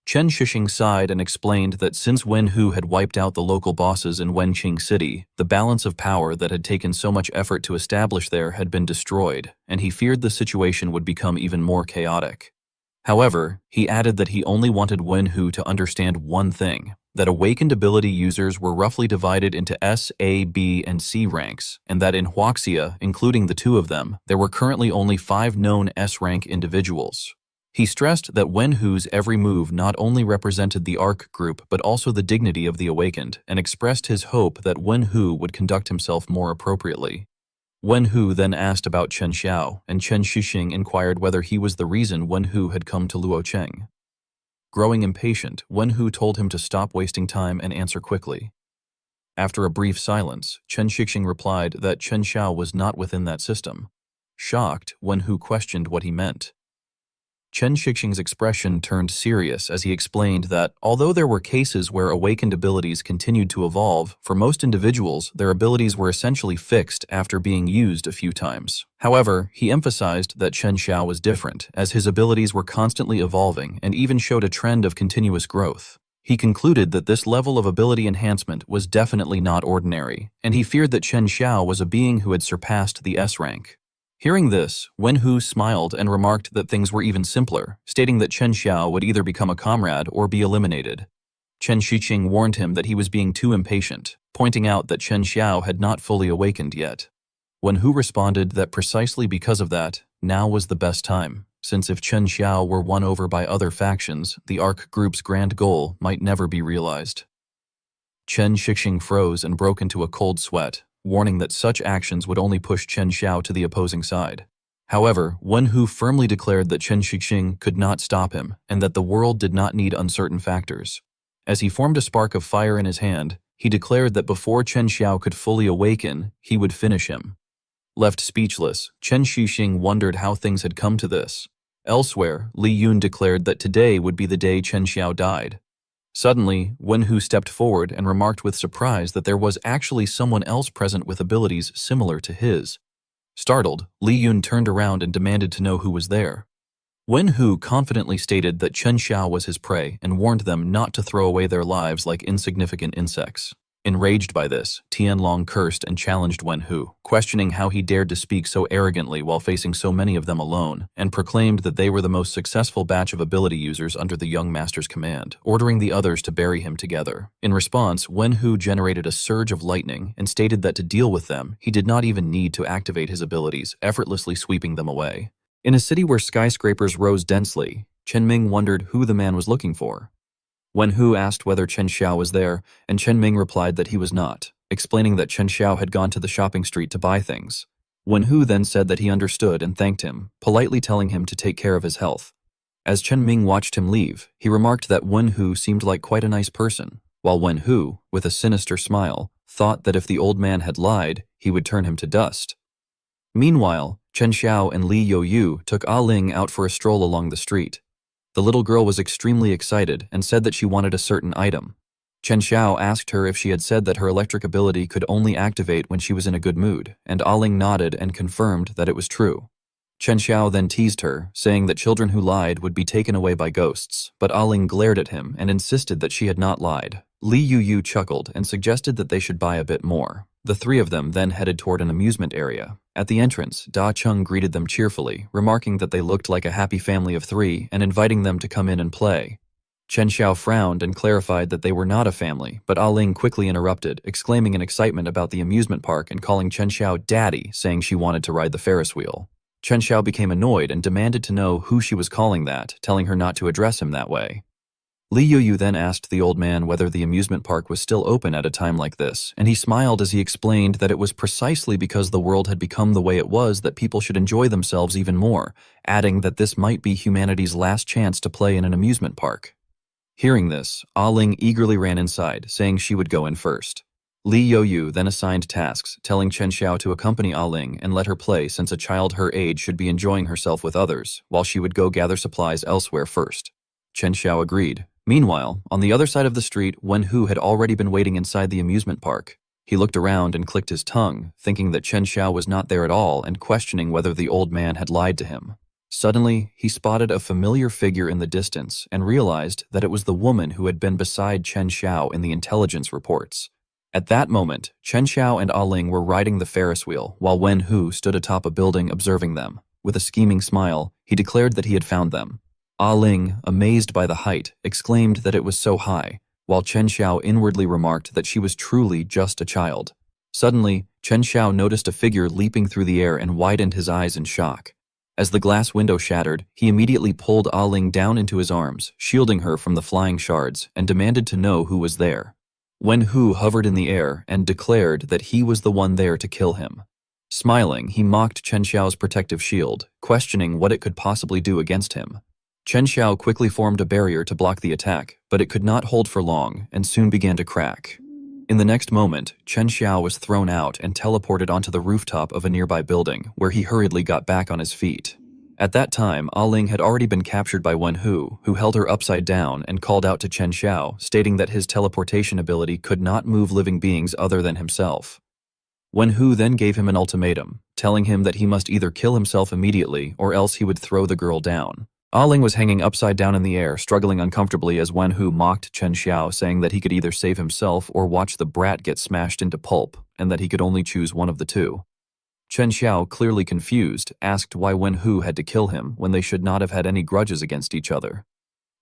Chen Shixing sighed and explained that since Wen Hu had wiped out the local bosses in Wenqing City, the balance of power that had taken so much effort to establish there had been destroyed, and he feared the situation would become even more chaotic. However, he added that he only wanted Wen Hu to understand one thing, that awakened ability users were roughly divided into S, A, B, and C ranks, and that in Huaxia, including the two of them, there were currently only 5 known S-rank individuals. He stressed that Wen Hu's every move not only represented the ARC group but also the dignity of the awakened, and expressed his hope that Wen Hu would conduct himself more appropriately. Wen Hu then asked about Chen Xiao, and Chen Shixing inquired whether he was the reason Wen Hu had come to Luocheng. Growing impatient, Wen Hu told him to stop wasting time and answer quickly. After a brief silence, Chen Shixing replied that Chen Xiao was not within that system. Shocked, Wen Hu questioned what he meant. Chen Shixing's expression turned serious as he explained that, although there were cases where awakened abilities continued to evolve, for most individuals, their abilities were essentially fixed after being used a few times. However, he emphasized that Chen Xiao was different, as his abilities were constantly evolving and even showed a trend of continuous growth. He concluded that this level of ability enhancement was definitely not ordinary, and he feared that Chen Xiao was a being who had surpassed the S rank. Hearing this, Wen Hu smiled and remarked that things were even simpler, stating that Chen Xiao would either become a comrade or be eliminated. Chen Shixing warned him that he was being too impatient, pointing out that Chen Xiao had not fully awakened yet. Wen Hu responded that precisely because of that, now was the best time, since if Chen Xiao were won over by other factions, the ARC group's grand goal might never be realized. Chen Shixing froze and broke into a cold sweat, warning that such actions would only push Chen Xiao to the opposing side. However, Wen Hu firmly declared that Chen Shixing could not stop him, and that the world did not need uncertain factors. As he formed a spark of fire in his hand, he declared that before Chen Xiao could fully awaken, he would finish him. Left speechless, Chen Shixing wondered how things had come to this. Elsewhere, Li Yun declared that today would be the day Chen Xiao died. Suddenly, Wen Hu stepped forward and remarked with surprise that there was actually someone else present with abilities similar to his. Startled, Li Yun turned around and demanded to know who was there. Wen Hu confidently stated that Chen Xiao was his prey and warned them not to throw away their lives like insignificant insects. Enraged by this, Tianlong cursed and challenged Wen Hu, questioning how he dared to speak so arrogantly while facing so many of them alone, and proclaimed that they were the most successful batch of ability users under the young master's command, ordering the others to bury him together. In response, Wen Hu generated a surge of lightning and stated that to deal with them, he did not even need to activate his abilities, effortlessly sweeping them away. In a city where skyscrapers rose densely, Chen Ming wondered who the man was looking for. Wen Hu asked whether Chen Xiao was there, and Chen Ming replied that he was not, explaining that Chen Xiao had gone to the shopping street to buy things. Wen Hu then said that he understood and thanked him, politely telling him to take care of his health. As Chen Ming watched him leave, he remarked that Wen Hu seemed like quite a nice person, while Wen Hu, with a sinister smile, thought that if the old man had lied, he would turn him to dust. Meanwhile, Chen Xiao and Li Youyu took Ah Ling out for a stroll along the street. The little girl was extremely excited and said that she wanted a certain item. Chen Xiao asked her if she had said that her electric ability could only activate when she was in a good mood, and Ah Ling nodded and confirmed that it was true. Chen Xiao then teased her, saying that children who lied would be taken away by ghosts, but Ah Ling glared at him and insisted that she had not lied. Li Youyu chuckled and suggested that they should buy a bit more. The three of them then headed toward an amusement area. At the entrance, Da Cheng greeted them cheerfully, remarking that they looked like a happy family of 3 and inviting them to come in and play. Chen Xiao frowned and clarified that they were not a family, but Ah Ling quickly interrupted, exclaiming in excitement about the amusement park and calling Chen Xiao daddy, saying she wanted to ride the Ferris wheel. Chen Xiao became annoyed and demanded to know who she was calling that, telling her not to address him that way. Li Youyu then asked the old man whether the amusement park was still open at a time like this, and he smiled as he explained that it was precisely because the world had become the way it was that people should enjoy themselves even more, adding that this might be humanity's last chance to play in an amusement park. Hearing this, Ah Ling eagerly ran inside, saying she would go in first. Li Youyu then assigned tasks, telling Chen Xiao to accompany Ah Ling and let her play since a child her age should be enjoying herself with others, while she would go gather supplies elsewhere first. Chen Xiao agreed. Meanwhile, on the other side of the street, Wen Hu had already been waiting inside the amusement park. He looked around and clicked his tongue, thinking that Chen Xiao was not there at all and questioning whether the old man had lied to him. Suddenly, he spotted a familiar figure in the distance and realized that it was the woman who had been beside Chen Xiao in the intelligence reports. At that moment, Chen Xiao and Ah Ling were riding the Ferris wheel, while Wen Hu stood atop a building observing them. With a scheming smile, he declared that he had found them. Ah Ling, amazed by the height, exclaimed that it was so high, while Chen Xiao inwardly remarked that she was truly just a child. Suddenly, Chen Xiao noticed a figure leaping through the air and widened his eyes in shock. As the glass window shattered, he immediately pulled Ah Ling down into his arms, shielding her from the flying shards, and demanded to know who was there. Wen Hu hovered in the air and declared that he was the one there to kill him. Smiling, he mocked Chen Xiao's protective shield, questioning what it could possibly do against him. Chen Xiao quickly formed a barrier to block the attack, but it could not hold for long and soon began to crack. In the next moment, Chen Xiao was thrown out and teleported onto the rooftop of a nearby building, where he hurriedly got back on his feet. At that time, Ah Ling had already been captured by Wen Hu, who held her upside down and called out to Chen Xiao, stating that his teleportation ability could not move living beings other than himself. Wen Hu then gave him an ultimatum, telling him that he must either kill himself immediately or else he would throw the girl down. Ah Ling was hanging upside down in the air, struggling uncomfortably as Wen Hu mocked Chen Xiao, saying that he could either save himself or watch the brat get smashed into pulp, and that he could only choose one of the two. Chen Xiao, clearly confused, asked why Wen Hu had to kill him when they should not have had any grudges against each other.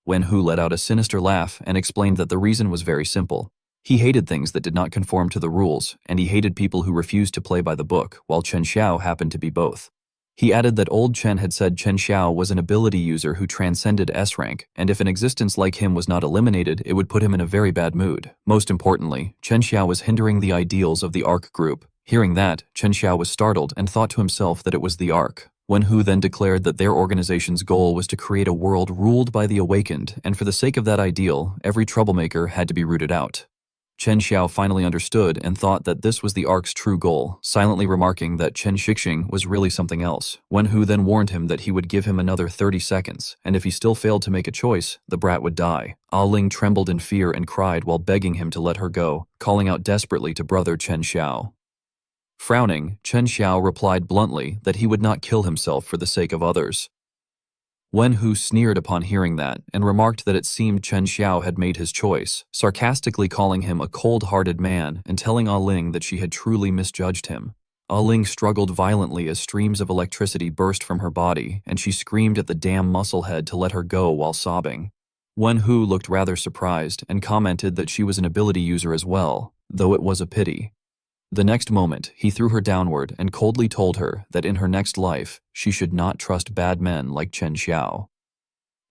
Wen Hu let out a sinister laugh and explained that the reason was very simple. He hated things that did not conform to the rules, and he hated people who refused to play by the book, while Chen Xiao happened to be both. He added that old Chen had said Chen Xiao was an ability user who transcended S rank, and if an existence like him was not eliminated, it would put him in a very bad mood. Most importantly, Chen Xiao was hindering the ideals of the ARC group. Hearing that, Chen Xiao was startled and thought to himself that it was the ARC. Wen Hu then declared that their organization's goal was to create a world ruled by the awakened, and for the sake of that ideal, every troublemaker had to be rooted out. Chen Xiao finally understood and thought that this was the ARC's true goal, silently remarking that Chen Shixing was really something else. Wen Hu then warned him that he would give him another 30 seconds, and if he still failed to make a choice, the brat would die. Ah Ling trembled in fear and cried while begging him to let her go, calling out desperately to brother Chen Xiao. Frowning, Chen Xiao replied bluntly that he would not kill himself for the sake of others. Wen Hu sneered upon hearing that and remarked that it seemed Chen Xiao had made his choice, sarcastically calling him a cold-hearted man and telling Ah Ling that she had truly misjudged him. Ah Ling struggled violently as streams of electricity burst from her body, and she screamed at the damn musclehead to let her go while sobbing. Wen Hu looked rather surprised and commented that she was an ability user as well, though it was a pity. The next moment, he threw her downward and coldly told her that in her next life, she should not trust bad men like Chen Xiao.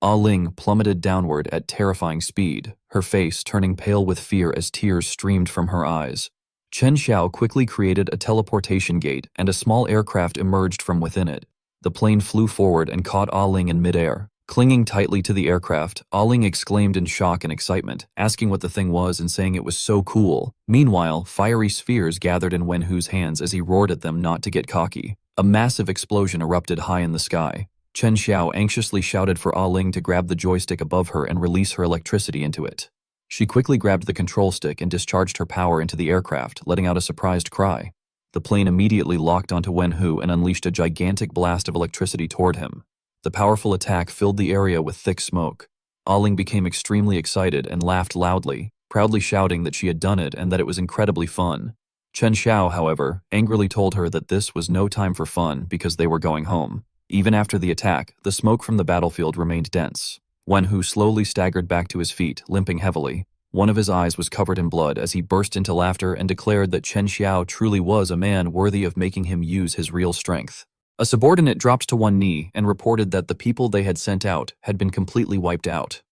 Ah Ling plummeted downward at terrifying speed, her face turning pale with fear as tears streamed from her eyes. Chen Xiao quickly created a teleportation gate and a small aircraft emerged from within it. The plane flew forward and caught Ah Ling in midair. Clinging tightly to the aircraft, Ah Ling exclaimed in shock and excitement, asking what the thing was and saying it was so cool. Meanwhile, fiery spheres gathered in Wen Hu's hands as he roared at them not to get cocky. A massive explosion erupted high in the sky. Chen Xiao anxiously shouted for Ah Ling to grab the joystick above her and release her electricity into it. She quickly grabbed the control stick and discharged her power into the aircraft, letting out a surprised cry. The plane immediately locked onto Wen Hu and unleashed a gigantic blast of electricity toward him. The powerful attack filled the area with thick smoke. Ah Ling became extremely excited and laughed loudly, proudly shouting that she had done it and that it was incredibly fun. Chen Xiao, however, angrily told her that this was no time for fun because they were going home. Even after the attack, the smoke from the battlefield remained dense. Wen Hu slowly staggered back to his feet, limping heavily. One of his eyes was covered in blood as he burst into laughter and declared that Chen Xiao truly was a man worthy of making him use his real strength. A subordinate dropped to one knee and reported that the people they had sent out had been completely wiped out.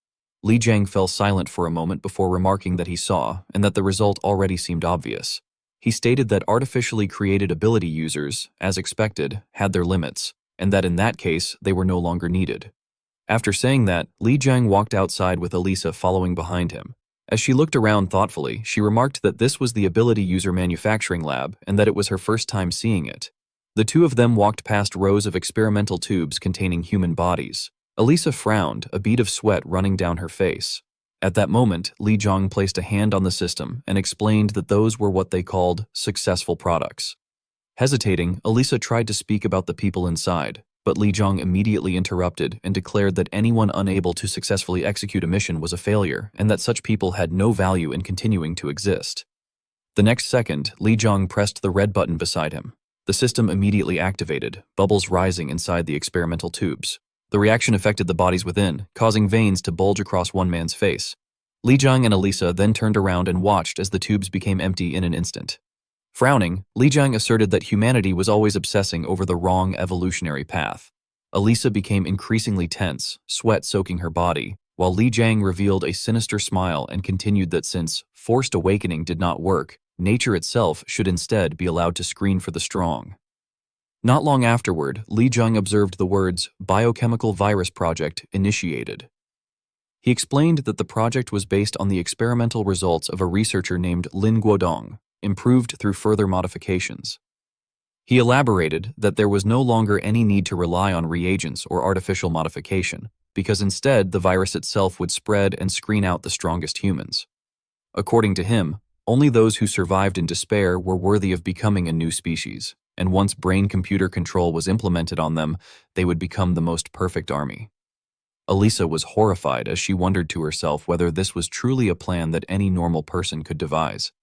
Li Jiang fell silent for a moment before remarking that he saw, and that the result already seemed obvious. He stated that artificially created ability users, as expected, had their limits, and that in that case they were no longer needed. After saying that, Li Jiang walked outside with Elisa following behind him. As she looked around thoughtfully, she remarked that this was the Ability User Manufacturing Lab and that it was her first time seeing it. The two of them walked past rows of experimental tubes containing human bodies. Elisa frowned, a bead of sweat running down her face. At that moment, Li Jiang placed a hand on the system and explained that those were what they called successful products. Hesitating, Elisa tried to speak about the people inside, but Li Jiang immediately interrupted and declared that anyone unable to successfully execute a mission was a failure and that such people had no value in continuing to exist. The next second, Li Jiang pressed the red button beside him. The system immediately activated, bubbles rising inside the experimental tubes. The reaction affected the bodies within, causing veins to bulge across one man's face. Li Jiang and Elisa then turned around and watched as the tubes became empty in an instant. Frowning, Li Jiang asserted that humanity was always obsessing over the wrong evolutionary path. Elisa became increasingly tense, sweat soaking her body, while Li Jiang revealed a sinister smile and continued that since forced awakening did not work, nature itself should instead be allowed to screen for the strong. Not long afterward, Li Jiang observed the words, "Biochemical Virus Project Initiated." He explained that the project was based on the experimental results of a researcher named Lin Guodong, improved through further modifications. He elaborated that there was no longer any need to rely on reagents or artificial modification, because instead the virus itself would spread and screen out the strongest humans. According to him, only those who survived in despair were worthy of becoming a new species, and once brain-computer control was implemented on them, they would become the most perfect army. Elisa was horrified as she wondered to herself whether this was truly a plan that any normal person could devise.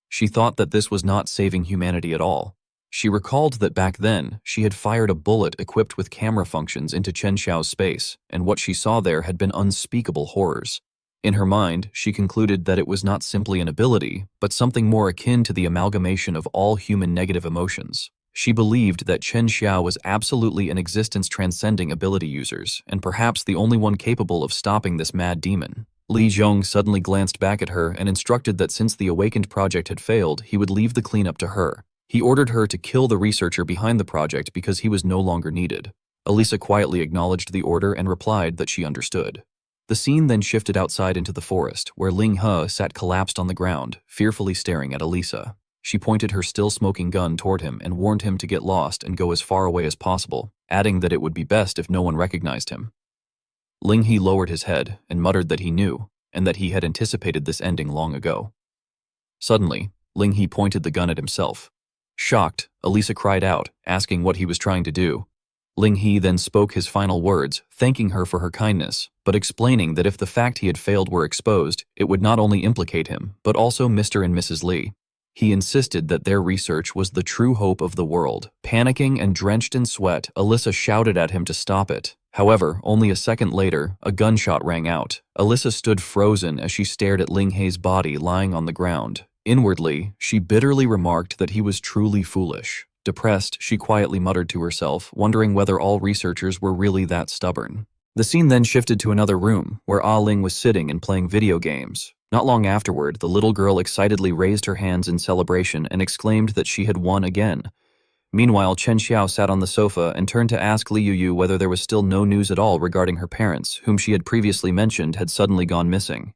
She thought that this was not saving humanity at all. She recalled that back then, she had fired a bullet equipped with camera functions into Chen Xiao's space, and what she saw there had been unspeakable horrors. In her mind, she concluded that it was not simply an ability, but something more akin to the amalgamation of all human negative emotions. She believed that Chen Xiao was absolutely an existence transcending ability users, and perhaps the only one capable of stopping this mad demon. Li Zhong suddenly glanced back at her and instructed that since the awakened project had failed, he would leave the cleanup to her. He ordered her to kill the researcher behind the project because he was no longer needed. Elisa quietly acknowledged the order and replied that she understood. The scene then shifted outside into the forest, where Ling He sat collapsed on the ground, fearfully staring at Elisa. She pointed her still-smoking gun toward him and warned him to get lost and go as far away as possible, adding that it would be best if no one recognized him. Ling He lowered his head and muttered that he knew, and that he had anticipated this ending long ago. Suddenly, Ling He pointed the gun at himself. Shocked, Elisa cried out, asking what he was trying to do. Ling He then spoke his final words, thanking her for her kindness, but explaining that if the fact he had failed were exposed, it would not only implicate him, but also Mr. and Mrs. Li. He insisted that their research was the true hope of the world. Panicking and drenched in sweat, Elisa shouted at him to stop it. However, only a second later, a gunshot rang out. Elisa stood frozen as she stared at Ling He's body lying on the ground. Inwardly, she bitterly remarked that he was truly foolish. Depressed, she quietly muttered to herself, wondering whether all researchers were really that stubborn. The scene then shifted to another room, where Ah Ling was sitting and playing video games. Not long afterward, the little girl excitedly raised her hands in celebration and exclaimed that she had won again. Meanwhile, Chen Xiao sat on the sofa and turned to ask Li Yuyu whether there was still no news at all regarding her parents, whom she had previously mentioned had suddenly gone missing.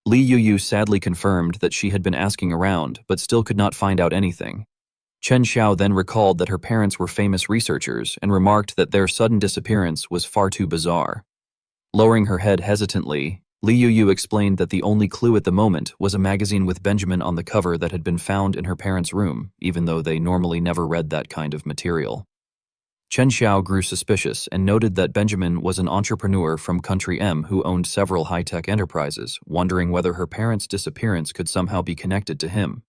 Li Yuyu sadly confirmed that she had been asking around, but still could not find out anything. Chen Xiao then recalled that her parents were famous researchers and remarked that their sudden disappearance was far too bizarre. Lowering her head hesitantly, Li Yuyu explained that the only clue at the moment was a magazine with Benjamin on the cover that had been found in her parents' room, even though they normally never read that kind of material. Chen Xiao grew suspicious and noted that Benjamin was an entrepreneur from Country M who owned several high-tech enterprises, wondering whether her parents' disappearance could somehow be connected to him.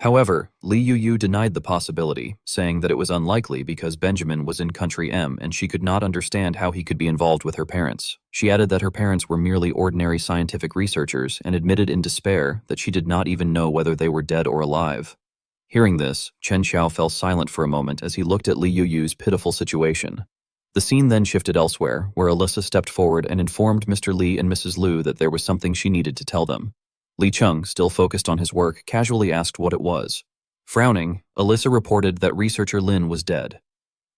However, Li Yuyu denied the possibility, saying that it was unlikely because Benjamin was in Country M and she could not understand how he could be involved with her parents. She added that her parents were merely ordinary scientific researchers and admitted in despair that she did not even know whether they were dead or alive. Hearing this, Chen Xiao fell silent for a moment as he looked at Li Yuyu's pitiful situation. The scene then shifted elsewhere, where Elisa stepped forward and informed Mr. Li and Mrs. Liu that there was something she needed to tell them. Li Cheng, still focused on his work, casually asked what it was. Frowning, Elisa reported that researcher Lin was dead.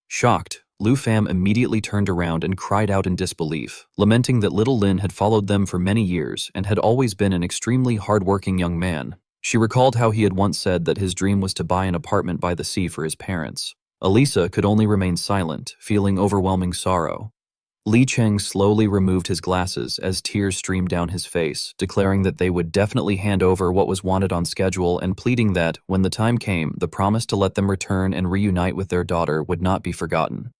Shocked, Lu Fam immediately turned around and cried out in disbelief, lamenting that little Lin had followed them for many years and had always been an extremely hard-working young man. She recalled how he had once said that his dream was to buy an apartment by the sea for his parents. Elisa could only remain silent, feeling overwhelming sorrow. Li Cheng slowly removed his glasses as tears streamed down his face, declaring that they would definitely hand over what was wanted on schedule and pleading that, when the time came, the promise to let them return and reunite with their daughter would not be forgotten.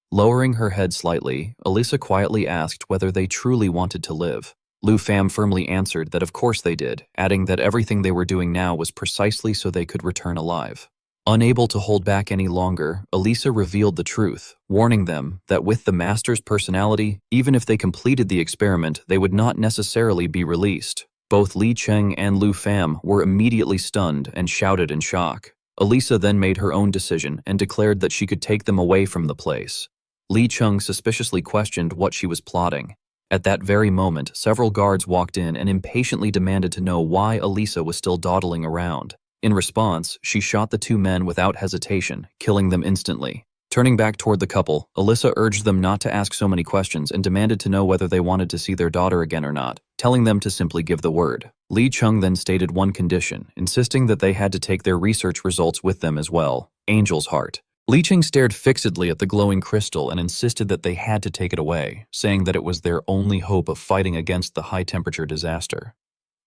Lowering her head slightly, Elisa quietly asked whether they truly wanted to live. Lu Fam firmly answered that of course they did, adding that everything they were doing now was precisely so they could return alive. Unable to hold back any longer, Elisa revealed the truth, warning them that with the master's personality, even if they completed the experiment, they would not necessarily be released. Both Li Cheng and Lu Fam were immediately stunned and shouted in shock. Elisa then made her own decision and declared that she could take them away from the place. Li Cheng suspiciously questioned what she was plotting. At that very moment, several guards walked in and impatiently demanded to know why Elisa was still dawdling around. In response, she shot the two men without hesitation, killing them instantly. Turning back toward the couple, Elisa urged them not to ask so many questions and demanded to know whether they wanted to see their daughter again or not, telling them to simply give the word. Li Cheng then stated one condition, insisting that they had to take their research results with them as well: Angel's Heart. Li Cheng stared fixedly at the glowing crystal and insisted that they had to take it away, saying that it was their only hope of fighting against the high-temperature disaster.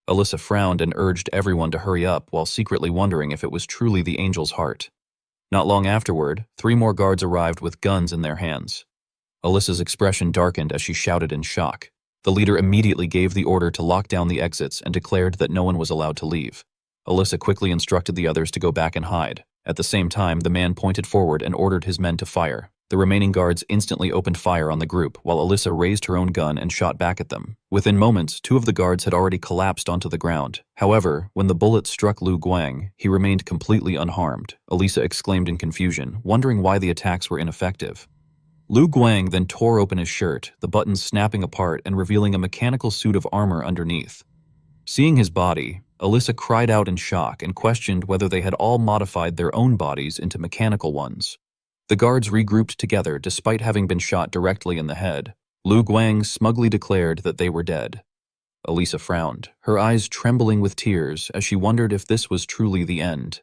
Elisa frowned and urged everyone to hurry up while secretly wondering if it was truly the Angel's Heart. Not long afterward, 3 more guards arrived with guns in their hands. Elisa's expression darkened as she shouted in shock. The leader immediately gave the order to lock down the exits and declared that no one was allowed to leave. Elisa quickly instructed the others to go back and hide. At the same time, the man pointed forward and ordered his men to fire. The remaining guards instantly opened fire on the group, while Elisa raised her own gun and shot back at them. Within moments, 2 of the guards had already collapsed onto the ground. However, when the bullet struck Lu Guang, he remained completely unharmed. Elisa exclaimed in confusion, wondering why the attacks were ineffective. Lu Guang then tore open his shirt, the buttons snapping apart and revealing a mechanical suit of armor underneath. Seeing his body, Elisa cried out in shock and questioned whether they had all modified their own bodies into mechanical ones. The guards regrouped together despite having been shot directly in the head. Lu Guang smugly declared that they were dead. Elisa frowned, her eyes trembling with tears as she wondered if this was truly the end.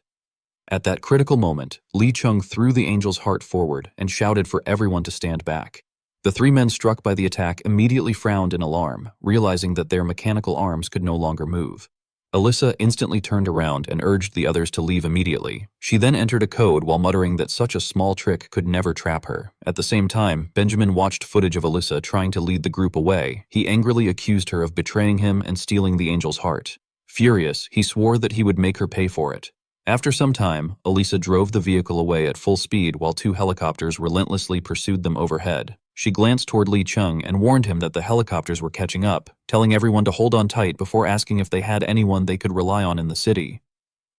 At that critical moment, Li Cheng threw the Angel's Heart forward and shouted for everyone to stand back. The 3 men struck by the attack immediately frowned in alarm, realizing that their mechanical arms could no longer move. Elisa instantly turned around and urged the others to leave immediately. She then entered a code while muttering that such a small trick could never trap her. At the same time, Benjamin watched footage of Elisa trying to lead the group away. He angrily accused her of betraying him and stealing the Angel's Heart. Furious, he swore that he would make her pay for it. After some time, Elisa drove the vehicle away at full speed while 2 helicopters relentlessly pursued them overhead. She glanced toward Li Cheng and warned him that the helicopters were catching up, telling everyone to hold on tight before asking if they had anyone they could rely on in the city.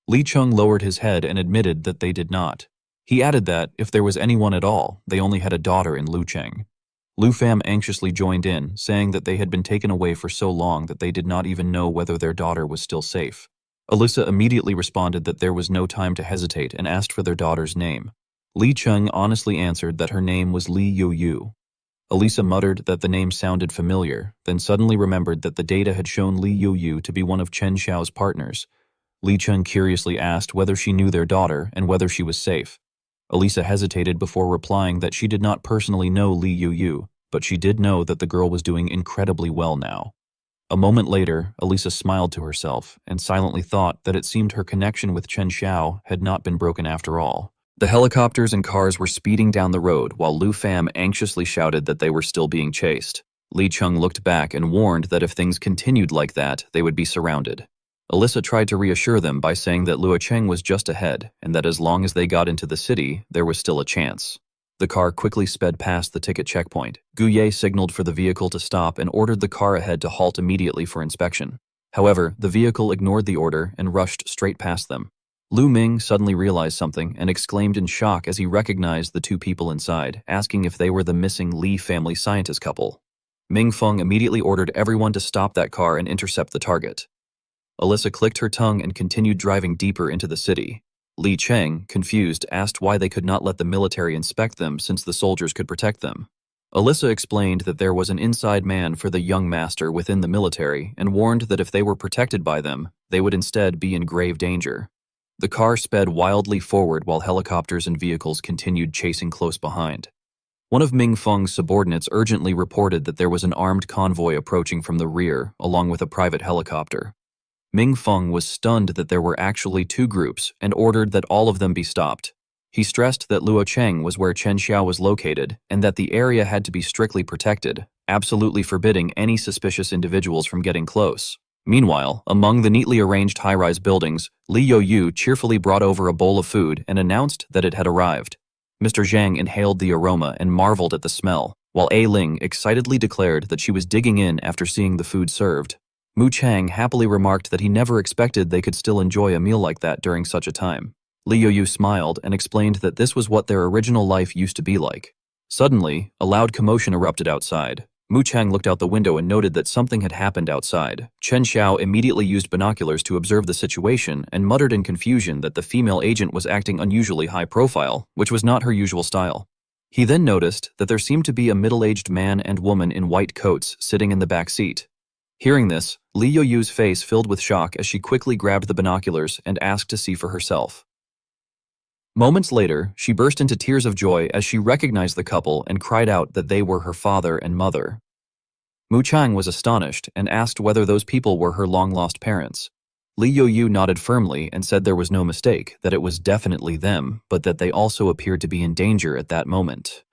Li Cheng lowered his head and admitted that they did not. He added that, if there was anyone at all, they only had a daughter in Lu Cheng. Lu Fam anxiously joined in, saying that they had been taken away for so long that they did not even know whether their daughter was still safe. Elisa immediately responded that there was no time to hesitate and asked for their daughter's name. Li Cheng honestly answered that her name was Li Yu. Elisa muttered that the name sounded familiar, then suddenly remembered that the data had shown Li Yu to be one of Chen Xiao's partners. Li Cheng curiously asked whether she knew their daughter and whether she was safe. Elisa hesitated before replying that she did not personally know Li Yu, but she did know that the girl was doing incredibly well now. A moment later, Elisa smiled to herself and silently thought that it seemed her connection with Chen Xiao had not been broken after all. The helicopters and cars were speeding down the road while Lu Fam anxiously shouted that they were still being chased. Li Cheng looked back and warned that if things continued like that, they would be surrounded. Elisa tried to reassure them by saying that Luo Cheng was just ahead and that as long as they got into the city, there was still a chance. The car quickly sped past the ticket checkpoint. Gu Ye signaled for the vehicle to stop and ordered the car ahead to halt immediately for inspection. However, the vehicle ignored the order and rushed straight past them. Lu Ming suddenly realized something and exclaimed in shock as he recognized the 2 people inside, asking if they were the missing Li family scientist couple. Ming Feng immediately ordered everyone to stop that car and intercept the target. Elisa clicked her tongue and continued driving deeper into the city. Li Cheng, confused, asked why they could not let the military inspect them since the soldiers could protect them. Alyssa explained that there was an inside man for the young master within the military and warned that if they were protected by them, they would instead be in grave danger. The car sped wildly forward while helicopters and vehicles continued chasing close behind. One of Ming Feng's subordinates urgently reported that there was an armed convoy approaching from the rear, along with a private helicopter. Ming Feng was stunned that there were actually two groups and ordered that all of them be stopped. He stressed that Luo Cheng was where Chen Xiao was located and that the area had to be strictly protected, absolutely forbidding any suspicious individuals from getting close. Meanwhile, among the neatly arranged high-rise buildings, Li Youyu cheerfully brought over a bowl of food and announced that it had arrived. Mr. Zhang inhaled the aroma and marveled at the smell, while A Ling excitedly declared that she was digging in after seeing the food served. Mu Chang happily remarked that he never expected they could still enjoy a meal like that during such a time. Li Youyu smiled and explained that this was what their original life used to be like. Suddenly, a loud commotion erupted outside. Mu Chang looked out the window and noted that something had happened outside. Chen Xiao immediately used binoculars to observe the situation and muttered in confusion that the female agent was acting unusually high profile, which was not her usual style. He then noticed that there seemed to be a middle-aged man and woman in white coats sitting in the back seat. Hearing this, Li Youyu's face filled with shock as she quickly grabbed the binoculars and asked to see for herself. Moments later, she burst into tears of joy as she recognized the couple and cried out that they were her father and mother. Mu Chang was astonished and asked whether those people were her long-lost parents. Li Youyu nodded firmly and said there was no mistake, that it was definitely them, but that they also appeared to be in danger at that moment.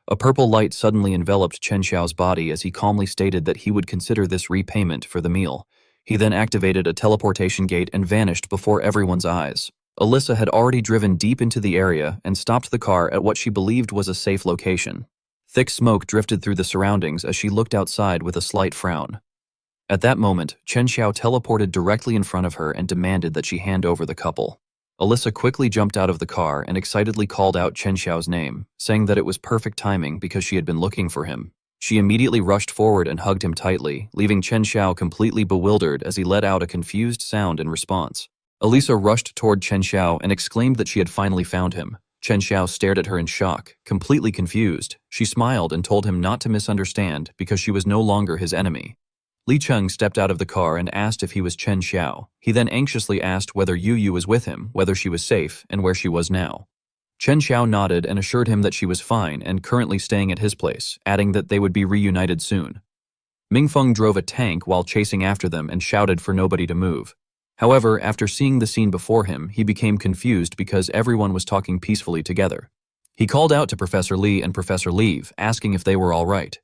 A purple light suddenly enveloped Chen Xiao's body as he calmly stated that he would consider this repayment for the meal. He then activated a teleportation gate and vanished before everyone's eyes. Alyssa had already driven deep into the area and stopped the car at what she believed was a safe location. Thick smoke drifted through the surroundings as she looked outside with a slight frown. At that moment, Chen Xiao teleported directly in front of her and demanded that she hand over the couple. Alyssa quickly jumped out of the car and excitedly called out Chen Xiao's name, saying that it was perfect timing because she had been looking for him. She immediately rushed forward and hugged him tightly, leaving Chen Xiao completely bewildered as he let out a confused sound in response. Alyssa rushed toward Chen Xiao and exclaimed that she had finally found him. Chen Xiao stared at her in shock, completely confused. She smiled and told him not to misunderstand because she was no longer his enemy. Li Cheng stepped out of the car and asked if he was Chen Xiao. He then anxiously asked whether Youyu was with him, whether she was safe, and where she was now. Chen Xiao nodded and assured him that she was fine and currently staying at his place, adding that they would be reunited soon. Ming Feng drove a tank while chasing after them and shouted for nobody to move. However, after seeing the scene before him, he became confused because everyone was talking peacefully together. He called out to Professor Li and Professor Leave, asking if they were all right.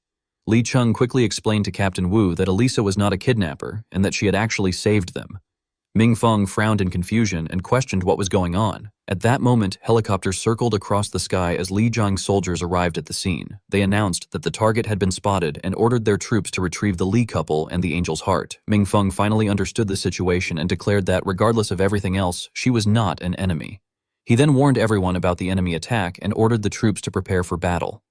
Li Cheng quickly explained to Captain Wu that Elisa was not a kidnapper and that she had actually saved them. Ming Feng frowned in confusion and questioned what was going on. At that moment, helicopters circled across the sky as Li Zhang's soldiers arrived at the scene. They announced that the target had been spotted and ordered their troops to retrieve the Li couple and the angel's heart. Ming Feng finally understood the situation and declared that, regardless of everything else, she was not an enemy. He then warned everyone about the enemy attack and ordered the troops to prepare for battle.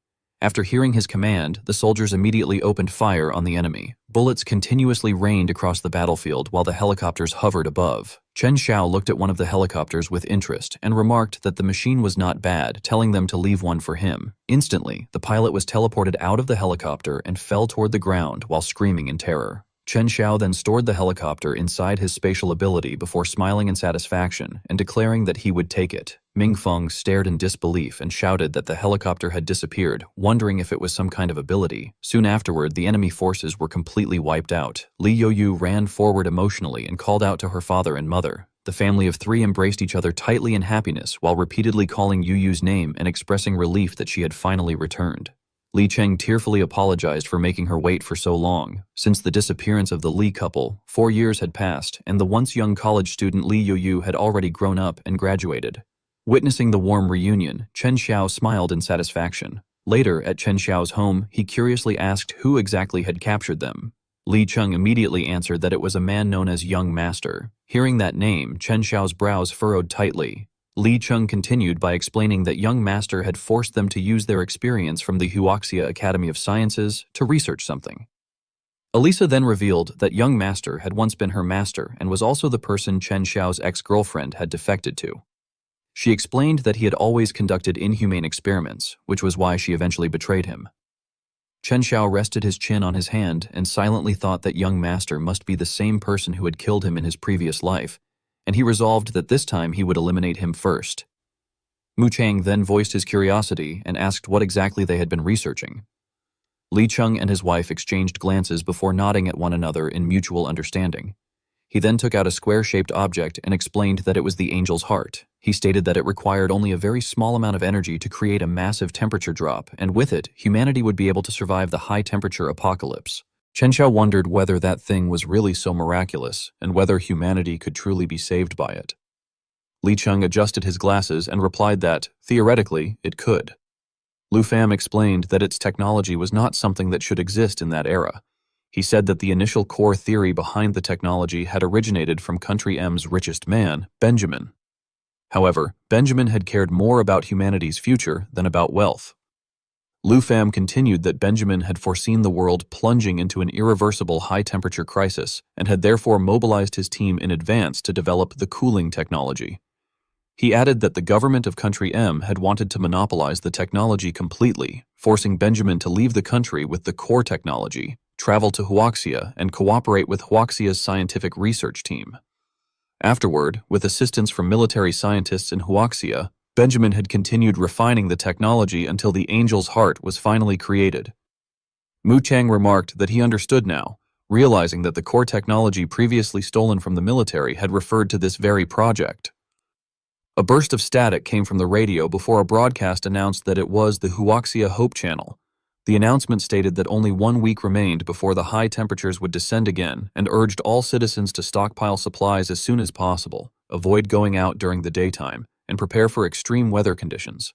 After hearing his command, the soldiers immediately opened fire on the enemy. Bullets continuously rained across the battlefield while the helicopters hovered above. Chen Xiao looked at one of the helicopters with interest and remarked that the machine was not bad, telling them to leave one for him. Instantly, the pilot was teleported out of the helicopter and fell toward the ground while screaming in terror. Chen Xiao then stored the helicopter inside his spatial ability before smiling in satisfaction and declaring that he would take it. Ming Feng stared in disbelief and shouted that the helicopter had disappeared, wondering if it was some kind of ability. Soon afterward, the enemy forces were completely wiped out. Li Youyu ran forward emotionally and called out to her father and mother. The family of three embraced each other tightly in happiness while repeatedly calling Yuyu's name and expressing relief that she had finally returned. Li Cheng tearfully apologized for making her wait for so long. Since the disappearance of the Li couple, 4 years had passed, and the once young college student Li Youyu had already grown up and graduated. Witnessing the warm reunion, Chen Xiao smiled in satisfaction. Later, at Chen Xiao's home, he curiously asked who exactly had captured them. Li Cheng immediately answered that it was a man known as Young Master. Hearing that name, Chen Xiao's brows furrowed tightly. Li Cheng continued by explaining that Young Master had forced them to use their experience from the Huaxia Academy of Sciences to research something. Elisa then revealed that Young Master had once been her master and was also the person Chen Xiao's ex-girlfriend had defected to. She explained that he had always conducted inhumane experiments, which was why she eventually betrayed him. Chen Xiao rested his chin on his hand and silently thought that young master must be the same person who had killed him in his previous life, and he resolved that this time he would eliminate him first. Mu Chang then voiced his curiosity and asked what exactly they had been researching. Li Cheng and his wife exchanged glances before nodding at one another in mutual understanding. He then took out a square-shaped object and explained that it was the angel's heart. He stated that it required only a very small amount of energy to create a massive temperature drop, and with it, humanity would be able to survive the high-temperature apocalypse. Chen Xiao wondered whether that thing was really so miraculous, and whether humanity could truly be saved by it. Li Cheng adjusted his glasses and replied that, theoretically, it could. Lu Fam explained that its technology was not something that should exist in that era. He said that the initial core theory behind the technology had originated from Country M's richest man, Benjamin. However, Benjamin had cared more about humanity's future than about wealth. Lu Fam continued that Benjamin had foreseen the world plunging into an irreversible high-temperature crisis and had therefore mobilized his team in advance to develop the cooling technology. He added that the government of Country M had wanted to monopolize the technology completely, forcing Benjamin to leave the country with the core technology, travel to Huaxia, and cooperate with Huaxia's scientific research team. Afterward, with assistance from military scientists in Huaxia, Benjamin had continued refining the technology until the angel's heart was finally created. Mu Chang remarked that he understood now, realizing that the core technology previously stolen from the military had referred to this very project. A burst of static came from the radio before a broadcast announced that it was the Huaxia Hope Channel. The announcement stated that only 1 week remained before the high temperatures would descend again and urged all citizens to stockpile supplies as soon as possible, avoid going out during the daytime, and prepare for extreme weather conditions.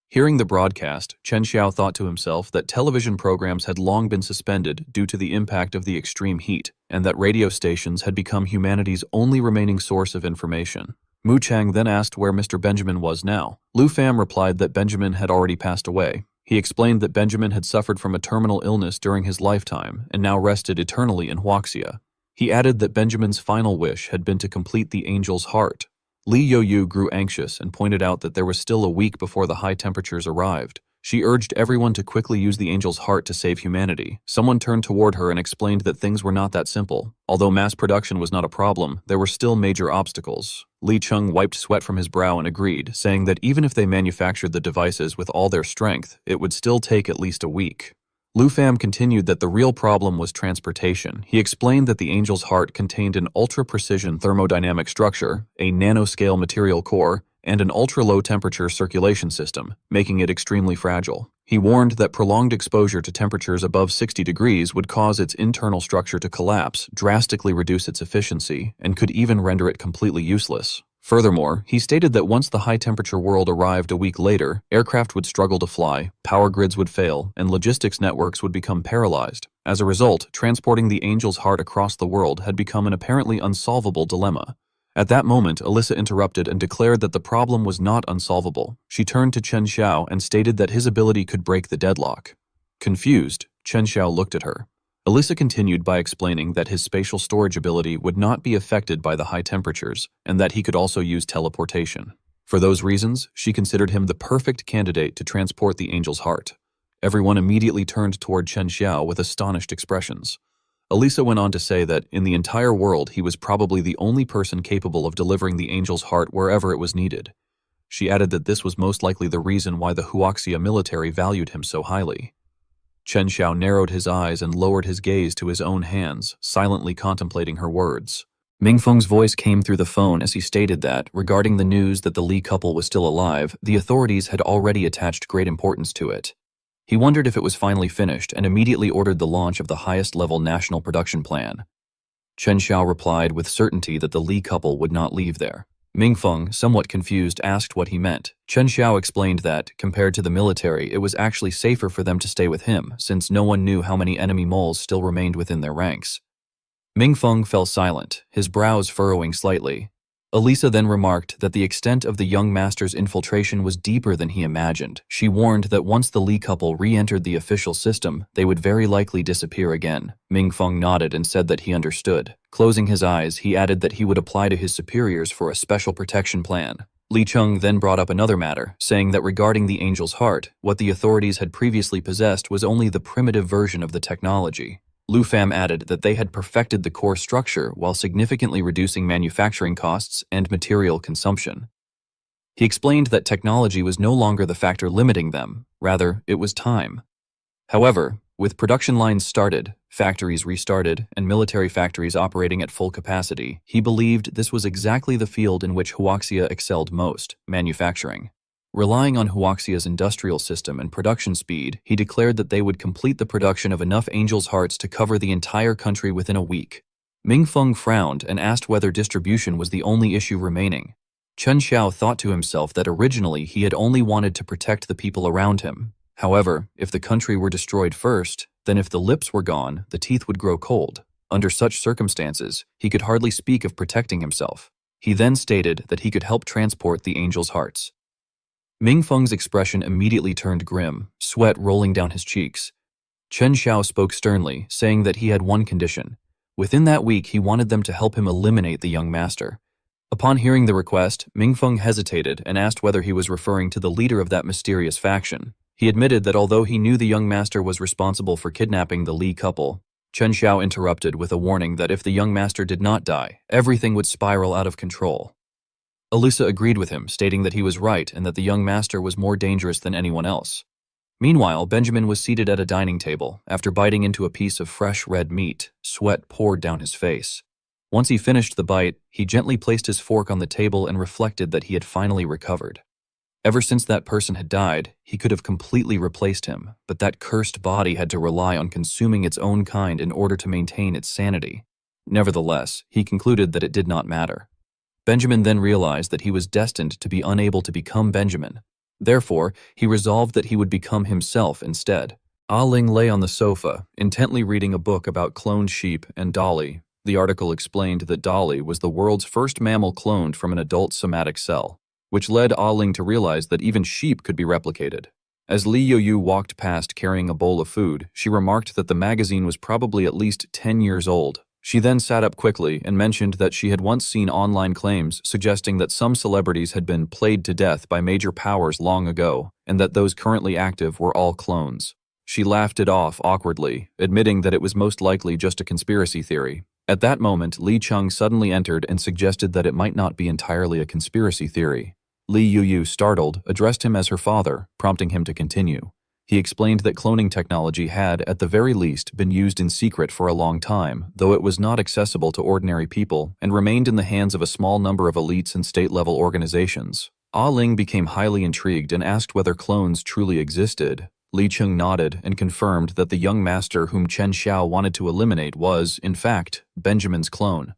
Hearing the broadcast, Chen Xiao thought to himself that television programs had long been suspended due to the impact of the extreme heat, and that radio stations had become humanity's only remaining source of information. Mu Chang then asked where Mr. Benjamin was now. Lu Fam replied that Benjamin had already passed away. He explained that Benjamin had suffered from a terminal illness during his lifetime and now rested eternally in Huaxia. He added that Benjamin's final wish had been to complete the angel's heart. Li Youyu grew anxious and pointed out that there was still a week before the high temperatures arrived. She urged everyone to quickly use the angel's heart to save humanity. Someone turned toward her and explained that things were not that simple. Although mass production was not a problem, there were still major obstacles. Li Cheng wiped sweat from his brow and agreed, saying that even if they manufactured the devices with all their strength, it would still take at least a week. Lu Fam continued that the real problem was transportation. He explained that the angel's heart contained an ultra-precision thermodynamic structure, a nanoscale material core, and an ultra-low temperature circulation system, making it extremely fragile. He warned that prolonged exposure to temperatures above 60 degrees would cause its internal structure to collapse, drastically reduce its efficiency, and could even render it completely useless. Furthermore, he stated that once the high-temperature world arrived a week later, aircraft would struggle to fly, power grids would fail, and logistics networks would become paralyzed. As a result, transporting the angel's heart across the world had become an apparently unsolvable dilemma. At that moment, Alyssa interrupted and declared that the problem was not unsolvable. She turned to Chen Xiao and stated that his ability could break the deadlock. Confused, Chen Xiao looked at her. Alyssa continued by explaining that his spatial storage ability would not be affected by the high temperatures, and that he could also use teleportation. For those reasons, she considered him the perfect candidate to transport the angel's heart. Everyone immediately turned toward Chen Xiao with astonished expressions. Alyssa went on to say that, in the entire world, he was probably the only person capable of delivering the angel's heart wherever it was needed. She added that this was most likely the reason why the Huaxia military valued him so highly. Chen Xiao narrowed his eyes and lowered his gaze to his own hands, silently contemplating her words. Mingfeng's voice came through the phone as he stated that, regarding the news that the Li couple was still alive, the authorities had already attached great importance to it. He wondered if it was finally finished and immediately ordered the launch of the highest-level national production plan. Chen Xiao replied with certainty that the Li couple would not leave there. Mingfeng, somewhat confused, asked what he meant. Chen Xiao explained that, compared to the military, it was actually safer for them to stay with him, since no one knew how many enemy moles still remained within their ranks. Mingfeng fell silent, his brows furrowing slightly. Alyssa then remarked that the extent of the young master's infiltration was deeper than he imagined. She warned that once the Li couple re-entered the official system, they would very likely disappear again. Mingfeng nodded and said that he understood. Closing his eyes, he added that he would apply to his superiors for a special protection plan. Li Chung then brought up another matter, saying that regarding the angel's heart, what the authorities had previously possessed was only the primitive version of the technology. Lu Fam added that they had perfected the core structure while significantly reducing manufacturing costs and material consumption. He explained that technology was no longer the factor limiting them, rather, it was time. However, with production lines started, factories restarted, and military factories operating at full capacity, he believed this was exactly the field in which Huaxia excelled most, manufacturing. Relying on Huaxia's industrial system and production speed, he declared that they would complete the production of enough angels' hearts to cover the entire country within a week. Ming Feng frowned and asked whether distribution was the only issue remaining. Chen Xiao thought to himself that originally he had only wanted to protect the people around him. However, if the country were destroyed first, then if the lips were gone, the teeth would grow cold. Under such circumstances, he could hardly speak of protecting himself. He then stated that he could help transport the angels' hearts. Ming Feng's expression immediately turned grim, sweat rolling down his cheeks. Chen Xiao spoke sternly, saying that he had one condition. Within that week, he wanted them to help him eliminate the young master. Upon hearing the request, Ming Feng hesitated and asked whether he was referring to the leader of that mysterious faction. He admitted that although he knew the young master was responsible for kidnapping the Li couple, Chen Xiao interrupted with a warning that if the young master did not die, everything would spiral out of control. Elisa agreed with him, stating that he was right and that the young master was more dangerous than anyone else. Meanwhile, Benjamin was seated at a dining table. After biting into a piece of fresh red meat, sweat poured down his face. Once he finished the bite, he gently placed his fork on the table and reflected that he had finally recovered. Ever since that person had died, he could have completely replaced him, but that cursed body had to rely on consuming its own kind in order to maintain its sanity. Nevertheless, he concluded that it did not matter. Benjamin then realized that he was destined to be unable to become Benjamin. Therefore, he resolved that he would become himself instead. Ah Ling lay on the sofa, intently reading a book about cloned sheep and Dolly. The article explained that Dolly was the world's first mammal cloned from an adult somatic cell, which led Ah Ling to realize that even sheep could be replicated. As Li Yoyu walked past carrying a bowl of food, she remarked that the magazine was probably at least 10 years old. She then sat up quickly and mentioned that she had once seen online claims suggesting that some celebrities had been played to death by major powers long ago, and that those currently active were all clones. She laughed it off awkwardly, admitting that it was most likely just a conspiracy theory. At that moment, Li Chung suddenly entered and suggested that it might not be entirely a conspiracy theory. Li Yuyu, startled, addressed him as her father, prompting him to continue. He explained that cloning technology had, at the very least, been used in secret for a long time, though it was not accessible to ordinary people and remained in the hands of a small number of elites and state-level organizations. Ah Ling became highly intrigued and asked whether clones truly existed. Li Chung nodded and confirmed that the young master whom Chen Xiao wanted to eliminate was, in fact, Benjamin's clone.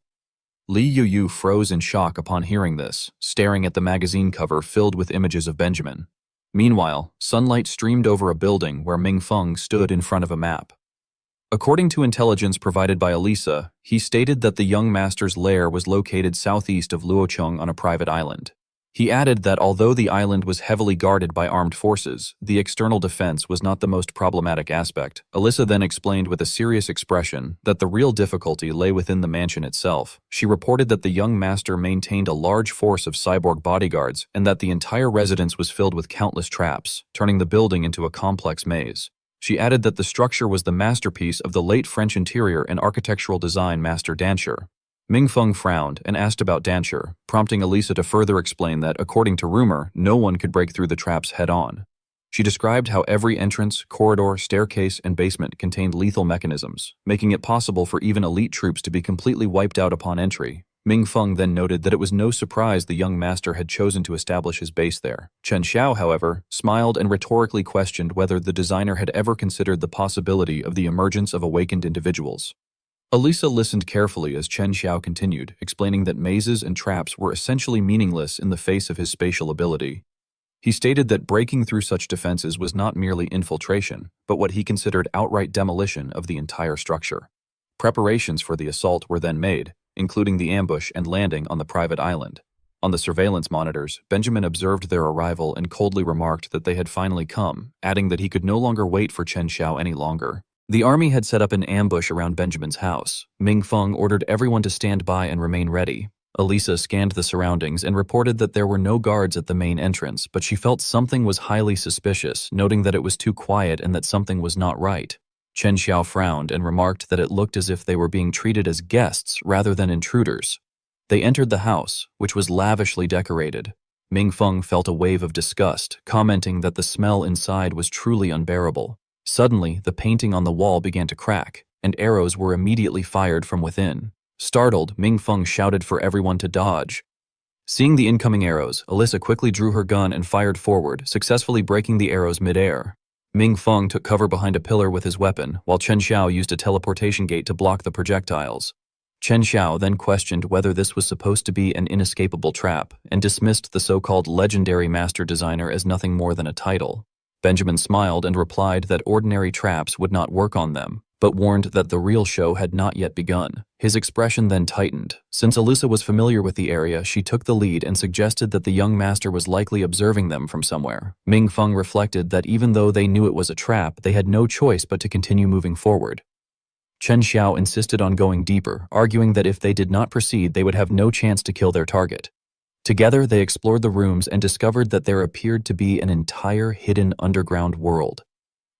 Li Yuyu froze in shock upon hearing this, staring at the magazine cover filled with images of Benjamin. Meanwhile, sunlight streamed over a building where Ming Feng stood in front of a map. According to intelligence provided by Elisa, he stated that the young master's lair was located southeast of Luocheng on a private island. He added that although the island was heavily guarded by armed forces, the external defense was not the most problematic aspect. Elisa then explained with a serious expression that the real difficulty lay within the mansion itself. She reported that the young master maintained a large force of cyborg bodyguards and that the entire residence was filled with countless traps, turning the building into a complex maze. She added that the structure was the masterpiece of the late French interior and architectural design master Dancher. Ming Feng frowned and asked about Dancher, prompting Elisa to further explain that, according to rumor, no one could break through the traps head-on. She described how every entrance, corridor, staircase, and basement contained lethal mechanisms, making it possible for even elite troops to be completely wiped out upon entry. Ming Feng then noted that it was no surprise the young master had chosen to establish his base there. Chen Xiao, however, smiled and rhetorically questioned whether the designer had ever considered the possibility of the emergence of awakened individuals. Elisa listened carefully as Chen Xiao continued, explaining that mazes and traps were essentially meaningless in the face of his spatial ability. He stated that breaking through such defenses was not merely infiltration, but what he considered outright demolition of the entire structure. Preparations for the assault were then made, including the ambush and landing on the private island. On the surveillance monitors, Benjamin observed their arrival and coldly remarked that they had finally come, adding that he could no longer wait for Chen Xiao any longer. The army had set up an ambush around Benjamin's house. Ming Feng ordered everyone to stand by and remain ready. Elisa scanned the surroundings and reported that there were no guards at the main entrance, but she felt something was highly suspicious, noting that it was too quiet and that something was not right. Chen Xiao frowned and remarked that it looked as if they were being treated as guests rather than intruders. They entered the house, which was lavishly decorated. Ming Feng felt a wave of disgust, commenting that the smell inside was truly unbearable. Suddenly, the painting on the wall began to crack, and arrows were immediately fired from within. Startled, Ming Feng shouted for everyone to dodge. Seeing the incoming arrows, Elisa quickly drew her gun and fired forward, successfully breaking the arrows mid-air. Ming Feng took cover behind a pillar with his weapon, while Chen Xiao used a teleportation gate to block the projectiles. Chen Xiao then questioned whether this was supposed to be an inescapable trap, and dismissed the so-called legendary master designer as nothing more than a title. Benjamin smiled and replied that ordinary traps would not work on them, but warned that the real show had not yet begun. His expression then tightened. Since Elisa was familiar with the area, she took the lead and suggested that the young master was likely observing them from somewhere. Ming Feng reflected that even though they knew it was a trap, they had no choice but to continue moving forward. Chen Xiao insisted on going deeper, arguing that if they did not proceed, they would have no chance to kill their target. Together, they explored the rooms and discovered that there appeared to be an entire hidden underground world.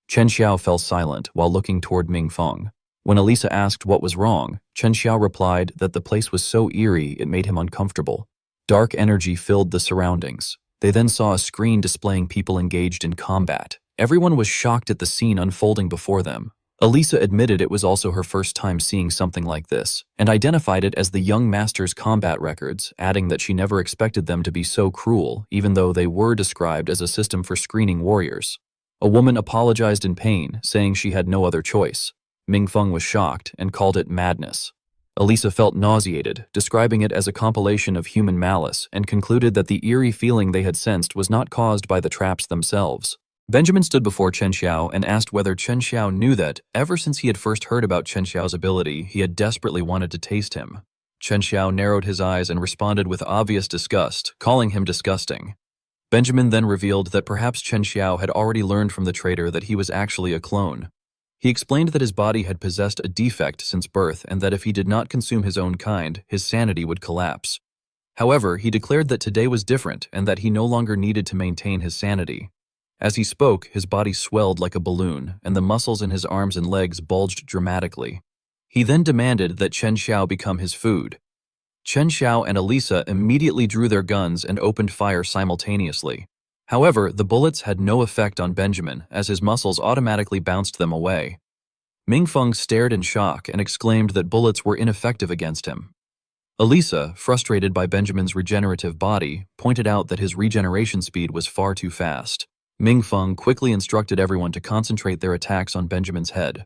Chen Xiao fell silent while looking toward Ming Feng. When Elisa asked what was wrong, Chen Xiao replied that the place was so eerie it made him uncomfortable. Dark energy filled the surroundings. They then saw a screen displaying people engaged in combat. Everyone was shocked at the scene unfolding before them. Elisa admitted it was also her first time seeing something like this, and identified it as the young master's combat records, adding that she never expected them to be so cruel, even though they were described as a system for screening warriors. A woman apologized in pain, saying she had no other choice. Ming Feng was shocked and called it madness. Elisa felt nauseated, describing it as a compilation of human malice, and concluded that the eerie feeling they had sensed was not caused by the traps themselves. Benjamin stood before Chen Xiao and asked whether Chen Xiao knew that, ever since he had first heard about Chen Xiao's ability, he had desperately wanted to taste him. Chen Xiao narrowed his eyes and responded with obvious disgust, calling him disgusting. Benjamin then revealed that perhaps Chen Xiao had already learned from the traitor that he was actually a clone. He explained that his body had possessed a defect since birth and that if he did not consume his own kind, his sanity would collapse. However, he declared that today was different and that he no longer needed to maintain his sanity. As he spoke, his body swelled like a balloon, and the muscles in his arms and legs bulged dramatically. He then demanded that Chen Xiao become his food. Chen Xiao and Elisa immediately drew their guns and opened fire simultaneously. However, the bullets had no effect on Benjamin, as his muscles automatically bounced them away. Ming Feng stared in shock and exclaimed that bullets were ineffective against him. Elisa, frustrated by Benjamin's regenerative body, pointed out that his regeneration speed was far too fast. Ming Feng quickly instructed everyone to concentrate their attacks on Benjamin's head.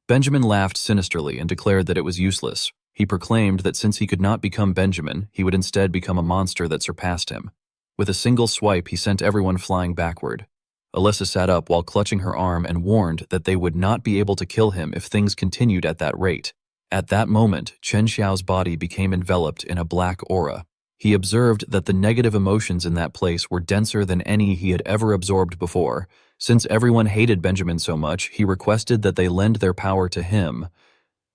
Benjamin laughed sinisterly and declared that it was useless. He proclaimed that since he could not become Benjamin, he would instead become a monster that surpassed him. With a single swipe, he sent everyone flying backward. Elisa sat up while clutching her arm and warned that they would not be able to kill him if things continued at that rate. At that moment, Chen Xiao's body became enveloped in a black aura. He observed that the negative emotions in that place were denser than any he had ever absorbed before. Since everyone hated Benjamin so much, he requested that they lend their power to him.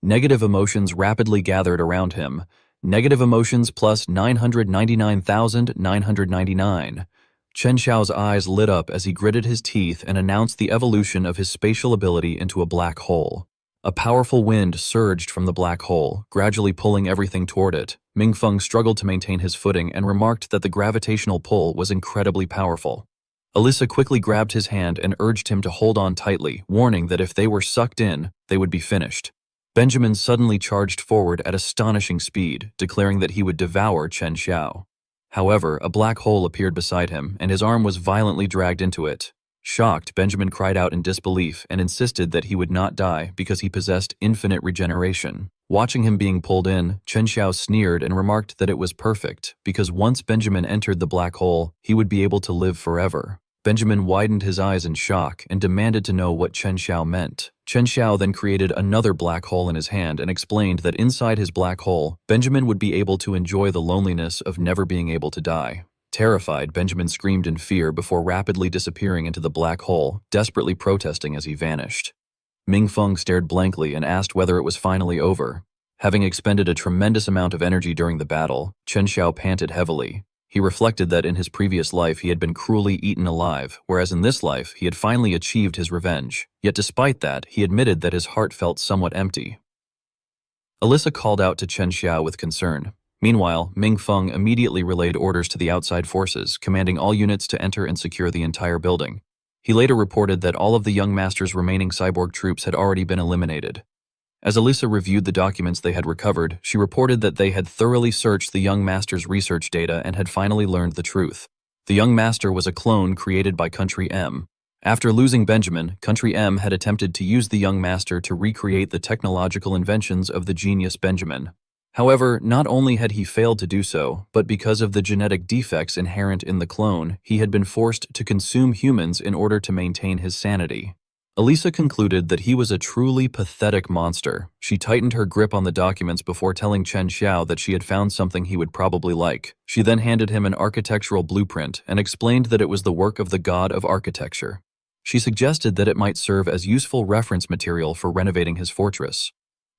Negative emotions rapidly gathered around him. Negative emotions plus 999,999. Chen Xiao's eyes lit up as he gritted his teeth and announced the evolution of his spatial ability into a black hole. A powerful wind surged from the black hole, gradually pulling everything toward it. Ming Feng struggled to maintain his footing and remarked that the gravitational pull was incredibly powerful. Elisa quickly grabbed his hand and urged him to hold on tightly, warning that if they were sucked in, they would be finished. Benjamin suddenly charged forward at astonishing speed, declaring that he would devour Chen Xiao. However, a black hole appeared beside him, and his arm was violently dragged into it. Shocked, Benjamin cried out in disbelief and insisted that he would not die because he possessed infinite regeneration. Watching him being pulled in, Chen Xiao sneered and remarked that it was perfect, because once Benjamin entered the black hole, he would be able to live forever. Benjamin widened his eyes in shock and demanded to know what Chen Xiao meant. Chen Xiao then created another black hole in his hand and explained that inside his black hole, Benjamin would be able to enjoy the loneliness of never being able to die. Terrified, Benjamin screamed in fear before rapidly disappearing into the black hole, desperately protesting as he vanished. Ming Feng stared blankly and asked whether it was finally over. Having expended a tremendous amount of energy during the battle, Chen Xiao panted heavily. He reflected that in his previous life he had been cruelly eaten alive, whereas in this life he had finally achieved his revenge. Yet despite that, he admitted that his heart felt somewhat empty. Alyssa called out to Chen Xiao with concern. Meanwhile, Ming Feng immediately relayed orders to the outside forces, commanding all units to enter and secure the entire building. He later reported that all of the young master's remaining cyborg troops had already been eliminated. As Alyssa reviewed the documents they had recovered, she reported that they had thoroughly searched the young master's research data and had finally learned the truth. The young master was a clone created by Country M. After losing Benjamin, Country M had attempted to use the young master to recreate the technological inventions of the genius Benjamin. However, not only had he failed to do so, but because of the genetic defects inherent in the clone, he had been forced to consume humans in order to maintain his sanity. Elisa concluded that he was a truly pathetic monster. She tightened her grip on the documents before telling Chen Xiao that she had found something he would probably like. She then handed him an architectural blueprint and explained that it was the work of the god of architecture. She suggested that it might serve as useful reference material for renovating his fortress.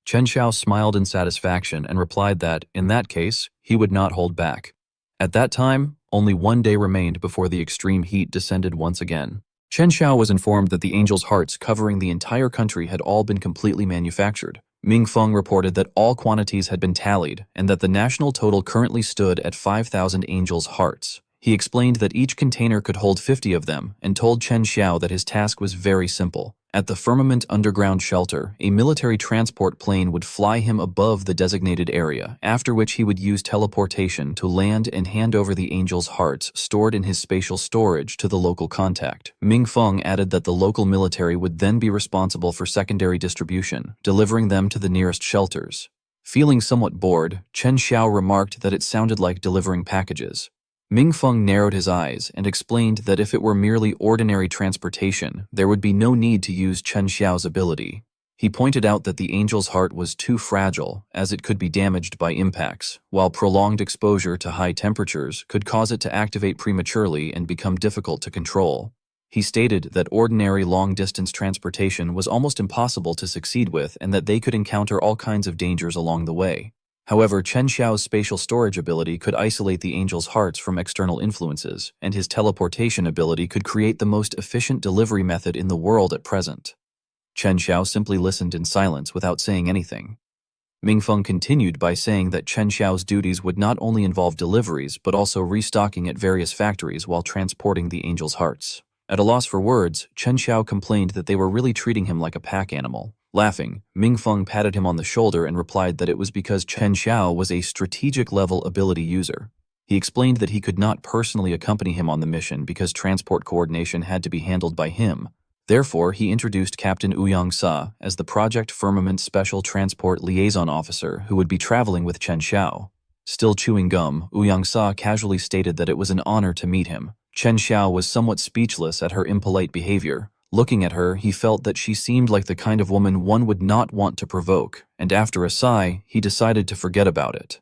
Chen Xiao smiled in satisfaction and replied that, in that case, he would not hold back. At that time, only one day remained before the extreme heat descended once again. Chen Xiao was informed that the angels' hearts covering the entire country had all been completely manufactured. Ming Feng reported that all quantities had been tallied and that the national total currently stood at 5,000 angels' hearts. He explained that each container could hold 50 of them and told Chen Xiao that his task was very simple. At the Firmament underground shelter, a military transport plane would fly him above the designated area, after which he would use teleportation to land and hand over the angels' hearts stored in his spatial storage to the local contact. Ming Feng added that the local military would then be responsible for secondary distribution, delivering them to the nearest shelters. Feeling somewhat bored, Chen Xiao remarked that it sounded like delivering packages. Ming Feng narrowed his eyes and explained that if it were merely ordinary transportation, there would be no need to use Chen Xiao's ability. He pointed out that the angel's heart was too fragile, as it could be damaged by impacts, while prolonged exposure to high temperatures could cause it to activate prematurely and become difficult to control. He stated that ordinary long-distance transportation was almost impossible to succeed with and that they could encounter all kinds of dangers along the way. However, Chen Xiao's spatial storage ability could isolate the angel's hearts from external influences, and his teleportation ability could create the most efficient delivery method in the world at present. Chen Xiao simply listened in silence without saying anything. Ming Feng continued by saying that Chen Xiao's duties would not only involve deliveries, but also restocking at various factories while transporting the angel's hearts. At a loss for words, Chen Xiao complained that they were really treating him like a pack animal. Laughing, Ming Feng patted him on the shoulder and replied that it was because Chen Xiao was a strategic-level ability user. He explained that he could not personally accompany him on the mission because transport coordination had to be handled by him. Therefore, he introduced Captain Ouyang Sa as the Project Firmament Special Transport Liaison Officer who would be traveling with Chen Xiao. Still chewing gum, Ouyang Sa casually stated that it was an honor to meet him. Chen Xiao was somewhat speechless at her impolite behavior. Looking at her, he felt that she seemed like the kind of woman one would not want to provoke, and after a sigh, he decided to forget about it.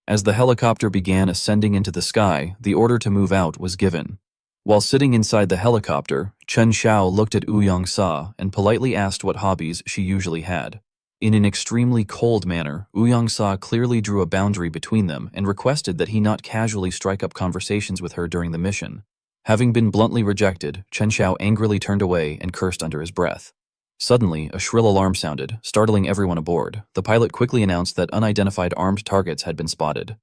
As the helicopter began ascending into the sky, the order to move out was given. While sitting inside the helicopter, Chen Xiao looked at Ouyang Sa and politely asked what hobbies she usually had. In an extremely cold manner, Ouyang Sa clearly drew a boundary between them and requested that he not casually strike up conversations with her during the mission. Having been bluntly rejected, Chen Xiao angrily turned away and cursed under his breath. Suddenly, a shrill alarm sounded, startling everyone aboard. The pilot quickly announced that unidentified armed targets had been spotted.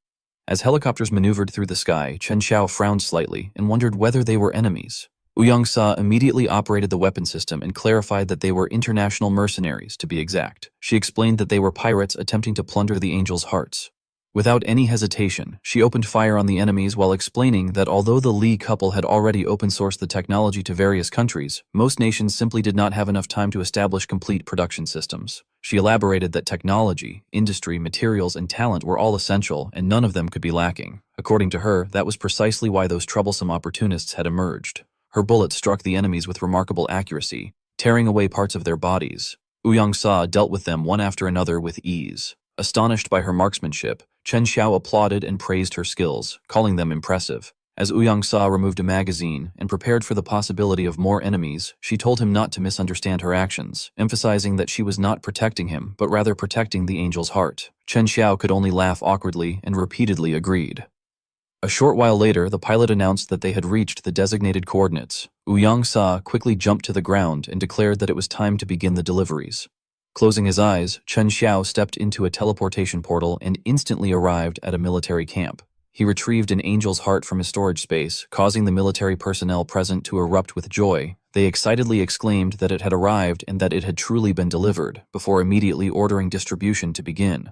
As helicopters maneuvered through the sky, Chen Xiao frowned slightly and wondered whether they were enemies. Ouyang Sa immediately operated the weapon system and clarified that they were international mercenaries, to be exact. She explained that they were pirates attempting to plunder the angels' hearts. Without any hesitation, she opened fire on the enemies while explaining that although the Li couple had already open-sourced the technology to various countries, most nations simply did not have enough time to establish complete production systems. She elaborated that technology, industry, materials, and talent were all essential, and none of them could be lacking. According to her, that was precisely why those troublesome opportunists had emerged. Her bullets struck the enemies with remarkable accuracy, tearing away parts of their bodies. Ouyang Sa dealt with them one after another with ease. Astonished by her marksmanship, Chen Xiao applauded and praised her skills, calling them impressive. As Uyang-sa removed a magazine and prepared for the possibility of more enemies, she told him not to misunderstand her actions, emphasizing that she was not protecting him, but rather protecting the angel's heart. Chen Xiao could only laugh awkwardly and repeatedly agreed. A short while later, the pilot announced that they had reached the designated coordinates. Uyang-sa quickly jumped to the ground and declared that it was time to begin the deliveries. Closing his eyes, Chen Xiao stepped into a teleportation portal and instantly arrived at a military camp. He retrieved an angel's heart from his storage space, causing the military personnel present to erupt with joy. They excitedly exclaimed that it had arrived and that it had truly been delivered, before immediately ordering distribution to begin.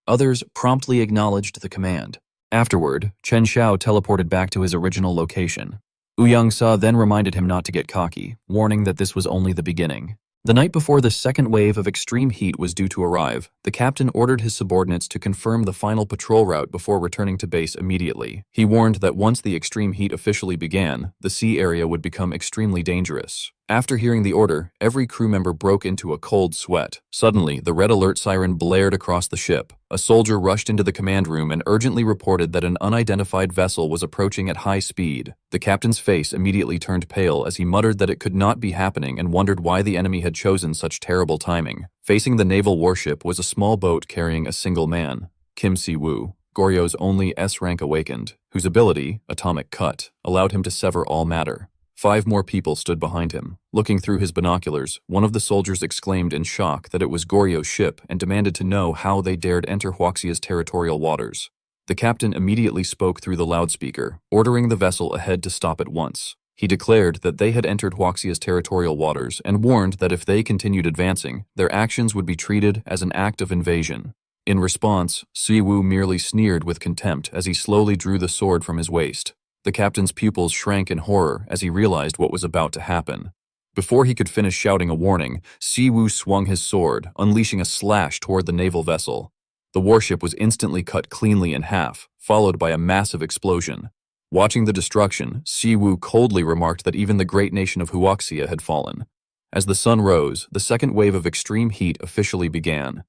Others promptly acknowledged the command. Afterward, Chen Xiao teleported back to his original location. Uyang-sa then reminded him not to get cocky, warning that this was only the beginning. The night before the second wave of extreme heat was due to arrive, the captain ordered his subordinates to confirm the final patrol route before returning to base immediately. He warned that once the extreme heat officially began, the sea area would become extremely dangerous. After hearing the order, every crew member broke into a cold sweat. Suddenly, the red alert siren blared across the ship. A soldier rushed into the command room and urgently reported that an unidentified vessel was approaching at high speed. The captain's face immediately turned pale as he muttered that it could not be happening and wondered why the enemy had chosen such terrible timing. Facing the naval warship was a small boat carrying a single man, Kim Si-woo, Goryo's only S-rank awakened, whose ability, Atomic Cut, allowed him to sever all matter. 5 more people stood behind him. Looking through his binoculars, one of the soldiers exclaimed in shock that it was Goryo's ship and demanded to know how they dared enter Huaxia's territorial waters. The captain immediately spoke through the loudspeaker, ordering the vessel ahead to stop at once. He declared that they had entered Huaxia's territorial waters and warned that if they continued advancing, their actions would be treated as an act of invasion. In response, Si-woo merely sneered with contempt as he slowly drew the sword from his waist. The captain's pupils shrank in horror as he realized what was about to happen. Before he could finish shouting a warning, Si-woo swung his sword, unleashing a slash toward the naval vessel. The warship was instantly cut cleanly in half, followed by a massive explosion. Watching the destruction, Si-woo coldly remarked that even the great nation of Huaxia had fallen. As the sun rose, the second wave of extreme heat officially began.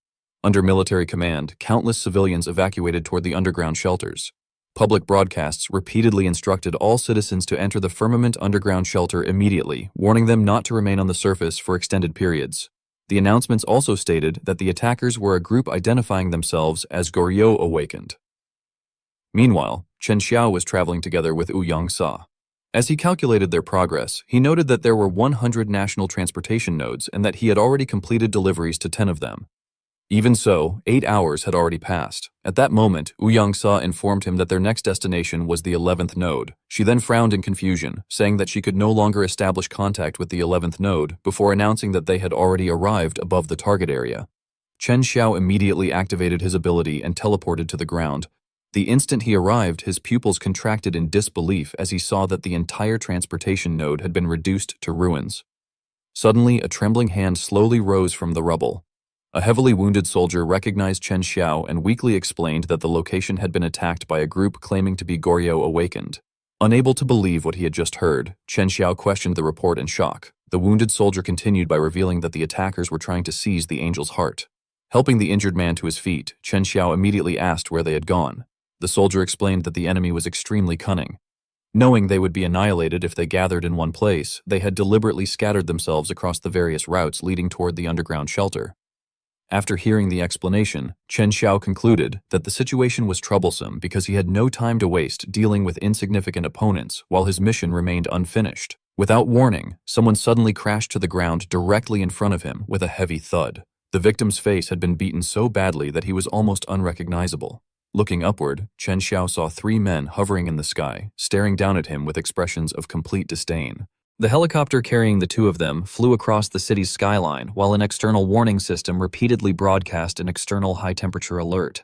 Under military command, countless civilians evacuated toward the underground shelters. Public broadcasts repeatedly instructed all citizens to enter the Firmament underground shelter immediately, warning them not to remain on the surface for extended periods. The announcements also stated that the attackers were a group identifying themselves as Goryo Awakened. Meanwhile, Chen Xiao was traveling together with Uyang-sa. As he calculated their progress, he noted that there were 100 national transportation nodes and that he had already completed deliveries to 10 of them. Even so, 8 hours had already passed. At that moment, Uyang-sa informed him that their next destination was the 11th node. She then frowned in confusion, saying that she could no longer establish contact with the 11th node before announcing that they had already arrived above the target area. Chen Xiao immediately activated his ability and teleported to the ground. The instant he arrived, his pupils contracted in disbelief as he saw that the entire transportation node had been reduced to ruins. Suddenly, a trembling hand slowly rose from the rubble. A heavily wounded soldier recognized Chen Xiao and weakly explained that the location had been attacked by a group claiming to be Goryo Awakened. Unable to believe what he had just heard, Chen Xiao questioned the report in shock. The wounded soldier continued by revealing that the attackers were trying to seize the angel's heart. Helping the injured man to his feet, Chen Xiao immediately asked where they had gone. The soldier explained that the enemy was extremely cunning. Knowing they would be annihilated if they gathered in one place, they had deliberately scattered themselves across the various routes leading toward the underground shelter. After hearing the explanation, Chen Xiao concluded that the situation was troublesome because he had no time to waste dealing with insignificant opponents while his mission remained unfinished. Without warning, someone suddenly crashed to the ground directly in front of him with a heavy thud. The victim's face had been beaten so badly that he was almost unrecognizable. Looking upward, Chen Xiao saw 3 men hovering in the sky, staring down at him with expressions of complete disdain. The helicopter carrying the 2 of them flew across the city's skyline while an external warning system repeatedly broadcast an external high-temperature alert.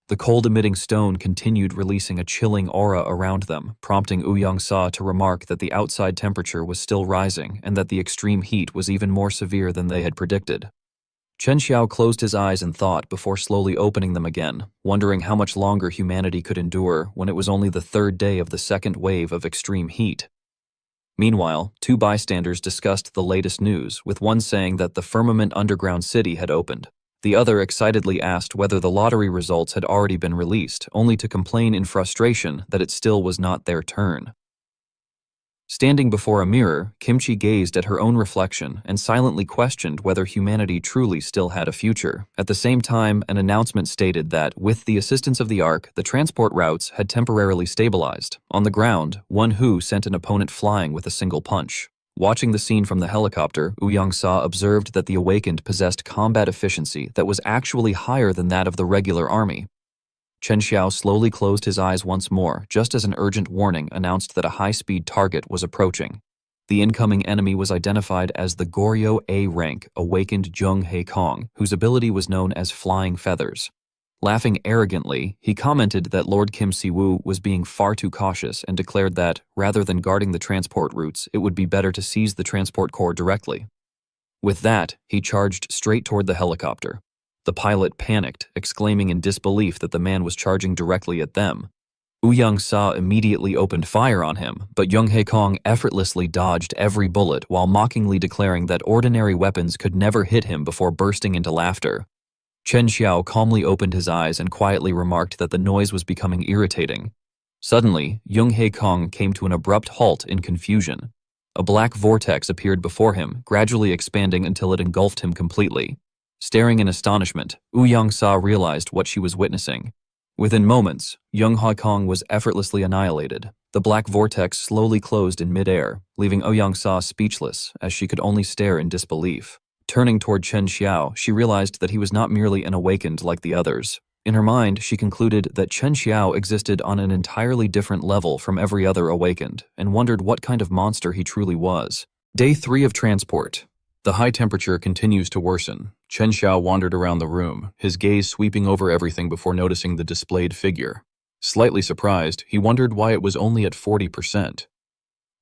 The cold-emitting stone continued releasing a chilling aura around them, prompting Uyang-sa to remark that the outside temperature was still rising and that the extreme heat was even more severe than they had predicted. Chen Xiao closed his eyes in thought before slowly opening them again, wondering how much longer humanity could endure when it was only the 3rd day of the second wave of extreme heat. Meanwhile, 2 bystanders discussed the latest news, with one saying that the Firmament underground city had opened. The other excitedly asked whether the lottery results had already been released, only to complain in frustration that it still was not their turn. Standing before a mirror, Kimchi gazed at her own reflection and silently questioned whether humanity truly still had a future. At the same time, an announcement stated that, with the assistance of the Ark, the transport routes had temporarily stabilized. On the ground, Won-Hu sent an opponent flying with a single punch. Watching the scene from the helicopter, Uyang-sa observed that the awakened possessed combat efficiency that was actually higher than that of the regular army. Chen Xiao slowly closed his eyes once more, just as an urgent warning announced that a high-speed target was approaching. The incoming enemy was identified as the Goryeo A rank awakened Jung Hae Kong, whose ability was known as Flying Feathers. Laughing arrogantly, he commented that Lord Kim Si-woo was being far too cautious and declared that, rather than guarding the transport routes, it would be better to seize the transport corps directly. With that, he charged straight toward the helicopter. The pilot panicked, exclaiming in disbelief that the man was charging directly at them. Uyang-sa immediately opened fire on him, but Jung Hae Kong effortlessly dodged every bullet while mockingly declaring that ordinary weapons could never hit him before bursting into laughter. Chen Xiao calmly opened his eyes and quietly remarked that the noise was becoming irritating. Suddenly, Jung Hae Kong came to an abrupt halt in confusion. A black vortex appeared before him, gradually expanding until it engulfed him completely. Staring in astonishment, Uyang-sa realized what she was witnessing. Within moments, Jung Hae Kong was effortlessly annihilated. The black vortex slowly closed in midair, leaving Uyang-sa speechless as she could only stare in disbelief. Turning toward Chen Xiao, she realized that he was not merely an awakened like the others. In her mind, she concluded that Chen Xiao existed on an entirely different level from every other awakened, and wondered what kind of monster he truly was. Day 3 of transport. The high temperature continues to worsen. Chen Xiao wandered around the room, his gaze sweeping over everything before noticing the displayed figure. Slightly surprised, he wondered why it was only at 40%.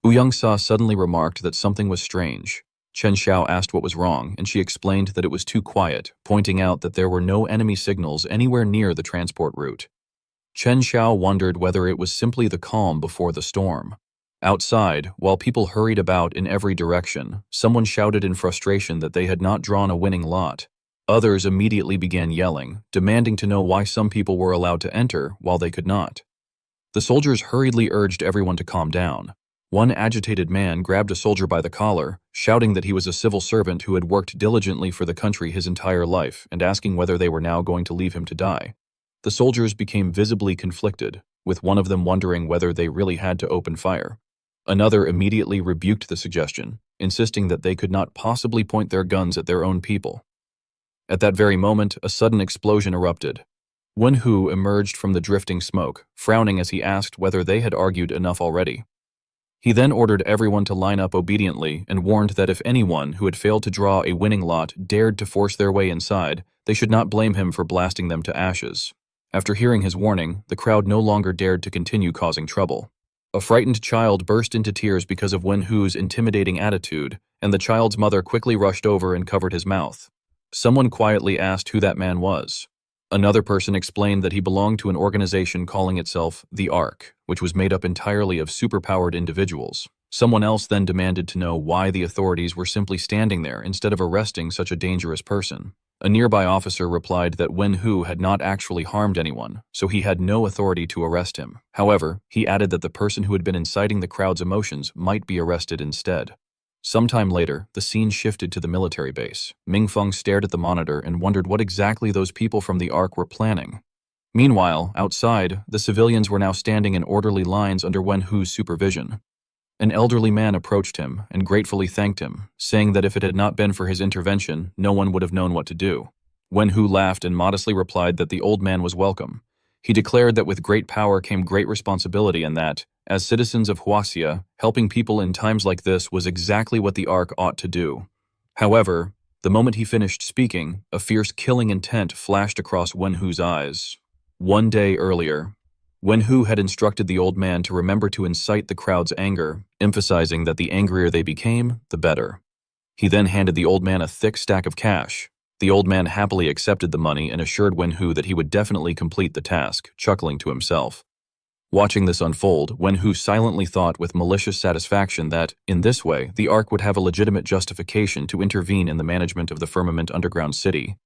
Uyang-sa suddenly remarked that something was strange. Chen Xiao asked what was wrong, and she explained that it was too quiet, pointing out that there were no enemy signals anywhere near the transport route. Chen Xiao wondered whether it was simply the calm before the storm. Outside, while people hurried about in every direction, someone shouted in frustration that they had not drawn a winning lot. Others immediately began yelling, demanding to know why some people were allowed to enter while they could not. The soldiers hurriedly urged everyone to calm down. One agitated man grabbed a soldier by the collar, shouting that he was a civil servant who had worked diligently for the country his entire life and asking whether they were now going to leave him to die. The soldiers became visibly conflicted, with one of them wondering whether they really had to open fire. Another immediately rebuked the suggestion, insisting that they could not possibly point their guns at their own people. At that very moment, a sudden explosion erupted. Wen-hu emerged from the drifting smoke, frowning as he asked whether they had argued enough already. He then ordered everyone to line up obediently and warned that if anyone who had failed to draw a winning lot dared to force their way inside, they should not blame him for blasting them to ashes. After hearing his warning, the crowd no longer dared to continue causing trouble. A frightened child burst into tears because of Wen-hu's intimidating attitude, and the child's mother quickly rushed over and covered his mouth. Someone quietly asked who that man was. Another person explained that he belonged to an organization calling itself the Ark, which was made up entirely of superpowered individuals. Someone else then demanded to know why the authorities were simply standing there instead of arresting such a dangerous person. A nearby officer replied that Wen-hu had not actually harmed anyone, so he had no authority to arrest him. However, he added that the person who had been inciting the crowd's emotions might be arrested instead. Sometime later, the scene shifted to the military base. Ming-Feng stared at the monitor and wondered what exactly those people from the Ark were planning. Meanwhile, outside, the civilians were now standing in orderly lines under Wen-hu's supervision. An elderly man approached him and gratefully thanked him, saying that if it had not been for his intervention, no one would have known what to do. Wen-hu laughed and modestly replied that the old man was welcome. He declared that with great power came great responsibility and that, as citizens of Huaxia, helping people in times like this was exactly what the Ark ought to do. However, the moment he finished speaking, a fierce killing intent flashed across Wen-hu's eyes. 1 day earlier, Wen-hu had instructed the old man to remember to incite the crowd's anger, emphasizing that the angrier they became, the better. He then handed the old man a thick stack of cash. The old man happily accepted the money and assured Wen-hu that he would definitely complete the task, chuckling to himself. Watching this unfold, Wen-hu silently thought with malicious satisfaction that, in this way, the Ark would have a legitimate justification to intervene in the management of the Firmament Underground City.